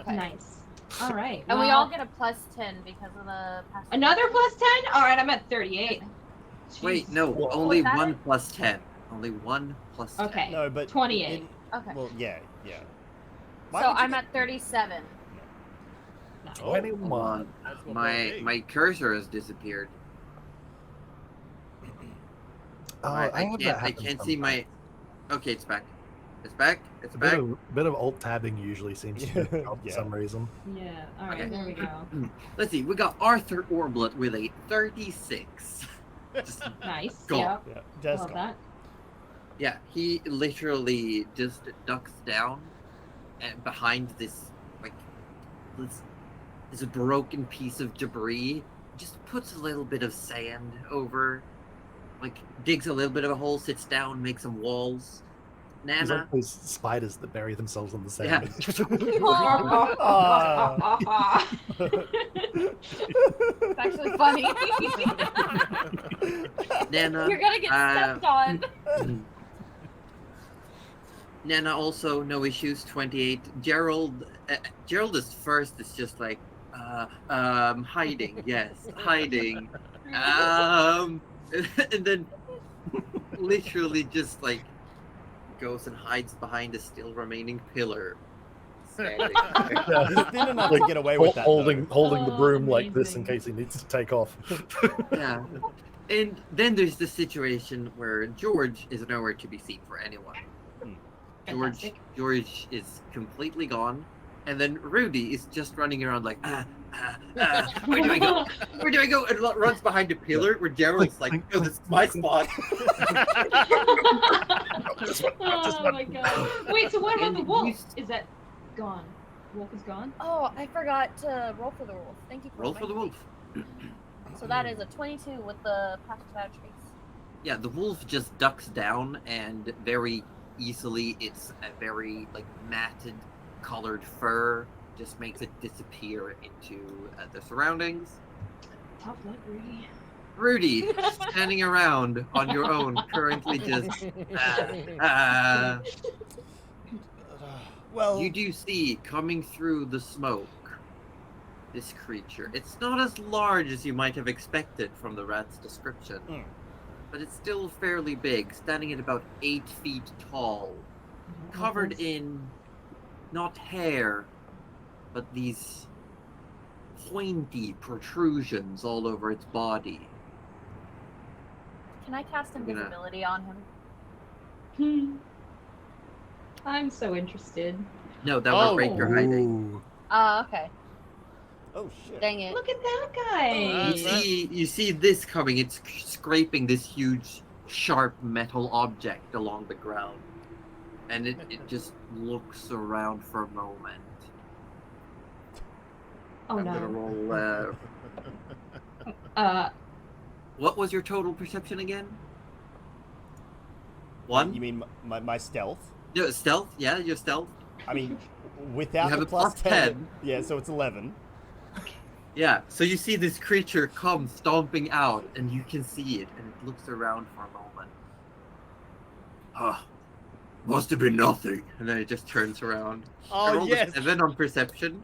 Okay. Nice. All right. And we well, all get a plus 10 because of the past. another plus 10. All right, I'm at 38. Wait, Jeez. no, Whoa. only Was that one it? plus 10. Only one plus 10. Okay. No, but 28. in- Okay. well, yeah. So Why would you I'm at 37. Nice. Oh, 21. that's what My cursor has disappeared. Oh, I have that can't happen see my. sometimes. Okay, it's back. It's back. It's A back. bit of alt tabbing usually seems to do the job for Yeah. some reason. Yeah. All right. Okay. There we go. Let's see. We got Arthur Orblet with a 36. Just Nice. Gone. Yep. Yeah, Des Love gone. that. Yeah, he literally just ducks down and behind this this broken piece of debris, just puts a little bit of sand over, like digs a little bit of a hole, sits down, makes some walls. He's Nana, like those spiders that bury themselves in the sand. It's actually funny. Nana, You're gonna get stepped on. Nana also no issues. 28. Gerald is first. It's just like hiding. Yes, hiding. And then literally just like goes and hides behind a still remaining pillar. Standing there. He's thin enough Like, to get away with that. holding the Oh, broom like this in amazing. case he needs to take off. Yeah. And then there's the situation where George is nowhere to be seen for anyone. Fantastic. George is completely gone, and then Rudy is just running around like where do I go? Where do I go? And runs behind a pillar where Gerald's like, oh, this is my spot. Oh my god. Wait, so what about And the wolf? you- Is that gone? Wolf is gone? Oh, I forgot to roll for the wolf. Thank you for Roll for the reminding wolf. me. So that is a 22 with the pass without trace. Yeah, the wolf just ducks down, and very easily it's a very like matted colored fur just makes it disappear into the surroundings. Tough luck, Rudy. Rudy, standing around on your own, currently just Well, you do see coming through the smoke this creature. It's not as large as you might have expected from the rat's description, but it's still fairly big, standing at about 8 feet tall, covered in not hair, but these pointy protrusions all over its body. Can I cast I'm gonna- invisibility on him? I'm so interested. No, that would break your hiding. Ooh. Okay. oh shit. Dang it. Look at that guy. You see this coming. It's scraping this huge, sharp metal object along the ground, and it just looks around for a moment. Oh I'm gonna no. roll. What was your total perception again? One. You mean my stealth? No, stealth. Yeah, your stealth. I mean, without You have the a plus plus 10. 10. Yeah, so it's 11. Yeah. So you see this creature come stomping out, and you can see it, and it looks around for a moment. Must have been nothing. And then it just turns around. I Oh, rolled yes. a 7 on perception.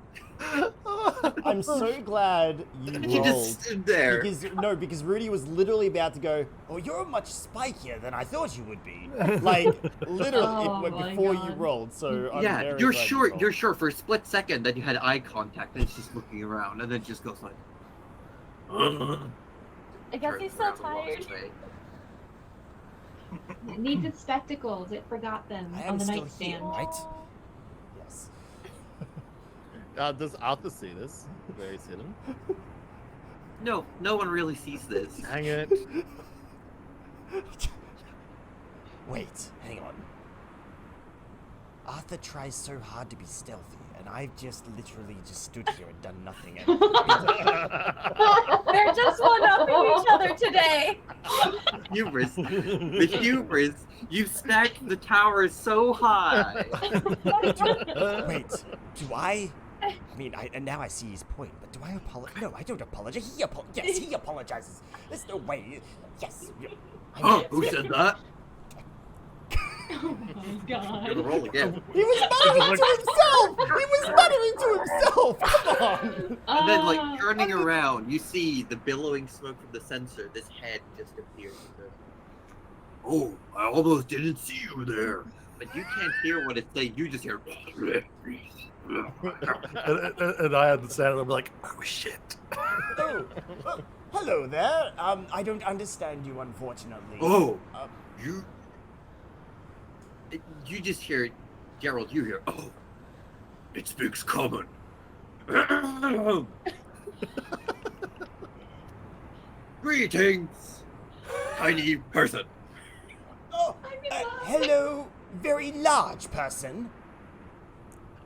I'm so glad you You rolled. just stood there. Because Rudy was literally about to go, oh, you're much spikier than I thought you would be. Like, literally, Oh my before you God. rolled, so I'm Yeah, very you're glad you sure. rolled. You're sure for a split second that you had eye contact, and it's just looking around, and then it just goes like. I guess turns he's so around and walks tired. away. Needed spectacles. It forgot them I on am the still nightstand. here, right? Yes. Does Arthur see this? Where he's hidden? No, no one really sees this. Dang it. Wait, hang on. Arthur tries so hard to be stealthy, and I've just literally just stood here and done nothing. They're just one-upping each other today. Hubris. The hubris. You stacked the tower so high. Wait, do I? I mean, and now I see his point, but do I apologize? No, I don't apologize. Yes, he apologizes. There's no way. Yes. Oh, who said that? Oh my god. Gonna roll again. He was muttering to himself! He was muttering to himself! Come on! And then, like, turning around, you see the billowing smoke from the sensor. This head just appears. Oh, I almost didn't see you there. But you can't hear what it's saying. You just hear. and I understand, and I'm like, oh shit. Oh, well, hello there. I don't understand you, unfortunately. Oh, you just hear, Gerald, you hear, oh, it speaks common. Greetings, tiny person. Oh, hello, very large person.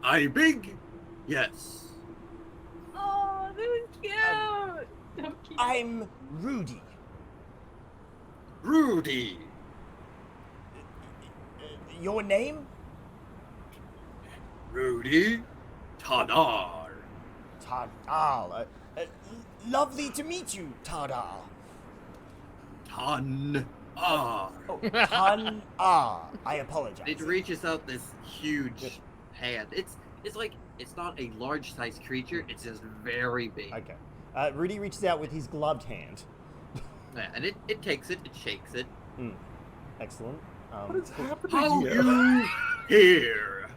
I big? Yes. Oh, this is cute. So cute. I'm Rudy. Rudy. Your name? Rudy Tadar. Tadal. Lovely to meet you, Tadal. Tan-ar. Oh, Tan-ar. I apologize. It reaches out this huge hand. It's like, it's not a large sized creature, it's just very big. Okay. Rudy reaches out with his gloved hand. Yeah, and it takes it, it shakes it. Excellent. What is happening How here? you here?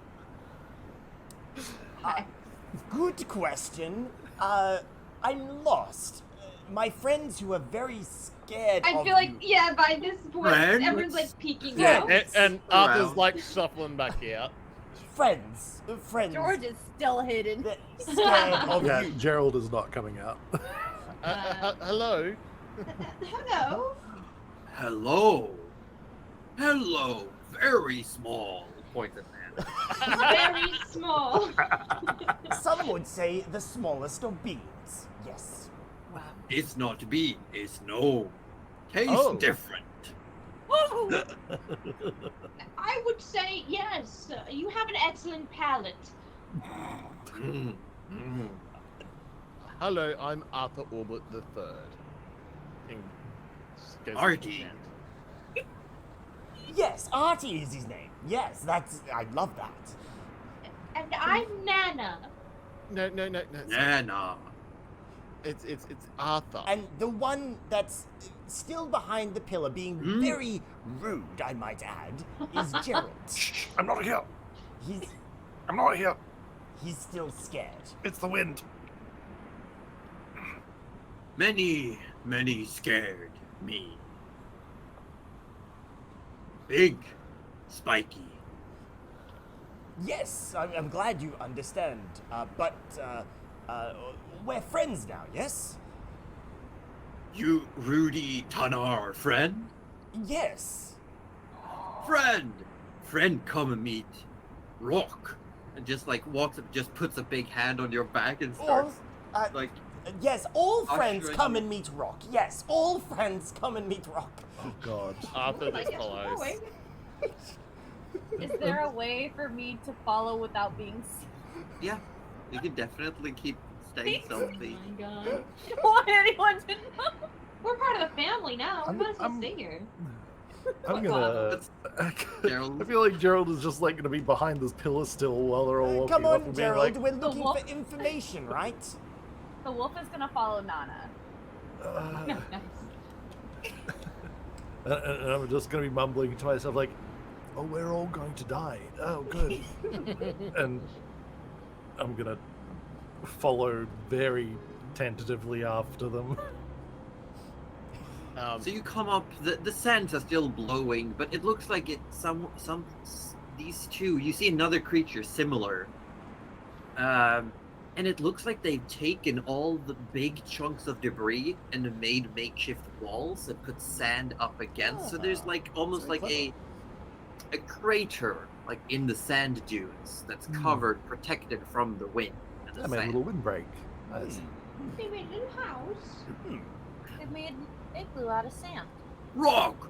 Good question. I'm lost. My friends who are very scared I of feel like, you. yeah, by this point, Friends? everyone's like peeking Yeah, out. And Arthur's Around. like shuffling back out. Friends. George is still hidden. They're scared of Yeah, you. Gerald is not coming out. Hello. Hello. Hello. Hello. Very small. Pointed man. Very small. Some would say the smallest of beings. Yes. Wow. It's not big, it's no. Tastes Oh. different. Woo! I would say yes. You have an excellent palate. Mm, mm. Hello, I'm Arthur Orbit the Third. Artie. Yes, Artie is his name. Yes, I love that. And I'm Nana. No. Nana. It's Arthur. And the one that's still behind the pillar, being very rude, I might add, is Gerald. Shh, I'm not here. He's I'm not here. he's still scared. It's the wind. Many scared me. Big, spiky. Yes, I'm glad you understand. But we're friends now, yes? You Rudy Tanar friend? Yes. Friend come and meet Rock. And just like walks up, just puts a big hand on your back and All, starts like, yes, all friends ushering come you. and meet Rock. Yes, all friends come and meet Rock. Oh God. Arthur I just guess we're follows. going. Is there a way for me to follow without being seen? Yeah, you can definitely keep staying Oh stealthy. my god. I don't want anyone to know. We're part of the family now. We I'm- might as well I'm- stay here. I'm gonna. That's- Gerald. I feel like Gerald is just like gonna be behind this pillar still while they're all walking Come up on, and being Gerald, like, we're looking wolf- for information, right? The wolf is gonna follow Nana. Nice. and I'm just gonna be mumbling to myself like, "Oh, we're all going to die. Oh, good." And I'm gonna follow very tentatively after them. So you come up. The sands are still blowing, but it looks like these two. You see another creature similar, and it looks like they've taken all the big chunks of debris and made makeshift walls and put sand up against. So there's like almost very like a crater like in the sand dunes that's covered, protected from the wind and the I made a sand. little windbreak. Nice. They made a little house. They made igloo out of sand. Rock!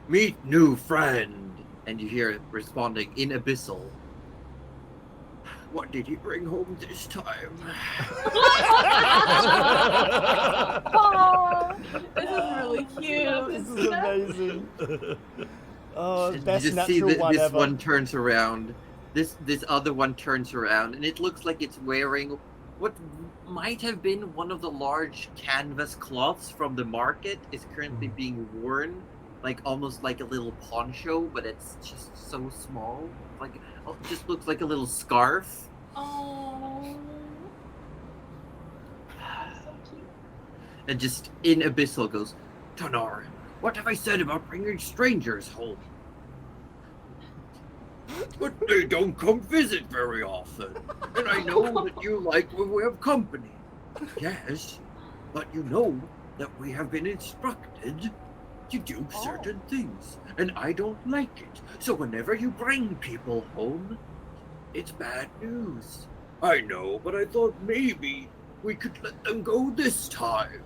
Meet new friend! And you hear it responding in Abyssal. What did he bring home this time? Oh, this is really cute. This is amazing. Oh, And best you just see natural that one this ever. one turns around. This other one turns around, and it looks like it's wearing what might have been one of the large canvas cloths from the market is currently being worn, like almost like a little poncho, but it's just so small. Like it just looks like a little scarf. Oh. So cute. And just in Abyssal goes, Tanar, what have I said about bringing strangers home? But they don't come visit very often. And I know that you like when we have company. Yes, but you know that we have been instructed to do certain things, and I don't like it. So whenever you bring people home, it's bad news. I know, but I thought maybe we could let them go this time.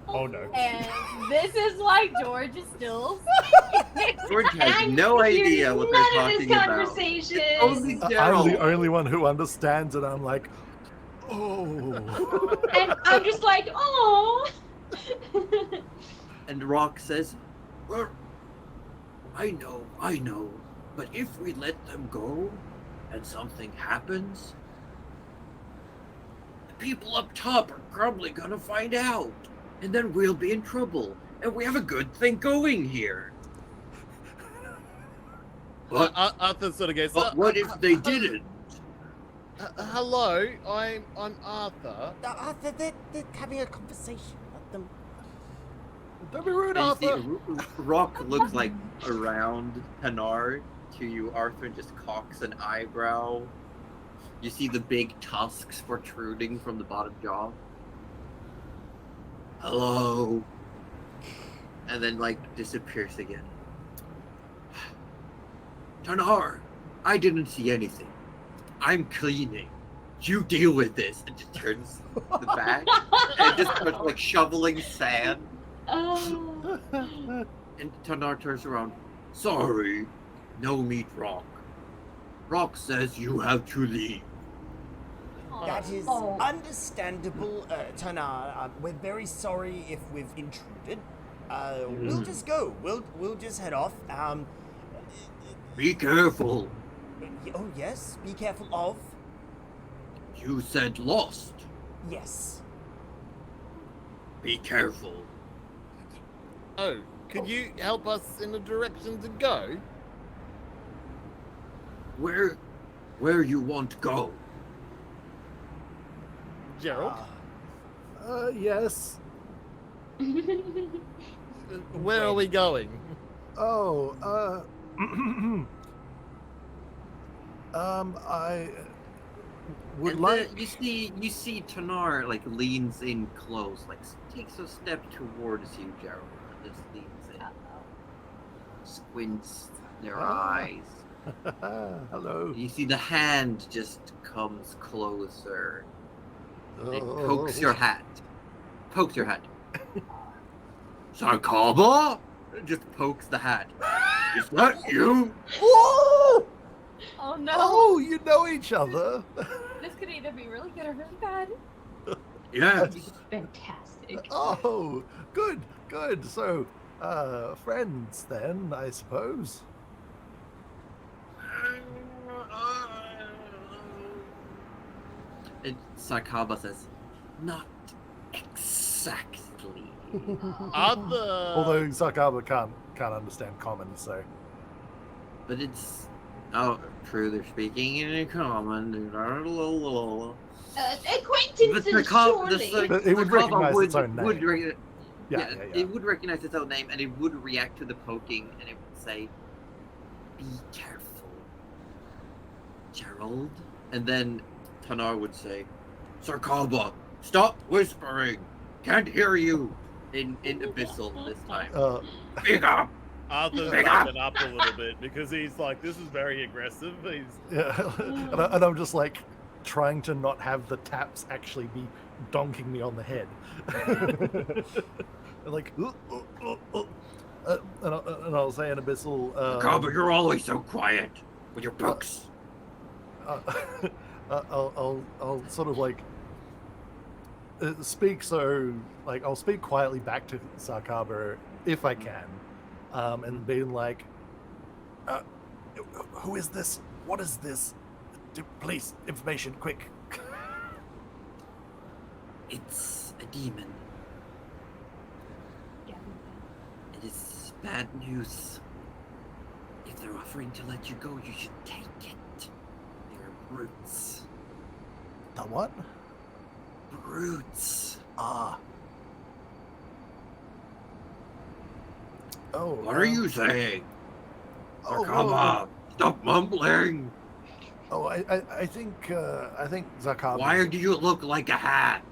Oh no. And this is why George is still. George has I'm no hearing idea what they're none of talking this about. conversation. Only I'm Daryl. the only one who understands it. I'm like, oh. And I'm just like, oh. And Rock says, well, I know, but if we let them go and something happens, the people up top are probably gonna find out, and then we'll be in trouble, and we have a good thing going here. But, Arthur sort of goes, but what if they didn't? hello, I'm Arthur. Arthur, they're having a conversation. Let them. Don't be rude, And you Arthur. see Rock looks like around Tanar to you, Arthur, and just cocks an eyebrow. You see the big tusks protruding from the bottom jaw. Hello. And then, like, disappears again. Tanar, I didn't see anything. I'm cleaning. You deal with this. And just turns the back and just starts, like, shoveling sand. Oh. And Tanar turns around. Sorry, no meet Rock. Rock says you have to leave. That is Oh. understandable, Tanar. We're very sorry if we've intruded. We'll just go. We'll just head off. Be careful. Oh yes. Be careful of. You said lost. Yes. Be careful. Oh, could you help us in the direction to go? Where you want to go? Gerald, Yes. where are we going? Oh, I would And like. then you see Tanar like leans in close, like takes a step towards you, Gerald. And just leans in, squints their eyes. Hello. You see the hand just comes closer. It Oh. pokes your hat. Pokes your hat. Sarkaba? It just pokes the hat. Is that you? Whoa! Oh no! Oh, you know each other. This could either be really good or really bad. Yes. Fantastic. Oh, good, good. So, friends then, I suppose. And Sarkaba says, not exactly. Arthur. Although Sakaba can't understand common, so. But it's true. They're speaking in a common. Acquaintances, surely. But it would recognize its own name. Yeah. It would recognize its own name, and it would react to the poking, and it would say, "Be careful, Gerald." And then Tanar would say, "Sarkaba, stop whispering. Can't hear you." In Abyssal this time. Speak up. Arthur's Big backing up a little bit because he's like, this is very aggressive. He's Yeah, and I'm just like trying to not have the taps actually be donking me on the head. Like, and I'll say in Abyssal. Carver, you're always so quiet with your books. I'll sort of like speak, so like I'll speak quietly back to Sarkaba if I can, and being like, "Who is this? What is this? Please, information, quick!" It's a demon. Yeah. It is bad news. If they're offering to let you go, you should take it. They're brutes. The what? Brutes. Ah. Oh. What are you saying? Oh, Come on, stop mumbling. Oh, I think Zakab. Why do you look like a hat?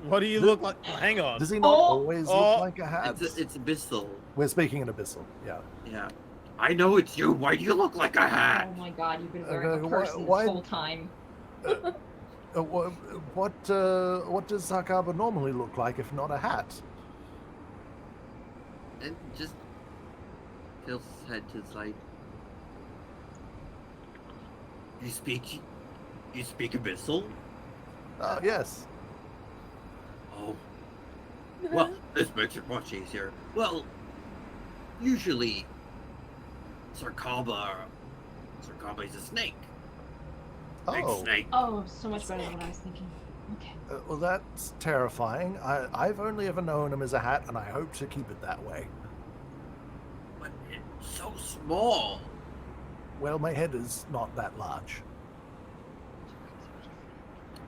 what do you look like? Hang on. Does he not always look like a hat? It's Abyssal. We're speaking in Abyssal, yeah. Yeah. I know it's you. Why do you look like a hat? Oh my god, you've been wearing a why- person why- this whole time. What does Zakaba normally look like if not a hat? And just tilts his head to the side. You speak Abyssal? Yes. Oh. Well, this makes it much easier. Well, usually Sarkaba is a snake. Big Oh. snake. Oh, so much better than what I was thinking. Okay. Well, that's terrifying. I've only ever known him as a hat, and I hope to keep it that way. But it's so small. Well, my head is not that large.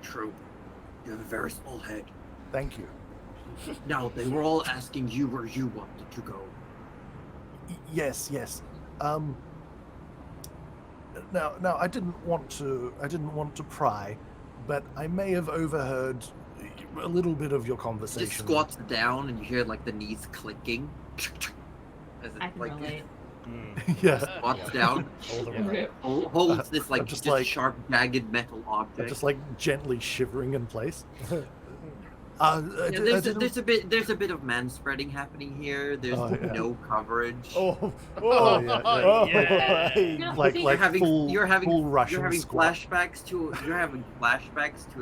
True. You have a very small head. Thank you. Now, they were all asking you where you wanted to go. Yes. Now, I didn't want to pry, but I may have overheard a little bit of your conversation. Just squats down and you hear like the knees clicking. As it, I can like, relate. Yeah. squats down, All the way. Rip. holds this like I'm just just like- sharp, jagged metal object. Just like gently shivering in place. Yeah, there's a bit of man spreading happening here. There's Oh, yeah. no coverage. Oh, Oh, yeah, oh, yeah. hey. No, like see, like full you're having Russian squat. flashbacks to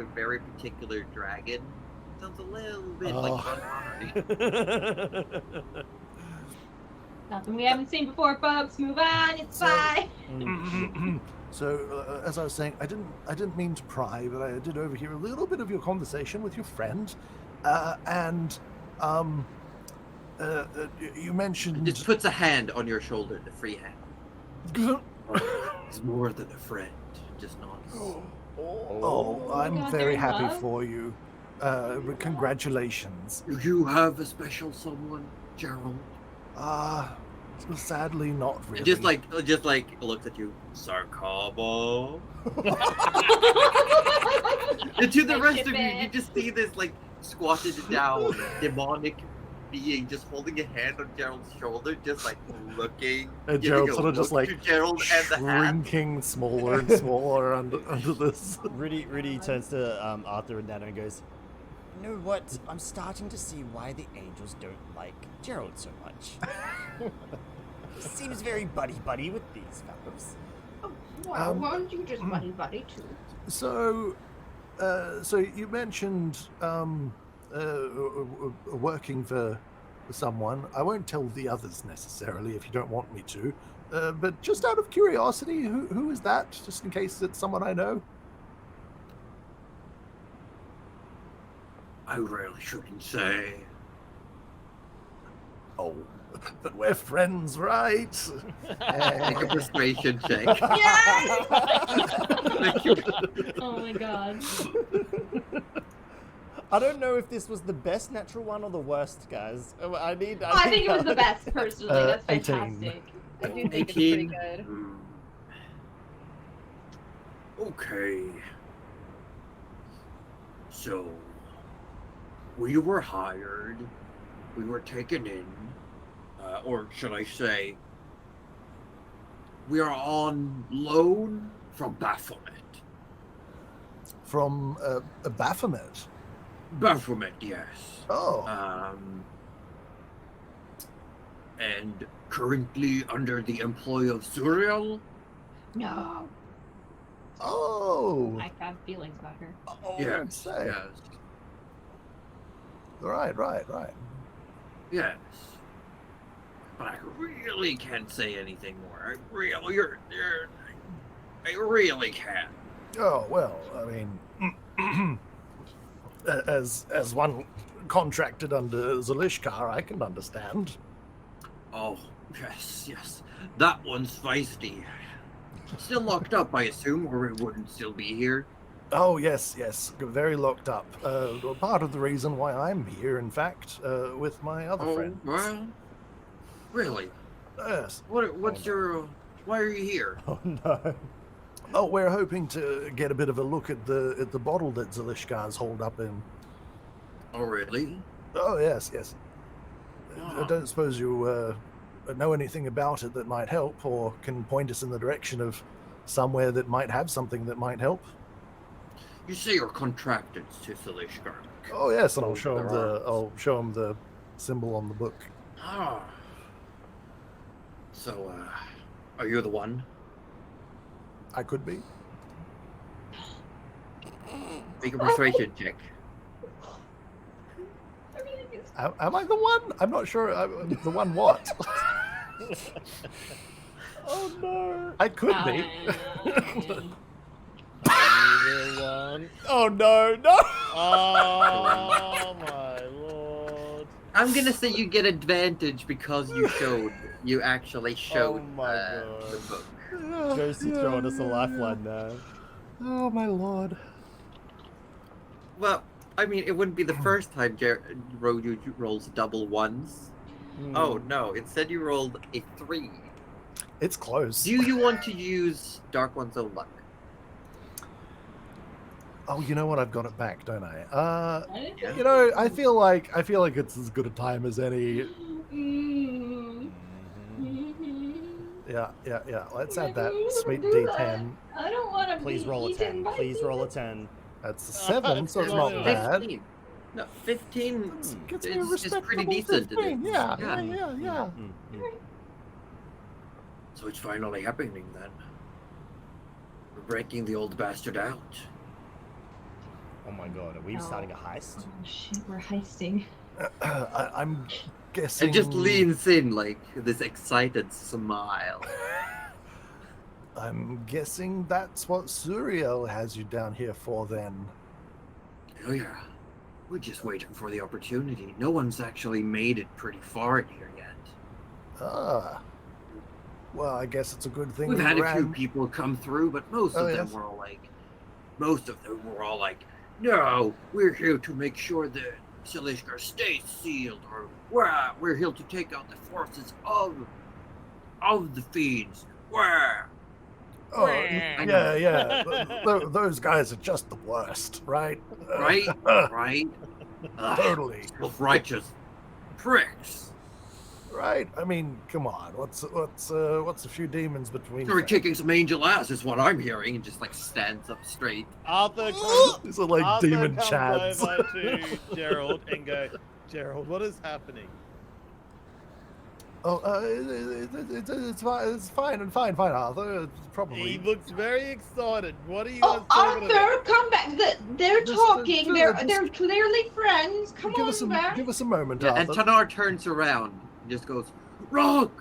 a very particular dragon. Sounds a little bit like Vanguard. Nothing we haven't seen before, folks. Move on. It's fine. So, as I was saying, I didn't mean to pry, but I did overhear a little bit of your conversation with your friend, and you mentioned. Just puts a hand on your shoulder, the free hand. He's more than a friend. Just nods. Oh, I'm God, very they're in happy love? for you. Congratulations. Do you have a special someone, Gerald? Sadly, not really. Just like looks at you, Sarkaba. And to the I rest ship of you, you it. just see this like squatted down demonic being just holding a hand on Gerald's shoulder, just like looking. And giving Gerald a sort of just look like to Gerald and the hat. shrinking smaller and smaller under this. Rudy turns to Arthur and Nana and goes, "You know what? I'm starting to see why the angels don't like Gerald so much. He seems very buddy-buddy with these fellows." Wow, why don't you just buddy too? So you mentioned working for someone. I won't tell the others necessarily if you don't want me to. But just out of curiosity, who is that? Just in case it's someone I know. I really shouldn't say. Oh, but we're friends, right? Make a persuasion check. Oh my god. I don't know if this was the best natural one or the worst, guys. I think it was the best, personally. That's 18. fantastic. I do think it's pretty 18. good. Hmm. Okay. So, we were hired. We were taken in. or should I say, we are on loan from Baphomet. From Baphomet. Baphomet, yes. Oh. And currently under the employ of Zuriel. No. Oh. I have feelings about her. Oh, Yes, say. yes, Right. yes. But I really can't say anything more. I really can't. Oh well, I mean, as one contracted under Zalishkar, I can understand. Oh, yes. That one's feisty. Still locked up, I assume, or it wouldn't still be here. Oh yes, very locked up. Part of the reason why I'm here, in fact, with my other friends. Well, really? Yes. What's your... Why are you here? Oh no. Oh, we're hoping to get a bit of a look at the bottle that Zalishkar's holed up in. Oh, really? Oh yes. I Ah. don't suppose you know anything about it that might help, or can point us in the direction of somewhere that might have something that might help. You say you're contracted to Zalishkar. Oh yes, and I'll Oh, show him there I'll show him the symbol on the book. Ah. So, are you the one? I could be. Make a persuasion check. Am I the one? I'm not sure. The one what? Oh no. I could be. Either one. Oh no, no. Oh my lord. I'm gonna say you get advantage because you actually showed Oh my God. the book. Josie throwing us a lifeline now. Oh my lord. Well, I mean, it wouldn't be the first time Roju rolls double ones. Oh no, instead you rolled a 3. It's close. Do you want to use Dark One's own luck? Oh, you know what? I've got it back, don't I? Yeah. You know, I feel like it's as good a time as any. Yeah. Let's add that sweet D10. I don't want to. Please roll a 10. Please roll a 10. That's a 7, so it's not bad. 15. No, 15 Gets me a is respectable pretty decent. 15. Yeah. Mm. So it's finally happening then. We're breaking the old bastard out. Oh my god, are we starting a heist? Oh shit, we're heisting. I'm guessing. And just leans in like this excited smile. I'm guessing that's what Suriel has you down here for, then. Oh yeah. We're just waiting for the opportunity. No one's actually made it pretty far in here yet. Ah. Well, I guess it's a good thing. We've we had a ran- few people come through, but most Oh, of them yes. were all like, no, we're here to make sure that Zalishkar stays sealed, or we're here to take out the forces of the fiends. Where? Oh, I know. yeah. Those guys are just the worst, right? Right? Right? Ugh, Totally. self-righteous pricks. Right? I mean, come on. What's a few demons between? We're kicking some angel ass, is what I'm hearing, and just like stands up straight. Arthur comes, These are like Arthur demon comes chads. over to Gerald and go, Gerald, what is happening? Oh, it's fine, Arthur. It's He probably. looks very excited. What are you Oh, guys talking about? Arthur, come back. They're Just, talking. just- They're clearly friends. Come Give on us a back. give us a moment, Yeah, and Arthur. Tanar turns around and just goes, Rock!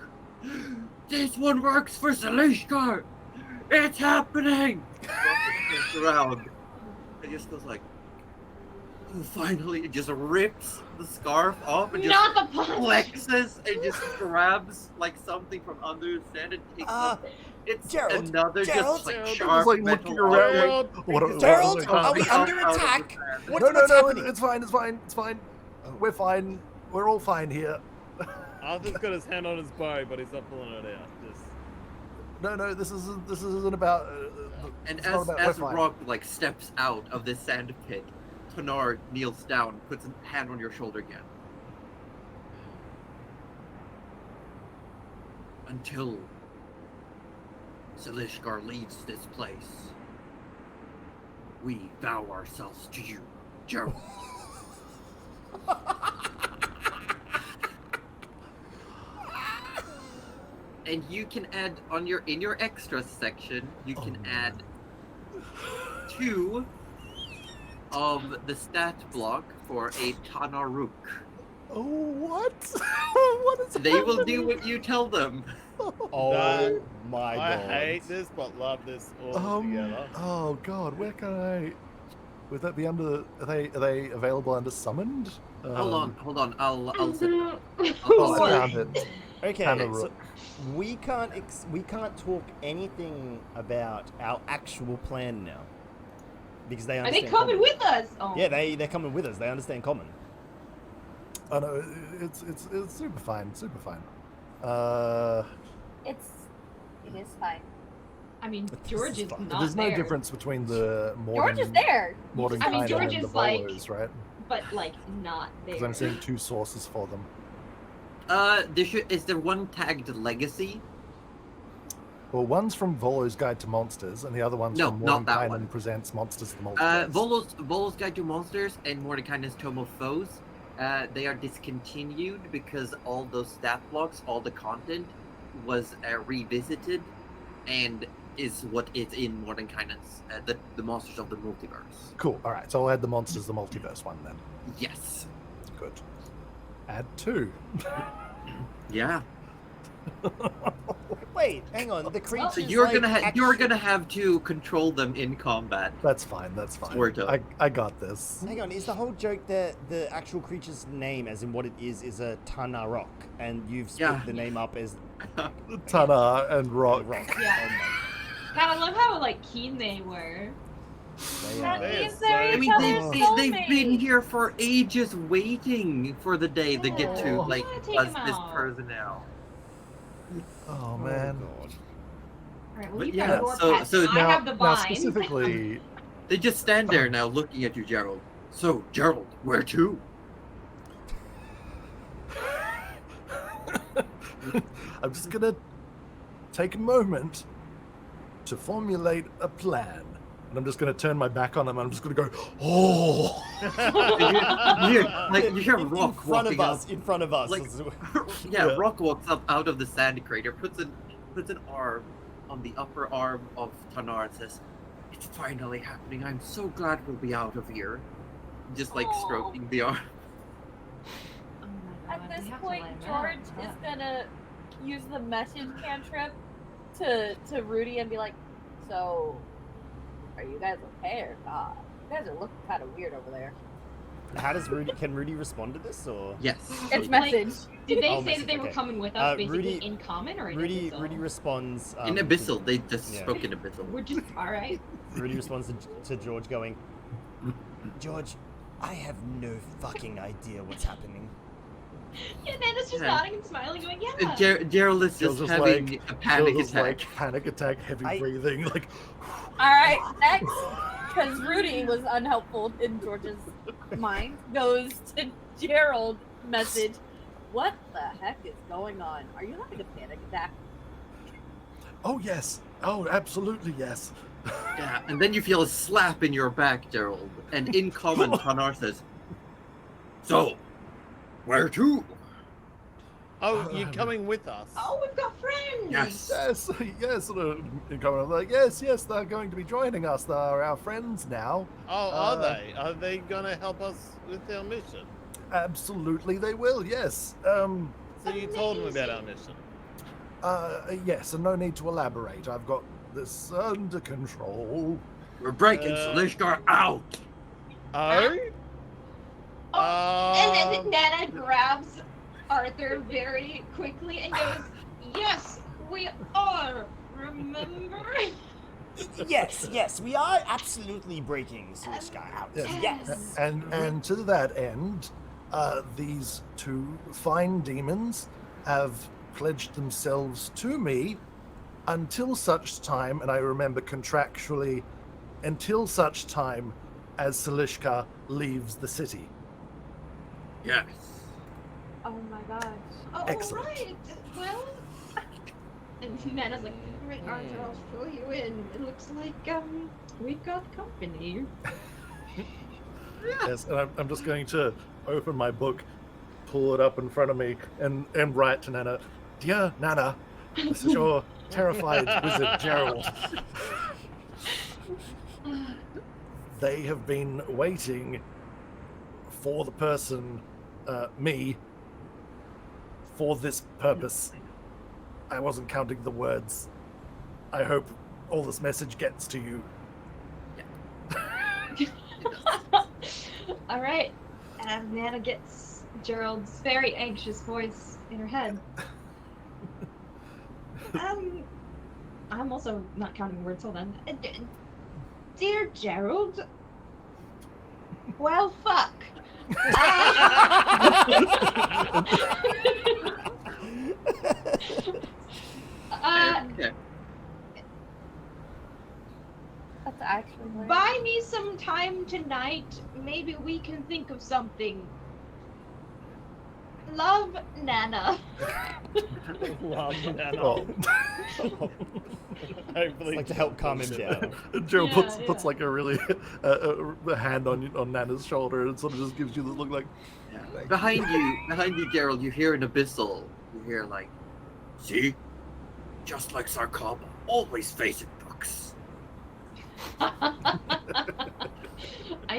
This one works for Zalishkar! It's happening! Rock turns around and just goes like, oh, finally, it just rips the scarf off and just Not the punch. flexes and just grabs like something from under his stand and takes up. It's Gerald, another Gerald, just like Gerald, sharp It's like metal looking around Gerald, like, what? Gerald, what- are we out under of the attack? sand. What- No, what's happening? it's fine. We're fine. We're all fine here. Arthur's got his hand on his bow, but he's not pulling it out. Just... No, this isn't about. And it's not about- as we're fine. Rock like steps out of this sand pit, Tanar kneels down, puts a hand on your shoulder again. until Silishgar leaves this place, we vow ourselves to you, Gerald. And you can add in your extras section, you can add 2 of the stat block for a Tanaruk. Oh, what? What is They will happening? do what you tell them. Oh my I god. hate this, but love this all together. Oh god, where can I? Would that be under? Are they available under summoned? Hold on. I'll set Oh, What? I found it. Okay, Tanaruk. so we can't talk anything about our actual plan now because they Are understand. they coming common. with us? Oh. Yeah, they're coming with us. They understand common. Oh no, it's super fine, super fine. It is fine. I mean, This George is is fun. not There's no there, difference between the modern. George is there. Modern I mean, China George and the is like- Volos, right? but like not there. Because I'm seeing 2 sources for them. Is there one tagged legacy? Well, one's from Volo's Guide to Monsters, and the other one's No, from not that Mordenkainen one. Presents Monsters of the Multiverse. Volo's Guide to Monsters and Mordekainen's Tome of Foes, they are discontinued because all those stat blocks, all the content was revisited, and is what is in Mordenkainen's the Monsters of the Multiverse. Cool. All right, so I'll add the Monsters of the Multiverse one then. Yes. Good. Add 2. Yeah. Wait, hang on. The creatures. So you're like, gonna have to control them in combat. That's fine. That's fine. Sort of. I got this. Hang on, is the whole joke that the actual creature's name, as in what it is a Tanarok, and you've split Yeah. the name up as Tana and Rock. Rock? Yeah. God, I love how like keen they were. They That are- means so- they're I each mean, other's they've been soulmates. here for ages waiting for the day they get to, Yeah. like, I wanna take buzz them this out. person out. Oh man. God. Alright, well, But you've yeah, got your so- pets. so I Now, have the now vine. specifically, They just stand there now looking at you, Gerald. So, Gerald, where to? I'm just gonna take a moment to formulate a plan, and I'm just gonna turn my back on him. And I'm just gonna go, oh. You hear in Rock front walking of us. up. In front of us. Like- Yeah. Rock walks up out of the sand crater, puts an arm on the upper arm of Tanar and says, "It's finally happening. I'm so glad we'll be out of here." Just like Aw. stroking the arm. Oh my At God, this we have to point, let him out. George is gonna use the message cantrip to Rudy and be like, "So, are you guys okay or not? You guys are looking kind of weird over there." How does Rudy? Can Rudy respond to this or? Yes. It's Like, message. Did they Oh, say message, that they were okay. coming with us, basically Rudy- in common or in Rudy Abyssal? responds. In Abyssal, they just Yeah. spoke in Abyssal. We're just alright. Rudy responds to George, going, "George, I have no fucking idea what's happening." Yeah, Nana's just Yeah. nodding and smiling, going, "Yeah." Gerald is Feels just just having like- a panic Feels attack. like panic attack, heavy I- breathing, like. All right, next, because Rudy was unhelpful in George's mind, goes to Gerald. Message: "What the heck is going on? Are you having a panic attack?" Oh yes. Oh, absolutely yes. Yeah, and then you feel a slap in your back, Gerald. And in common, Tanar says, "So, where to?" Oh, you're coming with us? Oh, we've got friends. Yes. Yes, yes. In common, I'm like, yes, they're going to be joining us. They're our friends now. Oh, are they? Are they gonna help us with our mission? Absolutely, they will. Yes. So you told them about our Amazing. mission. Yes, and no need to elaborate. I've got this under control. We're breaking Uh, Silishgar out. Oh? And then Nana grabs Arthur very quickly and goes, "Yes, we are. Remember?" Yes, we are absolutely breaking Silishgar out. Yes. Yes. And to that end, these 2 fine demons have pledged themselves to me until such time, and I remember contractually, until such time as Silishka leaves the city. Yes. Oh my gosh. Oh, Excellent. right. Well, And Nana's like, right, Arthur, I'll show you in. It looks like we've got company. Yes, and I'm just going to open my book, pull it up in front of me, and write to Nana, "Dear Nana, this is your terrified wizard Gerald. They have been waiting for the person, me, for this purpose. I wasn't counting the words. I hope all this message gets to you." All right. As Nana gets Gerald's very anxious voice in her head. I'm also not counting words. Hold on. Dear Gerald. Well, fuck. Okay. That's actually hilarious. Buy me some time tonight. Maybe we can think of something. Love, Nana. Love Nana. Oh. Hopefully, Like to help calm him down. Gerald Yeah, puts yeah. like a really a hand on Nana's shoulder and sort of just gives you this look like, Yeah. Behind you, Gerald, you hear an abyssal. You hear like, see, just like Sarkaba, always facing books. I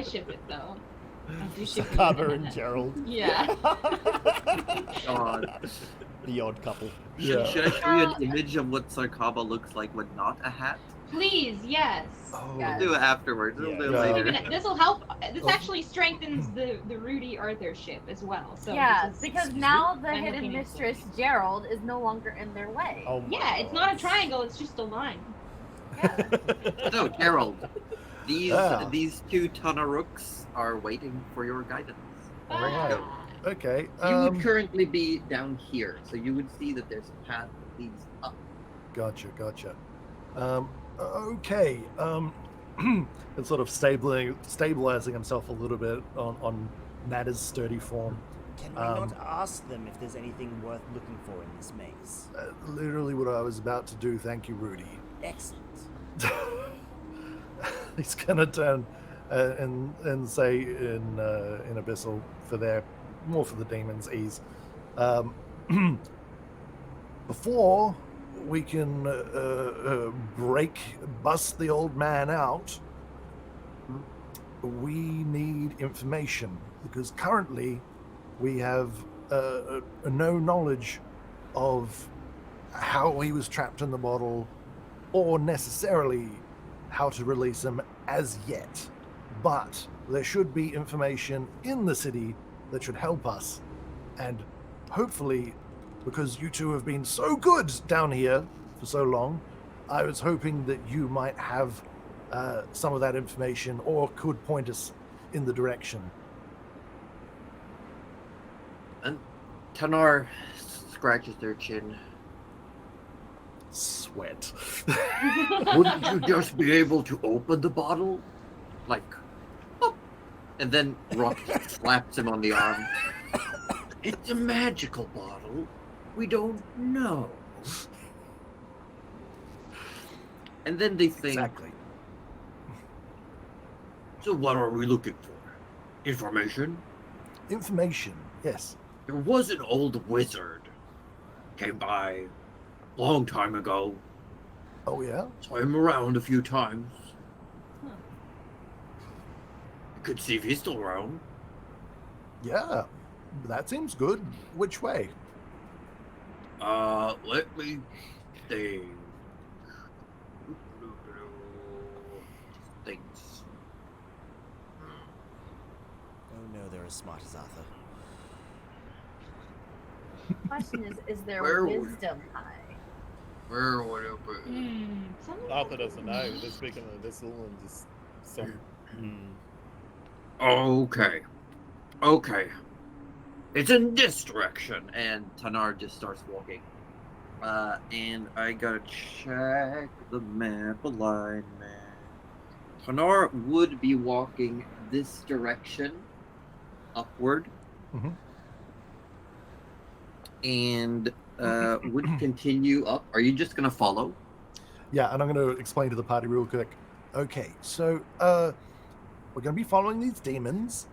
ship it though. I do ship it. Sakaba and Gerald. Yeah. God. The odd couple. yeah. Should I show you an image of what Sarkaba looks like when not a hat? Please, yes. Oh, Yeah. We'll do it afterwards. We'll Yeah. do it Yeah. later. This will help. This Oh. actually strengthens the Rudy Arthur ship as well. So Yeah, this is- because Excuse now the hidden Simultaneously. mistress Gerald is no longer in their way. Oh my Yeah, it's not a God. triangle. It's just a line. Yeah. So, Gerald, Ah. these two Tunarooks are waiting for your guidance. Alright. Ah. Okay. You would currently be down here, so you would see that there's a path that leads up. Gotcha. Okay. And sort of stabilizing himself a little bit on Nana's sturdy form. Can we not ask them if there's anything worth looking for in this maze? Literally what I was about to do. Thank you, Rudy. Excellent. He's gonna turn and say in Abyssal for the demons' ease. Before we can bust the old man out, we need information because currently we have no knowledge of how he was trapped in the bottle or necessarily how to release him as yet. But there should be information in the city that should help us. And hopefully, because you two have been so good down here for so long, I was hoping that you might have some of that information or could point us in the direction. And Tanar scratches their chin. Sweat. Wouldn't you just be able to open the bottle? Like, oh. And then Rock slaps him on the arm. It's a magical bottle. We don't know. And then they think, Exactly. so what are we looking for? Information? Information, yes. There was an old wizard. Came by long time ago. Oh, yeah? Saw him around a few times. Huh. Could see if he's still around. Yeah. That seems good. Which way? Let me think. Things. Oh no, they're as smart as Arthur. Question is there Where would- wisdom high? Where would it be? Someone Arthur doesn't know. They're speaking of this all and just some. Okay. Okay. It's in this direction. And Tanar just starts walking. And I gotta check the map alignment. Tanar would be walking this direction, upward. Mhm. And would continue up. Are you just gonna follow? Yeah, and I'm going to explain to the party real quick. Okay, so we're going to be following these demons.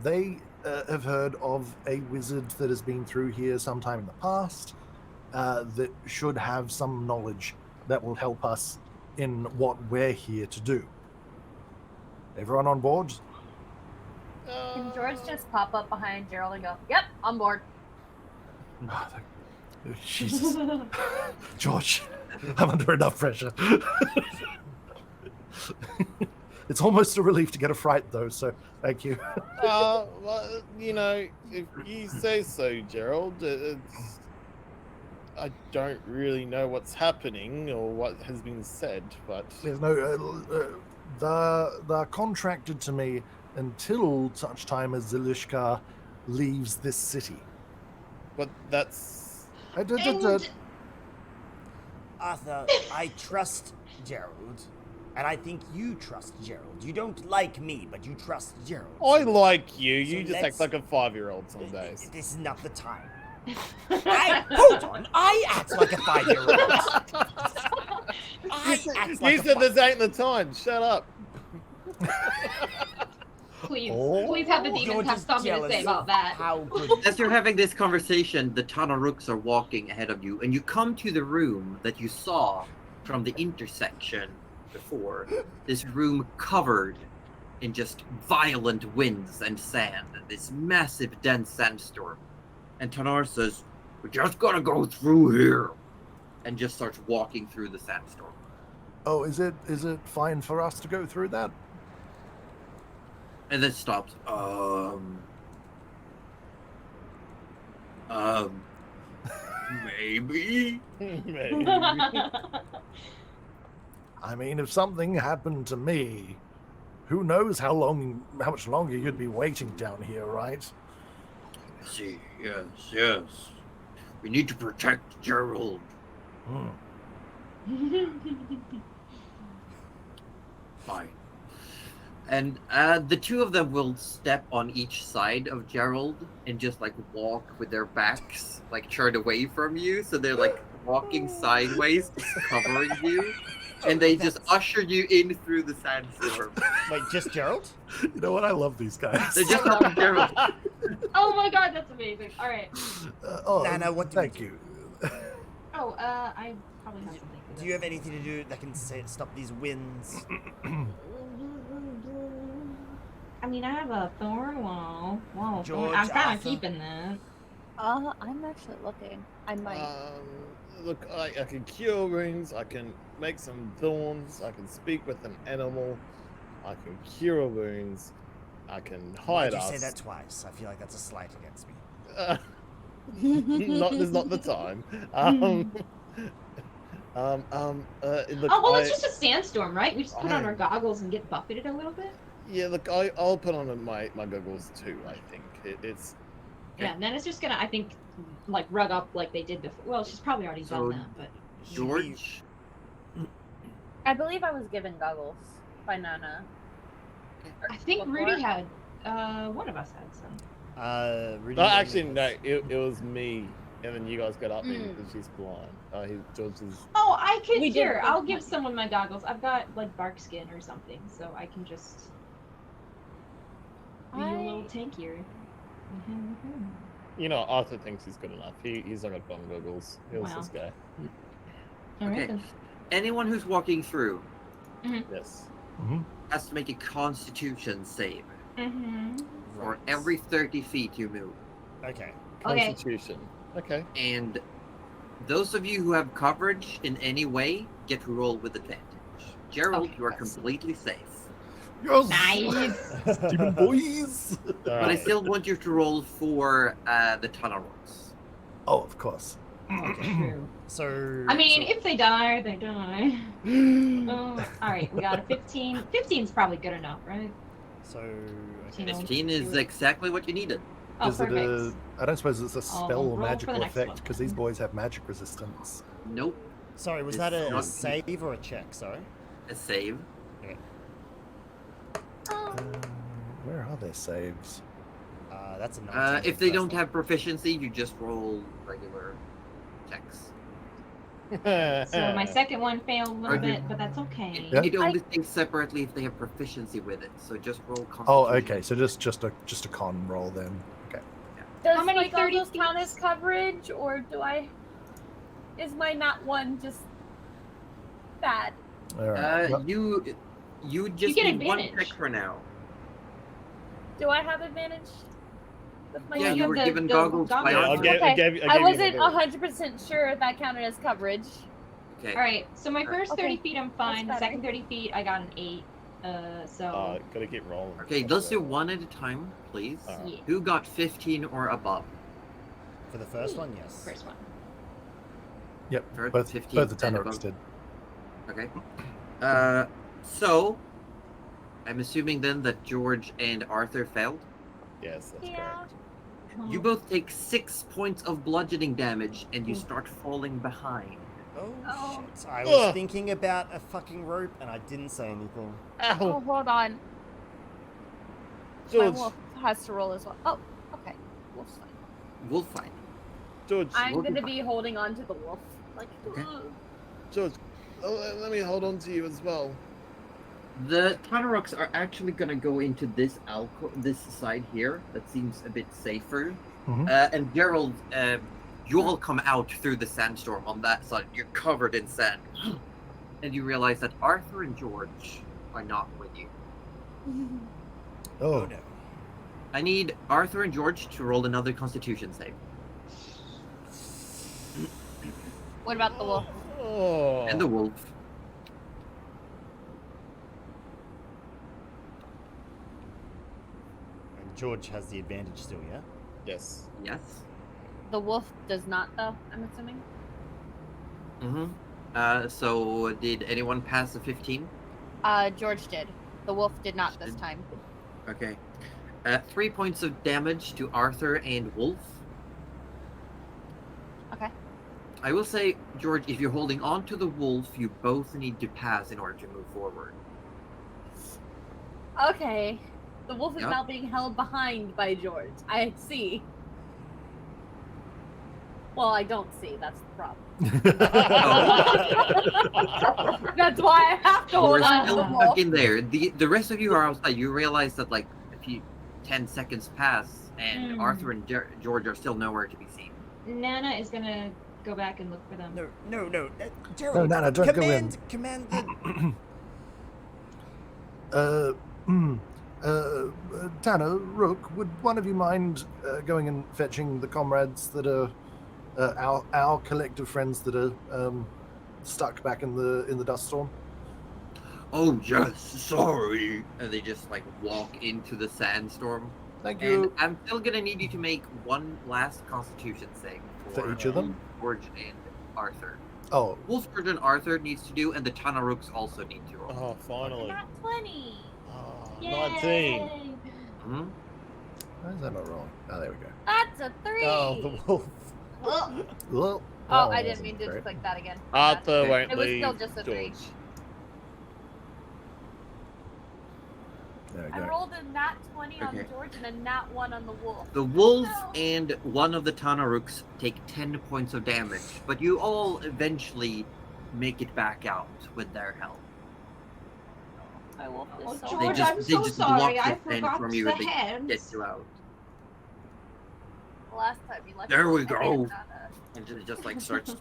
They have heard of a wizard that has been through here sometime in the past that should have some knowledge that will help us in what we're here to do. Everyone on board? Can George just pop up behind Gerald and go, "Yep, on board." Jesus. George, I'm under enough pressure. It's almost a relief to get a fright, though, so thank you. Well, you know, if you say so, Gerald, I don't really know what's happening or what has been said, but... There's no... they're contracted to me until such time as Zilishka leaves this city. But that's... Arthur, I trust Gerald, and I think you trust Gerald. You don't like me, but you trust Gerald. I like you. So You just act like a 5-year-old some days. This is not the time. Hold on. I act like a 5-year-old. You said this ain't the time. Shut up. Please have the demons have something to say about that. How good. As you're having this conversation, the Tanaruks are walking ahead of you, and you come to the room that you saw from the intersection before. This room covered in just violent winds and sand, this massive dense sandstorm. And Tanar says, "We just gotta go through here," and just starts walking through the sandstorm. Oh, is it fine for us to go through that? And then stops. Maybe. Maybe. I mean, if something happened to me, who knows how much longer you'd be waiting down here, right? See, yes. We need to protect Gerald. Fine. And the two of them will step on each side of Gerald and just like walk with their backs like turned away from you, so they're like walking sideways, just covering you, and they just usher you in through the sandstorm. Wait, just Gerald? You know what? I love these guys. They're just on Gerald. Oh my god, that's amazing. All right. Nana, what do we thank do? you. I probably have something. Do you have anything to do that can stop these winds? I mean, I have a thorn wall. Whoa, George, I'm kind Arthur. of keeping that. I'm actually looking. I might. Look, I can cure wounds. I can make some thorns. I can speak with an animal. I can cure wounds. I can hide Why'd us. you say that twice? I feel like that's a slight against me. There's not the time. Look, Oh, well, it's just a sandstorm, right? We just put on our goggles and get buffeted a little bit. Yeah, look, I'll put on my goggles too. I think it's. Yeah, and then it's just gonna, I think, like rug up like they did before. Well, she's probably already So- done that, but George, I believe I was given goggles by Nana. I think Before? Rudy had. One of us had some. Rudy No, gave me actually, this. no. It was me, and then you guys got up there because she's blind. George is. Oh, I could We did here. both I'll give have- someone my goggles. I've got like bark skin or something, so I can just be a little tankier. You know, Arthur thinks he's good enough. He's not got bum goggles. He was Wow. this guy. All right Okay. then. anyone who's walking through Yes. has to make a Constitution save Mm-hmm. for Right. every 30 feet you move. Okay. Okay. Constitution. Okay. And those of you who have coverage in any way get to roll with advantage. Gerald, Okay, you are that's- completely safe. Yes! Nice. Demon boys! But I Alright. still want you to roll for the Tanaruks. Oh, of course. True. So. I mean, so- if they die, they die. All right, we got a 15. 15's probably good enough, right? So. You Okay. know, 15 is exactly what you needed. Oh, Is it perfect. a? I don't suppose it's a spell I'll or roll for the magical next effect one. because these boys have magic resistance. Nope. Sorry, was It's that a not- save or a check? Sorry. A save. Where are their saves? That's a 19. If they first don't one. have proficiency, you just roll regular. checks. So my second one failed a little Okay. bit, but that's okay. Yeah. It only stays separately if they have proficiency with it, so just roll Oh, Constitution. okay. So just a con roll then. Okay. Does How many like all 30 those count feet? as coverage, or do I? Is my not one just bad? All right. Well, You just get need one advantage. check for now. Do I have advantage with my? Yeah, you you have were the- given the goggles by goggles. Yeah, Arthur. I Okay. gave you I the wasn't goggles. 100% sure if that counted as coverage. Okay. All right. So my first Okay. 30 feet, I'm fine. The That's second 30 feet, I got an 8. So Gotta keep rolling. Okay, let's do one at a time, please. Alright. yeah, Who got 15 or above? For the first one, yes. first one. yep. First, Both 15 the and Tenoroks above. did. Okay. So, I'm assuming then that George and Arthur failed. Yes, that's Yeah. correct. You both take 6 points of bludgeoning damage, and you start falling behind. Oh, Oh. shit. I was Ugh. thinking about a fucking rope and I didn't say anything. Oh, Ow! hold on. My George, wolf has to roll as well. Oh, okay. Wolf's fine. Wolf fight. George, I'm Wolf is gonna fine. be holding on to the wolf. Like, Okay. ugh. George, let me hold on to you as well. The Tanoroks are actually gonna go into this this side here. That seems a bit safer. Mhm. And Gerald, you all come out through the sandstorm on that side. You're covered in sand, and you realize that Arthur and George are not with you. Oh Oh, no. I need Arthur and George to roll another Constitution save, What about the wolf? Oh. and the wolf. And George has the advantage still, yeah? Yes. Yes. The wolf does not, though, I'm assuming. Mm-hmm. So did anyone pass the 15? George did. The wolf did not this Did- time. Okay. 3 points of damage to Arthur and Wolf. Okay. I will say, George, if you're holding on to the wolf, you both need to pass in order to move forward. Okay. The wolf is Yep. now being held behind by George. I see. Well, I don't see. That's the problem. That's why I have to hold We're on to still the wolf. stuck in there. The rest of you are outside. You realize that, like, a few 10 seconds pass, and Hmm. Arthur and George are still nowhere to be seen. Nana is gonna go back and look for them. No. Gerald, Nana, don't go in. command the... Tanner, Rook, would one of you mind going and fetching the comrades that are our collective friends that are stuck back in the dust storm? Oh, yes, sorry. And they just, like, walk into the sandstorm. Thank And you. I'm still gonna need you to make one last Constitution save For each of them? George and Arthur. Oh, Wolford and Arthur needs to do, and the Tanarooks also need to roll. Oh, finally. Not 20. Oh, Yay! 19. Hmm? why is that not wrong? Oh, there we go. That's a 3. Oh, the wolf. Oh, Well, Oh, that I didn't wasn't mean to great. click that again. Arthur Okay. won't It was leave still just a 3. George. There we I go. rolled a nat 20 on Okay. George and a nat 1 on the wolf. The wolf No. and one of the Tanarooks take 10 points of damage, but you all eventually make it back out with their help. My wolf oh, is so George, just- I'm they so just sorry. block I the stand forgot from you the and they hands. Get you out. Last time you left. There we I go. didn't, And it just like starts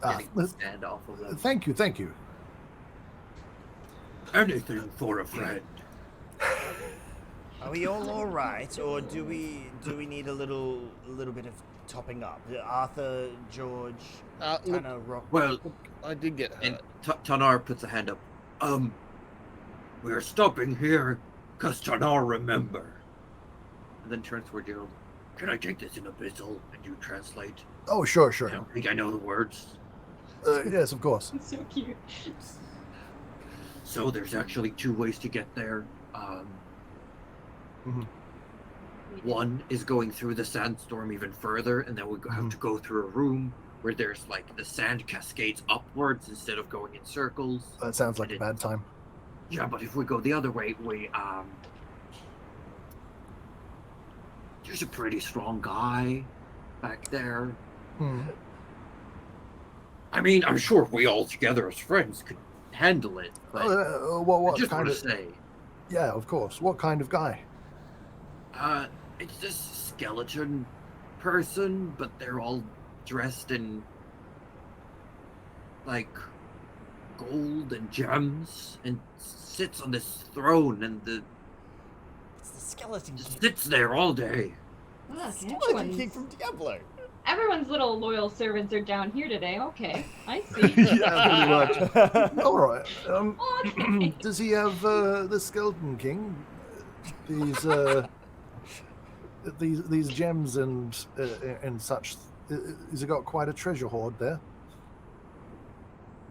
Ah, getting the stand off of them. thank you. Anything for a friend. Are we all right, or do we need a little bit of topping up? Arthur, George, Look, Tanner, Rock. Well, I did get and hurt. Tanar puts a hand up. We're stopping here because Tanar remember. And then turns toward Gerald. Can I take this in Abyssal and you translate? Oh, sure. I don't think I know the words. Yes, of course. It's so cute. So there's actually 2 ways to get there. One is going through the sandstorm even further, and then we have to go through a room where there's like the sand cascades upwards instead of going in circles. That sounds like a bad time. Yeah, but if we go the other way, there's a pretty strong guy back there. Hmm. I mean, I'm sure we all together as friends could handle it, but I What just kind want of? to say, Yeah, of course. What kind of guy? it's this skeleton person, but they're all dressed in like gold and gems, and sits on this throne, and It's the skeleton just king. sits there all day. Look, Skeleton king from Diablo. everyone's little loyal servants are down here today. Okay, I see. Yeah, pretty much. All right. Okay. Does he have the Skeleton King? These gems and such. Has he got quite a treasure hoard there?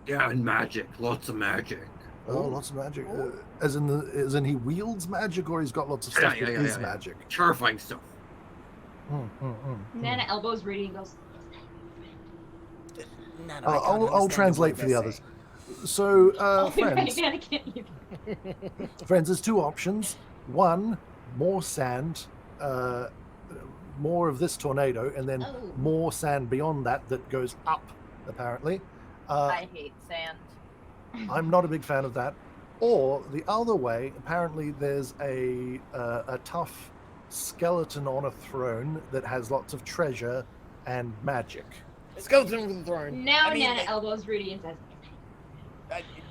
Yeah, and magic, lots of magic. Oh, lots of magic. As in he wields magic, or he's got lots of stuff that is magic. Terrifying stuff. Nana elbows Rudy and goes, Nana, I can't I'll understand translate what for the they're others. saying. So, oh, friends, Nana can't either. friends, there's two options. One, more sand, more of this tornado, and then Oh. more sand beyond that goes up, apparently. I hate sand. I'm not a big fan of that. Or the other way, apparently there's a tough skeleton on a throne that has lots of treasure and magic. Skeleton from the throne. Now I mean, Nana elbows Rudy and says,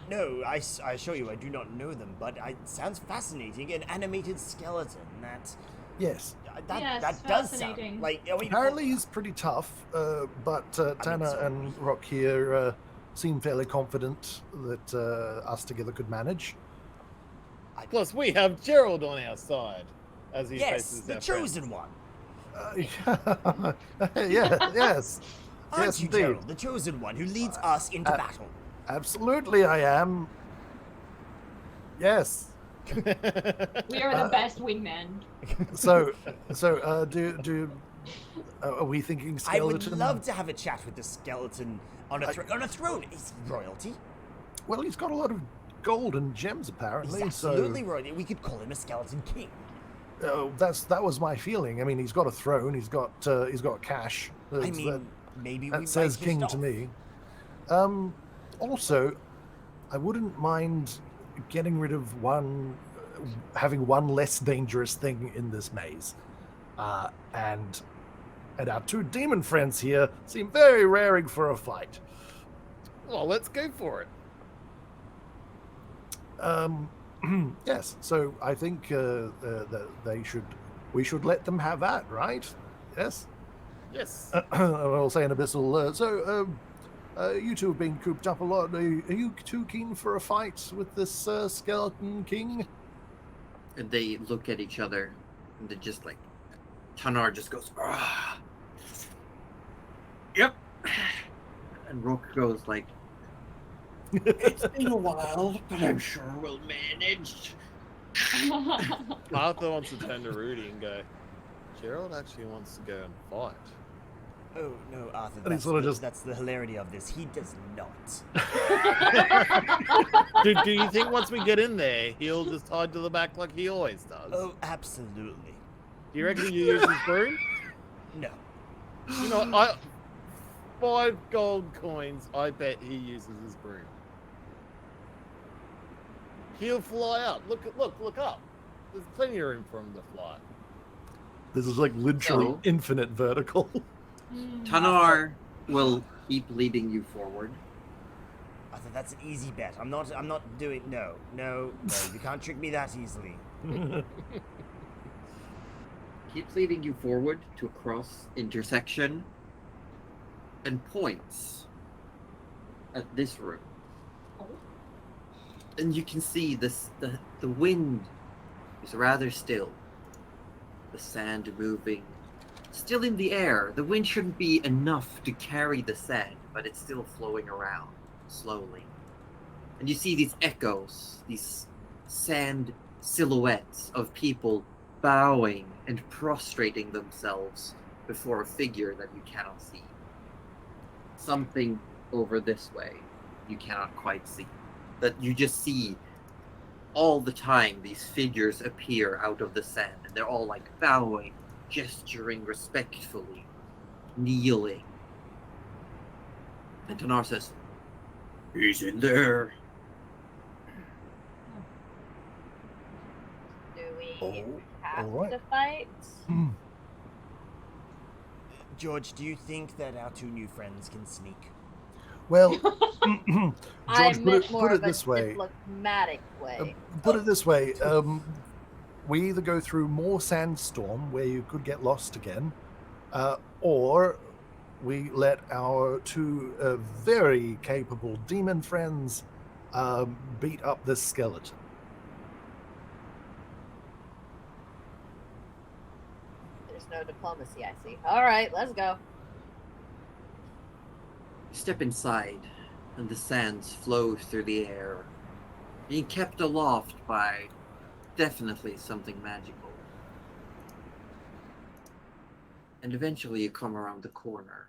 No, I assure you I do not know them, but it sounds fascinating. An animated skeleton. Yes. Yes, That does fascinating. sound like. I mean, Apparently he's pretty tough, but Tana so. and Rock here seem fairly confident that us together could manage. Plus, we have Gerald on our side as he yes, faces the our chosen one. Yes. Aren't Yes, you, indeed. Gerald, the chosen one who leads us into battle? Absolutely, I am. Yes. we are the best wingmen. So, are we thinking I skeleton? would love to have a chat with the skeleton on a throne. Is he royalty? Well, he's got a lot of gold and gems, apparently. He's absolutely royalty. We could call him a skeleton king. So, that was my feeling. I mean, he's got a throne. He's got cash. I mean, maybe we that says might king just to off. me. Also, I wouldn't mind getting rid of having one less dangerous thing in this maze. And our two demon friends here seem very raring for a fight. Well, let's go for it. Yes, so I think that we should let them have that, right? Yes? Yes. I'll say an abyssal. You two have been cooped up a lot. Are you too keen for a fight with this skeleton king? And they look at each other, and they just like, Tanar just goes, ah. Yep. And Rook goes like, it's been a while, but I'm sure we'll manage. Arthur wants to turn to Rudy and go, Gerald actually wants to go and fight. Oh no, Arthur! And he sort of that's the hilarity of this. He does not. Do you think once we get in there, he'll just hide to the back like he always does? Oh, absolutely. Do you reckon you use his broom? No. You know, 5 gold coins, I bet he uses his broom. He'll fly up. Look up. There's plenty of room for him to fly. This is like literally So- infinite vertical. Tanar will keep leading you forward. Arthur, that's an easy bet. I'm not doing. No. You can't trick me that easily. Keeps leading you forward to a cross intersection and points at this room. And you can see this the wind is rather still. The sand moving still in the air. The wind shouldn't be enough to carry the sand, but it's still flowing around slowly. And you see these echoes, these sand silhouettes of people bowing and prostrating themselves before a figure that you cannot see. Something over this way you cannot quite see. That you just see all the time these figures appear out of the sand, and they're all like bowing, gesturing respectfully, kneeling. And Tanar says, "He's in there." Do we Oh, have all right. to fight? George, do you think that our two new friends can sneak? Well, I George, meant more put it of a this way. diplomatic way. Put it this way. We either go through more sandstorm where you could get lost again, or we let our two very capable demon friends beat up this skeleton. There's no diplomacy, I see. All right, let's go. You step inside, and the sands flow through the air, being kept aloft by definitely something magical. And eventually you come around the corner,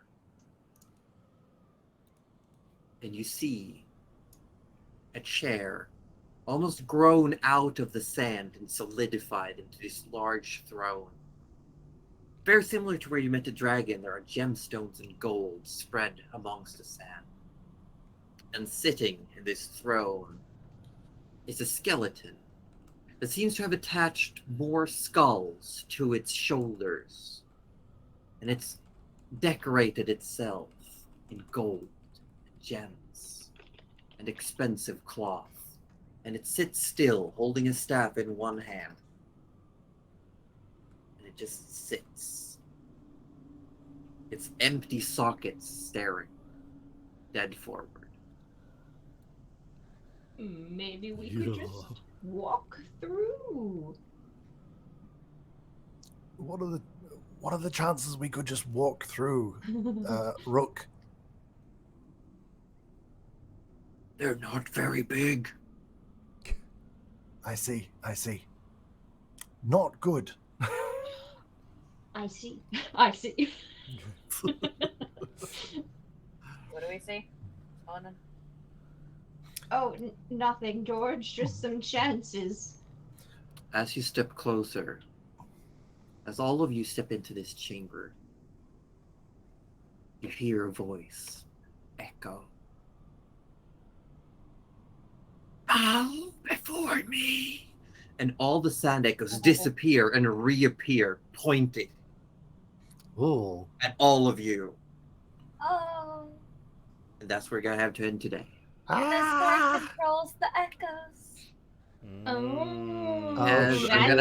and you see a chair almost grown out of the sand and solidified into this large throne. Very similar to where you met the dragon, there are gemstones and gold spread amongst the sand. And sitting in this throne is a skeleton that seems to have attached more skulls to its shoulders. And it's decorated itself in gold, gems, and expensive cloth. And it sits still, holding a staff in one hand. And it just sits. Its empty sockets staring dead forward. Maybe we could just walk through. What are the chances we could just walk through, Rook? They're not very big. I see. Not good. I see. What do we see? On and... Oh, nothing, George. Just some chances. As you step closer, as all of you step into this chamber, you hear a voice echo. Bow before me! And all the sand echoes disappear and reappear, pointing Oh, at all of you. Oh, And that's where we're going to have to end today. this boy controls the echoes. Oh, As shit. I'm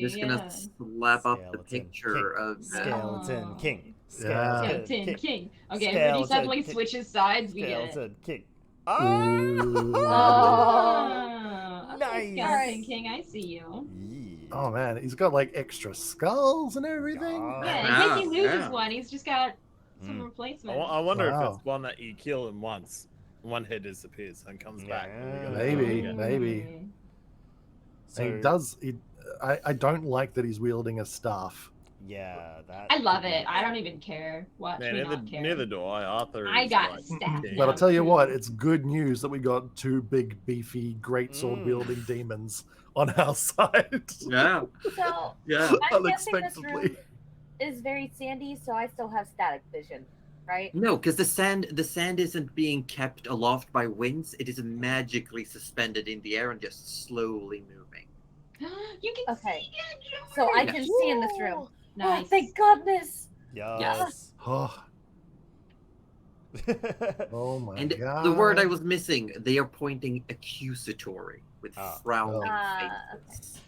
just gonna actually, slap up the Skeleton picture king. of Skeleton King. Yeah. Skeleton King. Okay, if we Skeleton suddenly King. switches sides, we get it. Skeleton King. Ooh. Oh, okay, Nice. Skeleton King, I see you. Oh man, he's got like extra skulls and everything. Yeah, in case he loses Yeah. one, he's just got some Mm. replacement. I wonder Wow. if it's one that you kill him once, one head disappears and comes back. And we gotta Maybe. go again. maybe. So, He does. I don't like that he's wielding a staff. Yeah, that. I love could be- it. I don't even care. Watch Man, me not care. neither do I. Arthur I is got like stabbed. king. But I'll tell you too. what, it's good news that we got two big, beefy, great sword wielding demons on our side. Yeah, So, yeah. I'm guessing this Unexpectedly. room is very sandy, so I still have static vision, right? No, because the sand isn't being kept aloft by winds. It is magically suspended in the air and just slowly moving. You can Okay. see it, George. So I Yeah. can see in this room. Nice. Oh, thank goodness! Yes. Oh, oh my And god. the word I was missing, they are pointing accusatory with Ah. frowning Ah, faces.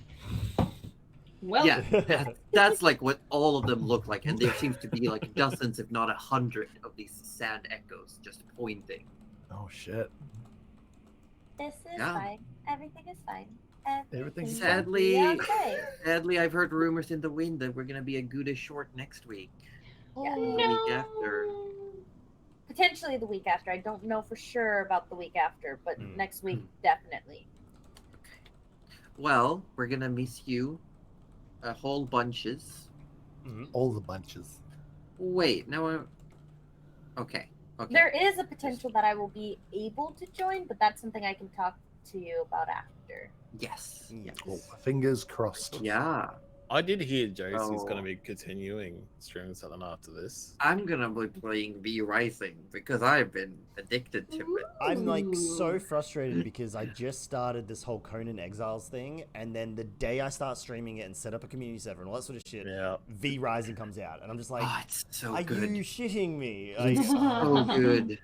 Well, Yeah, that's like what all of them look like, and there seems to be like dozens, if not 100, of these sand echoes just pointing. Oh shit. This is Yeah. fine. Everything is fine. Everything's Everything's fine. Sadly, okay. sadly, I've heard rumors in the wind that we're gonna be a goodish short next week. Yeah. The week after. Potentially the week after. I don't know for sure about the week after, but Hmm. next week definitely. Well, we're gonna miss you a whole bunches. All the bunches. Wait, now okay. There is a potential that I will be able to join, but that's something I can talk to you about after. Yes. Yes. Oh, fingers crossed. Yeah. I did hear Josie's going Oh. to be continuing streaming something after this. I'm gonna be playing V Rising because I've been addicted to it. I'm like so Ooh. frustrated because I just started this whole Conan Exiles thing, and then the day I start streaming it and set up a community server and all that sort of shit, Yeah. V Rising comes out, and I'm just like, Oh, it's so are good. you shitting me? It's Like, so good.